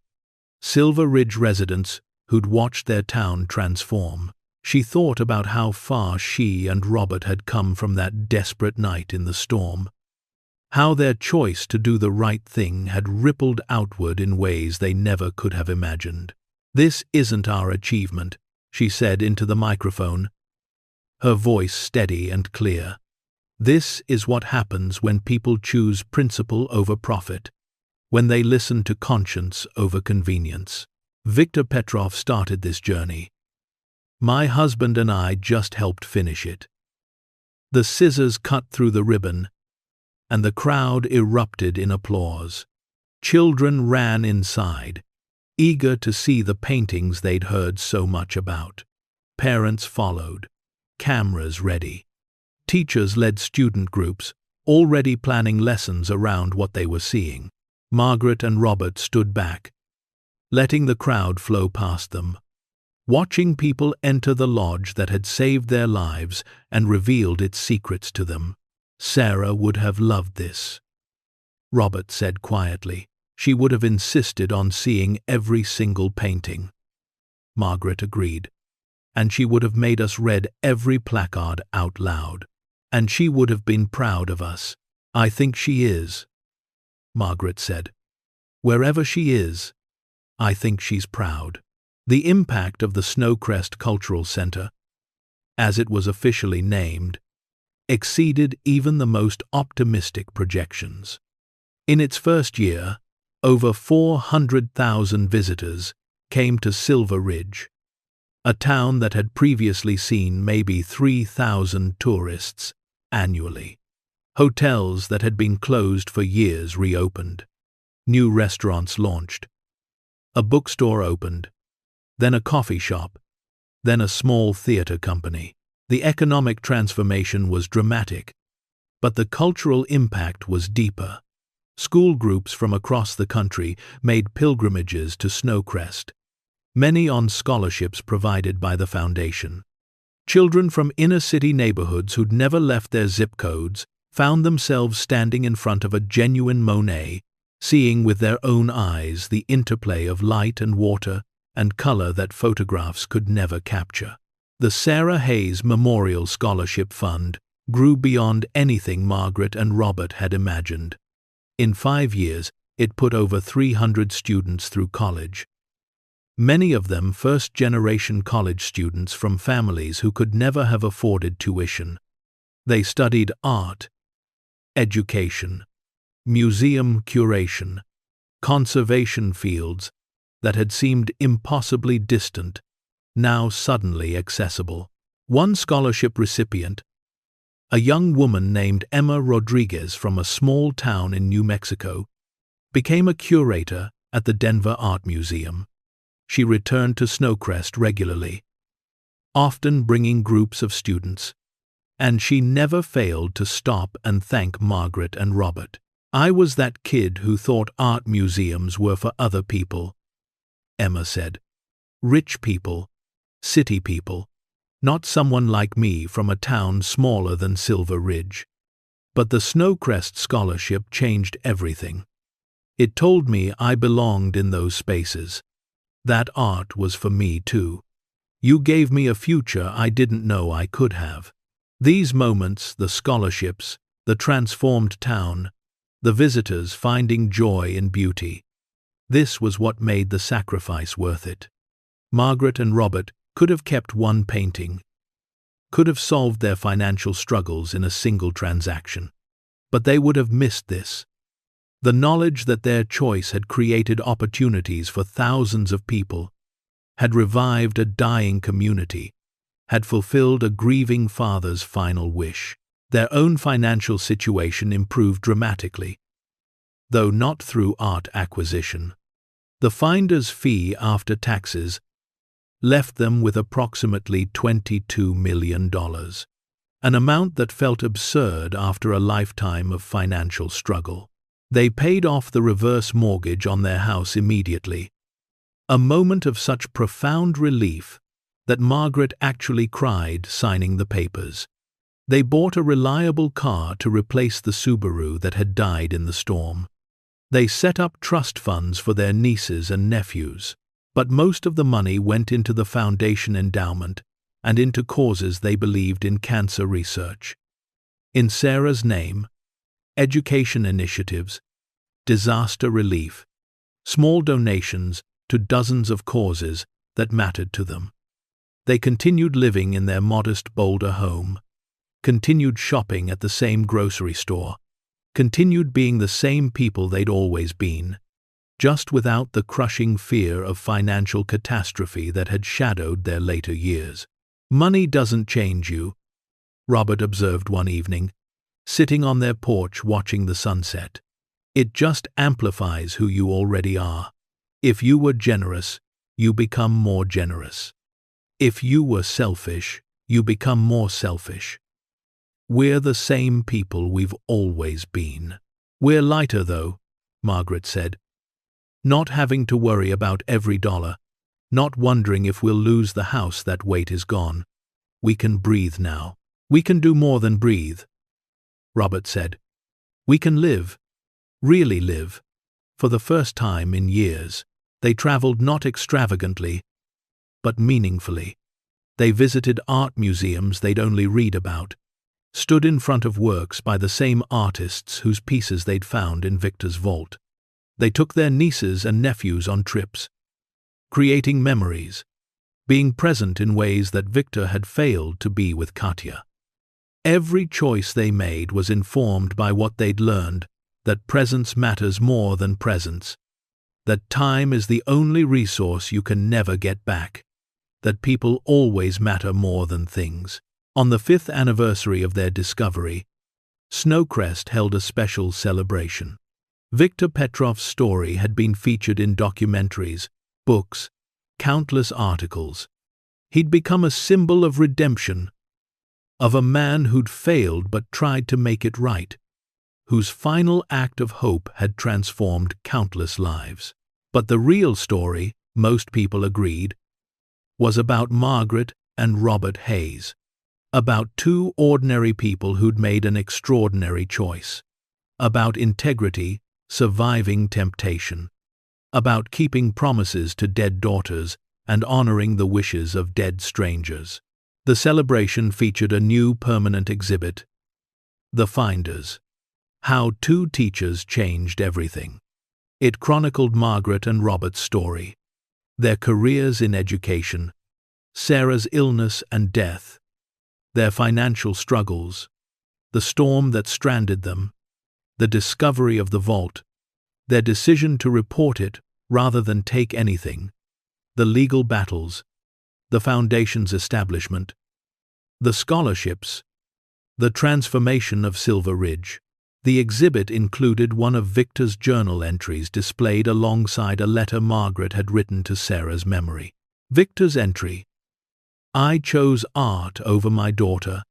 Silver Ridge residents who'd watched their town transform. She thought about how far she and Robert had come from that desperate night in the storm, how their choice to do the right thing had rippled outward in ways they never could have imagined. "This isn't our achievement," she said into the microphone, her voice steady and clear. "This is what happens when people choose principle over profit, when they listen to conscience over convenience. Viktor Petrov started this journey. My husband and I just helped finish it." The scissors cut through the ribbon, and the crowd erupted in applause. Children ran inside, eager to see the paintings they'd heard so much about. Parents followed, cameras ready. Teachers led student groups, already planning lessons around what they were seeing. Margaret and Robert stood back, letting the crowd flow past them, watching people enter the lodge that had saved their lives and revealed its secrets to them. "Sarah would have loved this," Robert said quietly. "She would have insisted on seeing every single painting." Margaret agreed. "And she would have made us read every placard out loud. And she would have been proud of us." "I think she is," Margaret said. "Wherever she is, I think she's proud." The impact of the Snowcrest Cultural Center, as it was officially named, exceeded even the most optimistic projections. In its first year, over 400,000 visitors came to Silver Ridge, a town that had previously seen maybe 3,000 tourists annually. Hotels that had been closed for years reopened. New restaurants launched. A bookstore opened, then a coffee shop, then a small theater company. The economic transformation was dramatic, but the cultural impact was deeper. School groups from across the country made pilgrimages to Snowcrest, many on scholarships provided by the foundation. Children from inner-city neighborhoods who'd never left their zip codes found themselves standing in front of a genuine Monet, seeing with their own eyes the interplay of light and water and color that photographs could never capture. The Sarah Hayes Memorial Scholarship Fund grew beyond anything Margaret and Robert had imagined. In 5 years, it put over 300 students through college. Many of them first-generation college students from families who could never have afforded tuition. They studied art, education, museum curation, conservation fields that had seemed impossibly distant, now suddenly accessible. One scholarship recipient, a young woman named Emma Rodriguez from a small town in New Mexico, became a curator at the Denver Art Museum. She returned to Snowcrest regularly, often bringing groups of students, and she never failed to stop and thank Margaret and Robert. "I was that kid who thought art museums were for other people," Emma said. "Rich people, city people, not someone like me from a town smaller than Silver Ridge." But the Snowcrest Scholarship changed everything. It told me I belonged in those spaces. That art was for me too. You gave me a future I didn't know I could have. These moments, the scholarships, the transformed town, the visitors finding joy in beauty, this was what made the sacrifice worth it. Margaret and Robert could have kept one painting, could have solved their financial struggles in a single transaction. But they would have missed this. The knowledge that their choice had created opportunities for thousands of people, had revived a dying community, had fulfilled a grieving father's final wish. Their own financial situation improved dramatically, though not through art acquisition. The finder's fee after taxes left them with approximately $22 million, an amount that felt absurd after a lifetime of financial struggle. They paid off the reverse mortgage on their house immediately, a moment of such profound relief that Margaret actually cried signing the papers. They bought a reliable car to replace the Subaru that had died in the storm. They set up trust funds for their nieces and nephews, but most of the money went into the foundation endowment and into causes they believed in: cancer research, in Sarah's name, education initiatives, disaster relief, small donations to dozens of causes that mattered to them. They continued living in their modest Boulder home, continued shopping at the same grocery store, continued being the same people they'd always been, just without the crushing fear of financial catastrophe that had shadowed their later years. "Money doesn't change you," Robert observed one evening, sitting on their porch watching the sunset. "It just amplifies who you already are. If you were generous, you become more generous. If you were selfish, you become more selfish. We're the same people we've always been. We're lighter though," Margaret said. "Not having to worry about every dollar, not wondering if we'll lose the house that weight is gone. We can breathe now. We can do more than breathe," Robert said. "We can live, really live." For the first time in years, they traveled not extravagantly, but meaningfully. They visited art museums they'd only read about, stood in front of works by the same artists whose pieces they'd found in Victor's vault. They took their nieces and nephews on trips, creating memories, being present in ways that Victor had failed to be with Katya. Every choice they made was informed by what they'd learned: that presence matters more than presence, that time is the only resource you can never get back, that people always matter more than things. On the 5th anniversary of their discovery, Snowcrest held a special celebration. Victor Petrov's story had been featured in documentaries, books, countless articles. He'd become a symbol of redemption, of a man who'd failed but tried to make it right, whose final act of hope had transformed countless lives. But the real story, most people agreed, was about Margaret and Robert Hayes, about two ordinary people who'd made an extraordinary choice, about integrity surviving temptation, about keeping promises to dead daughters and honoring the wishes of dead strangers. The celebration featured a new permanent exhibit, The Finders: How Two Teachers Changed Everything. It chronicled Margaret and Robert's story, their careers in education, Sarah's illness and death, their financial struggles, the storm that stranded them, the discovery of the vault, their decision to report it rather than take anything, the legal battles, the foundation's establishment, the scholarships, the transformation of Silver Ridge. The exhibit included one of Victor's journal entries displayed alongside a letter Margaret had written to Sarah's memory. Victor's entry: "I chose art over my daughter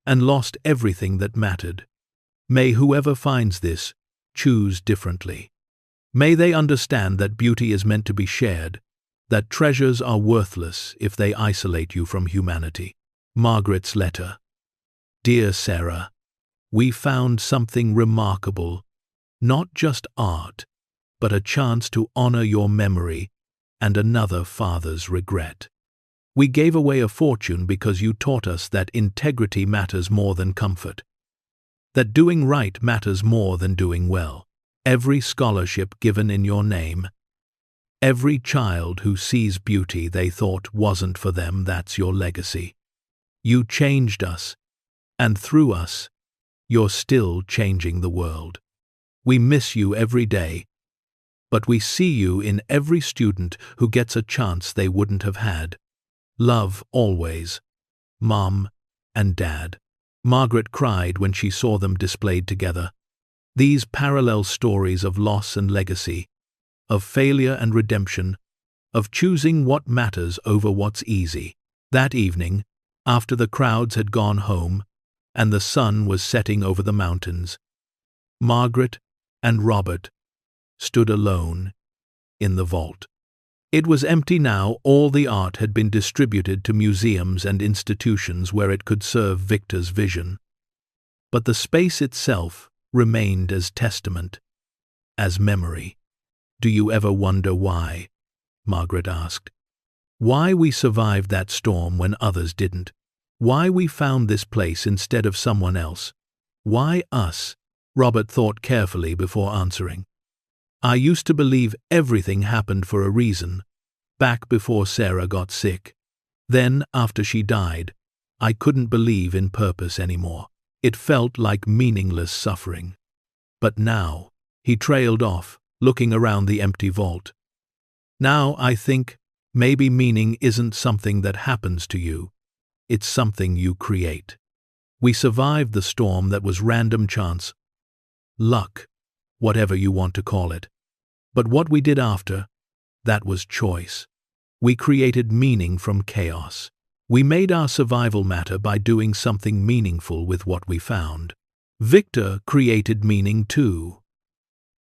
and lost everything that mattered. May whoever finds this choose differently. May they understand that beauty is meant to be shared, that treasures are worthless if they isolate you from humanity." Margaret's letter: "Dear Sarah, We found something remarkable, not just art, but a chance to honor your memory and another father's regret. We gave away a fortune because you taught us that integrity matters more than comfort, that doing right matters more than doing well. Every scholarship given in your name, every child who sees beauty they thought wasn't for them, that's your legacy. You changed us, and through us, you're still changing the world. We miss you every day, but we see you in every student who gets a chance they wouldn't have had. Love always, Mom and Dad. Margaret cried when she saw them displayed together. These parallel stories of loss and legacy, of failure and redemption, of choosing what matters over what's easy. That evening, after the crowds had gone home and the sun was setting over the mountains, Margaret and Robert stood alone in the vault. It was empty now. All the art had been distributed to museums and institutions where it could serve Victor's vision. But the space itself remained as testament, as memory. Do you ever wonder why? Margaret asked. Why we survived that storm when others didn't? Why we found this place instead of someone else? Why us? Robert thought carefully before answering. I used to believe everything happened for a reason, back before Sarah got sick. Then, after she died, I couldn't believe in purpose anymore. It felt like meaningless suffering. But now, he trailed off, looking around the empty vault. Now I think maybe meaning isn't something that happens to you. It's something you create. We survived the storm that was random chance, luck, whatever you want to call it. But what we did after, that was choice. We created meaning from chaos. We made our survival matter by doing something meaningful with what we found. Victor created meaning too,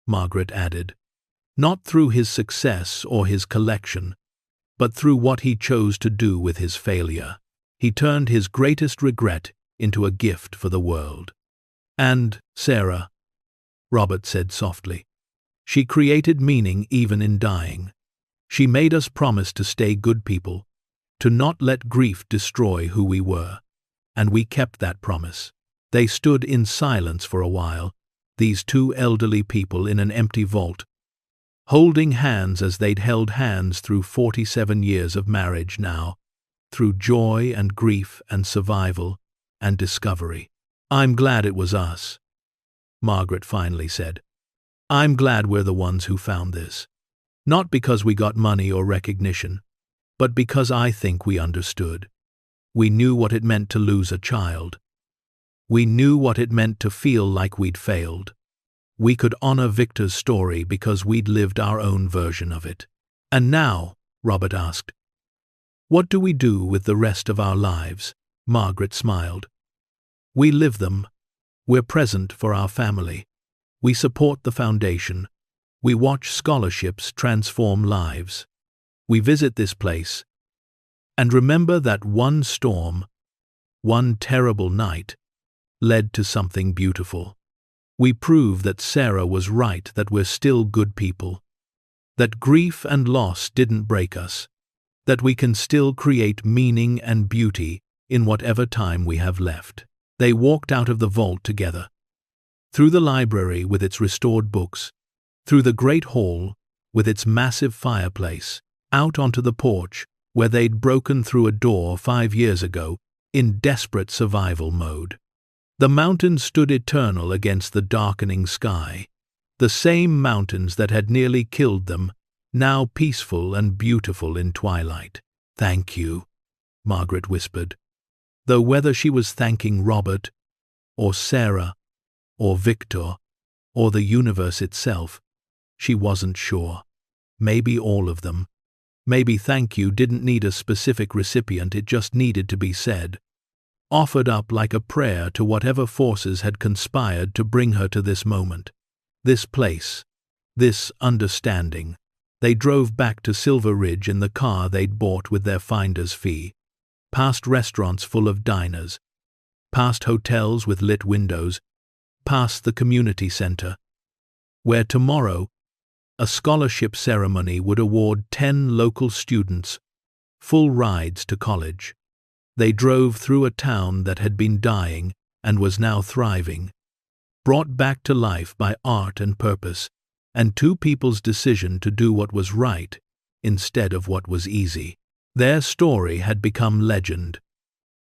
Margaret added. Not through his success or his collection, but through what he chose to do with his failure. He turned his greatest regret into a gift for the world. And Sarah, Robert said softly. She created meaning even in dying. She made us promise to stay good people, to not let grief destroy who we were. And we kept that promise. They stood in silence for a while, these two elderly people in an empty vault, holding hands as they'd held hands through 47 years of marriage now, through joy and grief and survival and discovery. I'm glad it was us, Margaret finally said. I'm glad we're the ones who found this. Not because we got money or recognition, but because I think we understood. We knew what it meant to lose a child. We knew what it meant to feel like we'd failed. We could honor Victor's story because we'd lived our own version of it. And now, Robert asked, what do we do with the rest of our lives? Margaret smiled. We live them. We're present for our family. We support the foundation. We watch scholarships transform lives. We visit this place and remember that one storm, one terrible night, led to something beautiful. We prove that Sarah was right, that we're still good people, that grief and loss didn't break us, that we can still create meaning and beauty in whatever time we have left. They walked out of the vault together, through the library with its restored books, through the great hall with its massive fireplace, out onto the porch where they'd broken through a door 5 years ago in desperate survival mode. The mountains stood eternal against the darkening sky, the same mountains that had nearly killed them, now peaceful and beautiful in twilight. Thank you, Margaret whispered, though whether she was thanking Robert, or Sarah, or Victor, or the universe itself, she wasn't sure. Maybe all of them. Maybe thank you didn't need a specific recipient, it just needed to be said, offered up like a prayer to whatever forces had conspired to bring her to this moment, this place, this understanding. They drove back to Silver Ridge in the car they'd bought with their finder's fee, past restaurants full of diners, past hotels with lit windows, past the community center, where tomorrow a scholarship ceremony would award 10 local students full rides to college. They drove through a town that had been dying and was now thriving, brought back to life by art and purpose, and two people's decision to do what was right instead of what was easy. Their story had become legend,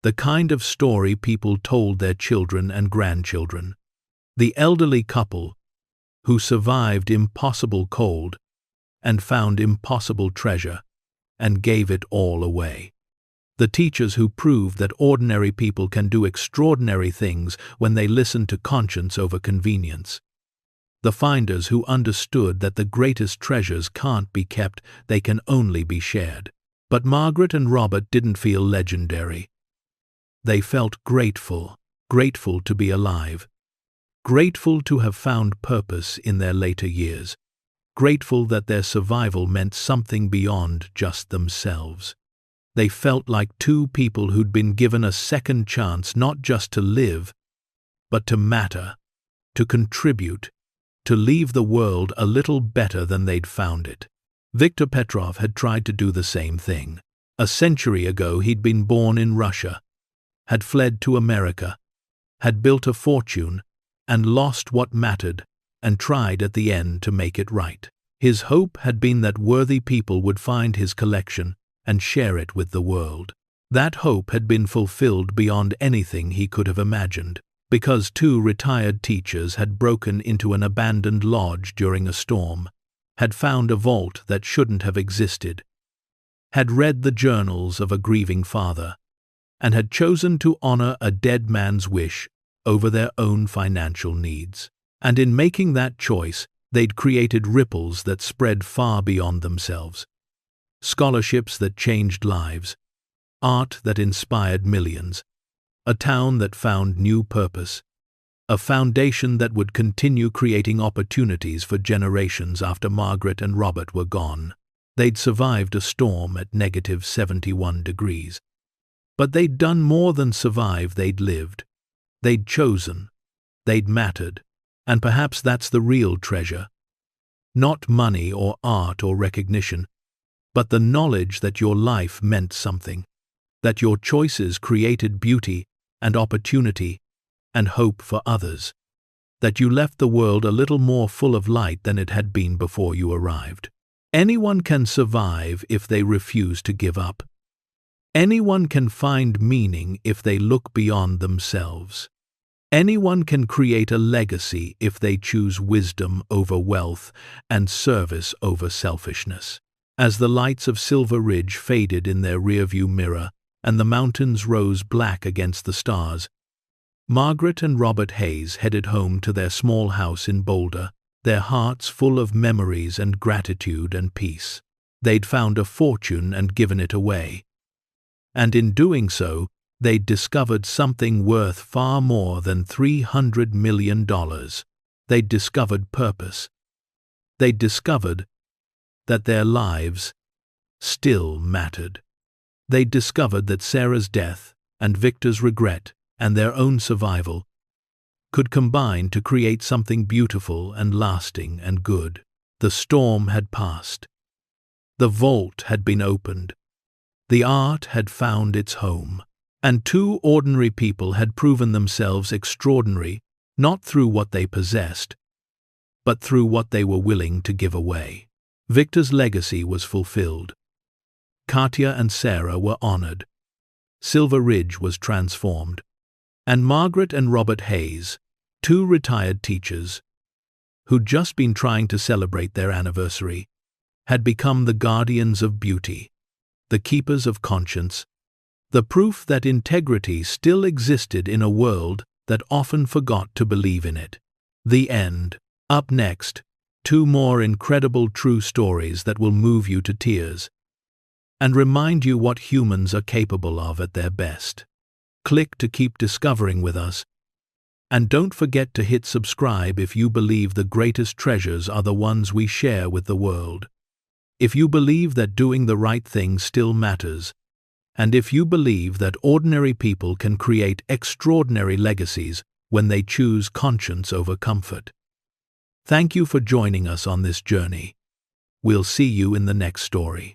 the kind of story people told their children and grandchildren. The elderly couple who survived impossible cold and found impossible treasure and gave it all away. The teachers who proved that ordinary people can do extraordinary things when they listen to conscience over convenience. The finders who understood that the greatest treasures can't be kept, they can only be shared. But Margaret and Robert didn't feel legendary. They felt grateful, grateful to be alive, grateful to have found purpose in their later years, grateful that their survival meant something beyond just themselves. They felt like two people who'd been given a second chance not just to live, but to matter, to contribute, to leave the world a little better than they'd found it. Viktor Petrov had tried to do the same thing. A century ago he'd been born in Russia, had fled to America, had built a fortune, and lost what mattered, and tried at the end to make it right. His hope had been that worthy people would find his collection and share it with the world. That hope had been fulfilled beyond anything he could have imagined, because two retired teachers had broken into an abandoned lodge during a storm, had found a vault that shouldn't have existed, had read the journals of a grieving father, and had chosen to honor a dead man's wish over their own financial needs. And in making that choice, they'd created ripples that spread far beyond themselves. Scholarships that changed lives, art that inspired millions, a town that found new purpose, a foundation that would continue creating opportunities for generations after Margaret and Robert were gone. They'd survived a storm at -71 degrees. But they'd done more than survive, they'd lived. They'd chosen. They'd mattered. And perhaps that's the real treasure. Not money or art or recognition, but the knowledge that your life meant something, that your choices created beauty and opportunity and hope for others, that you left the world a little more full of light than it had been before you arrived. Anyone can survive if they refuse to give up. Anyone can find meaning if they look beyond themselves. Anyone can create a legacy if they choose wisdom over wealth and service over selfishness. As the lights of Silver Ridge faded in their rearview mirror and the mountains rose black against the stars, Margaret and Robert Hayes headed home to their small house in Boulder, their hearts full of memories and gratitude and peace. They'd found a fortune and given it away. And in doing so, they'd discovered something worth far more than $300 million. They'd discovered purpose. They'd discovered that their lives still mattered. They'd discovered that Sarah's death and Victor's regret and their own survival could combine to create something beautiful and lasting and good. The storm had passed. The vault had been opened. The art had found its home. And two ordinary people had proven themselves extraordinary, not through what they possessed, but through what they were willing to give away. Victor's legacy was fulfilled. Katya and Sarah were honored. Silver Ridge was transformed. And Margaret and Robert Hayes, two retired teachers, who'd just been trying to celebrate their anniversary, had become the guardians of beauty, the keepers of conscience, the proof that integrity still existed in a world that often forgot to believe in it. The end. Up next, two more incredible true stories that will move you to tears and remind you what humans are capable of at their best. Click to keep discovering with us, and don't forget to hit subscribe if you believe the greatest treasures are the ones we share with the world. If you believe that doing the right thing still matters, and if you believe that ordinary people can create extraordinary legacies when they choose conscience over comfort. Thank you for joining us on this journey. We'll see you in the next story.